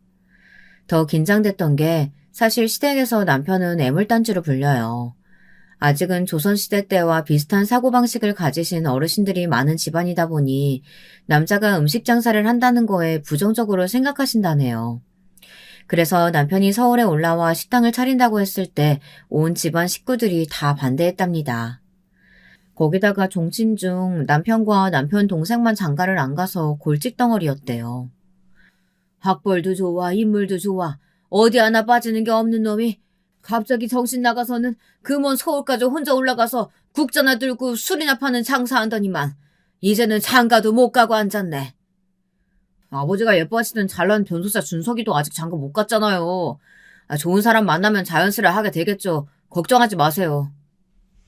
더 긴장됐던 게 사실 시댁에서 남편은 애물단지로 불려요. 아직은 조선시대 때와 비슷한 사고방식을 가지신 어르신들이 많은 집안이다 보니 남자가 음식 장사를 한다는 거에 부정적으로 생각하신다네요. 그래서 남편이 서울에 올라와 식당을 차린다고 했을 때 온 집안 식구들이 다 반대했답니다. 거기다가 종친 중 남편과 남편 동생만 장가를 안 가서 골칫덩어리였대요. 학벌도 좋아, 인물도 좋아, 어디 하나 빠지는 게 없는 놈이 갑자기 정신 나가서는 그 먼 서울까지 혼자 올라가서 국자나 들고 술이나 파는 장사한다니만 이제는 장가도 못 가고 앉았네. 아버지가 예뻐하시던 잘난 변호사 준석이도 아직 장가 못 갔잖아요. 좋은 사람 만나면 자연스레 하게 되겠죠. 걱정하지 마세요.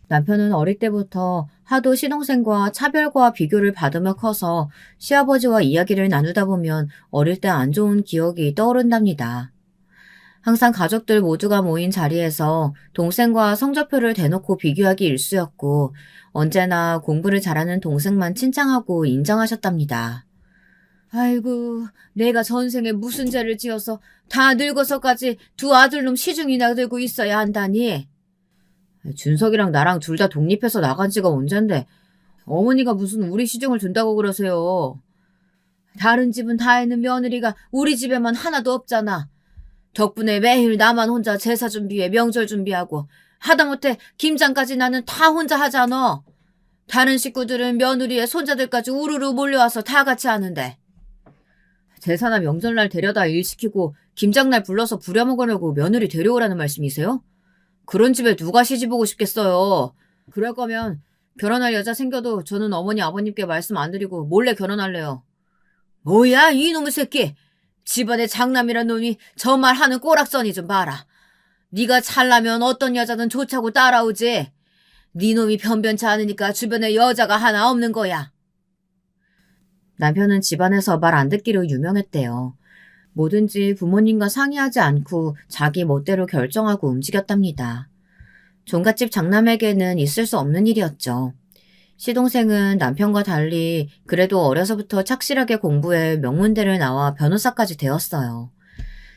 남편은 어릴 때부터 하도 시동생과 차별과 비교를 받으며 커서 시아버지와 이야기를 나누다 보면 어릴 때 안 좋은 기억이 떠오른답니다. 항상 가족들 모두가 모인 자리에서 동생과 성적표를 대놓고 비교하기 일쑤였고 언제나 공부를 잘하는 동생만 칭찬하고 인정하셨답니다. 아이고, 내가 전생에 무슨 죄를 지어서 다 늙어서까지 두 아들놈 시중이나 들고 있어야 한다니. 준석이랑 나랑 둘 다 독립해서 나간 지가 언젠데 어머니가 무슨 우리 시중을 둔다고 그러세요. 다른 집은 다 있는 며느리가 우리 집에만 하나도 없잖아. 덕분에 매일 나만 혼자 제사 준비해 명절 준비하고 하다못해 김장까지 나는 다 혼자 하잖아. 다른 식구들은 며느리의 손자들까지 우르르 몰려와서 다 같이 하는데. 제사나 명절날 데려다 일 시키고 김장날 불러서 부려먹으려고 며느리 데려오라는 말씀이세요? 그런 집에 누가 시집오고 싶겠어요. 그럴 거면 결혼할 여자 생겨도 저는 어머니 아버님께 말씀 안 드리고 몰래 결혼할래요. 뭐야 이놈의 새끼. 집안에 장남이란 놈이 저 말하는 꼬락서니 좀 봐라. 네가 찰나면 어떤 여자든 좋자고 따라오지. 네 놈이 변변치 않으니까 주변에 여자가 하나 없는 거야. 남편은 집안에서 말 안 듣기로 유명했대요. 뭐든지 부모님과 상의하지 않고 자기 멋대로 결정하고 움직였답니다. 종갓집 장남에게는 있을 수 없는 일이었죠. 시동생은 남편과 달리 그래도 어려서부터 착실하게 공부해 명문대를 나와 변호사까지 되었어요.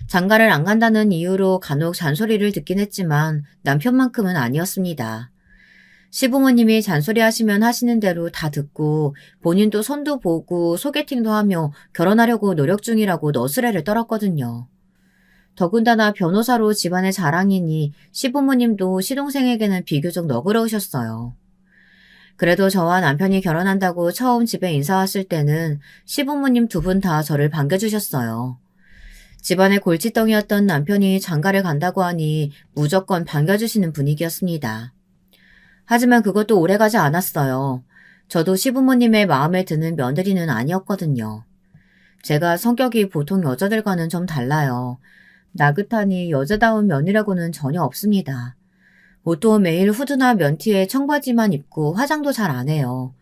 장가를 안 간다는 이유로 간혹 잔소리를 듣긴 했지만 남편만큼은 아니었습니다. 시부모님이 잔소리하시면 하시는 대로 다 듣고 본인도 손도 보고 소개팅도 하며 결혼하려고 노력 중이라고 너스레를 떨었거든요. 더군다나 변호사로 집안의 자랑이니 시부모님도 시동생에게는 비교적 너그러우셨어요. 그래도 저와 남편이 결혼한다고 처음 집에 인사 왔을 때는 시부모님 두 분 다 저를 반겨주셨어요. 집안의 골칫덩이였던 남편이 장가를 간다고 하니 무조건 반겨주시는 분위기였습니다. 하지만 그것도 오래가지 않았어요. 저도 시부모님의 마음에 드는 며느리는 아니었거든요. 제가 성격이 보통 여자들과는 좀 달라요. 나긋하니 여자다운 면이라고는 전혀 없습니다. 옷도 매일 후드나 면티에 청바지만 입고 화장도 잘 안 해요.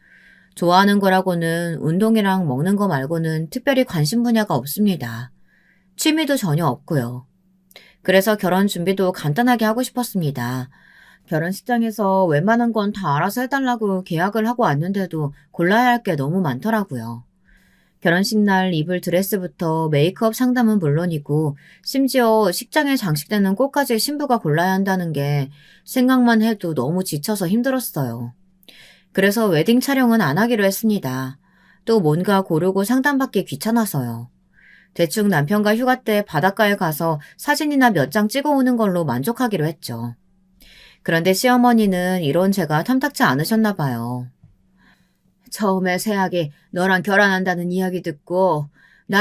좋아하는 거라고는 운동이랑 먹는 거 말고는 특별히 관심 분야가 없습니다. 취미도 전혀 없고요. 그래서 결혼 준비도 간단하게 하고 싶었습니다. 결혼식장에서 웬만한 건 다 알아서 해달라고 계약을 하고 왔는데도 골라야 할 게 너무 많더라고요. 결혼식 날 입을 드레스부터 메이크업 상담은 물론이고 심지어 식장에 장식되는 꽃까지 신부가 골라야 한다는 게 생각만 해도 너무 지쳐서 힘들었어요. 그래서 웨딩 촬영은 안 하기로 했습니다. 또 뭔가 고르고 상담받기 귀찮아서요. 대충 남편과 휴가 때 바닷가에 가서 사진이나 몇 장 찍어 오는 걸로 만족하기로 했죠. 그런데 시어머니는 이런 제가 탐탁지 않으셨나 봐요. 처음에 새아기 너랑 결혼한다는 이야기 듣고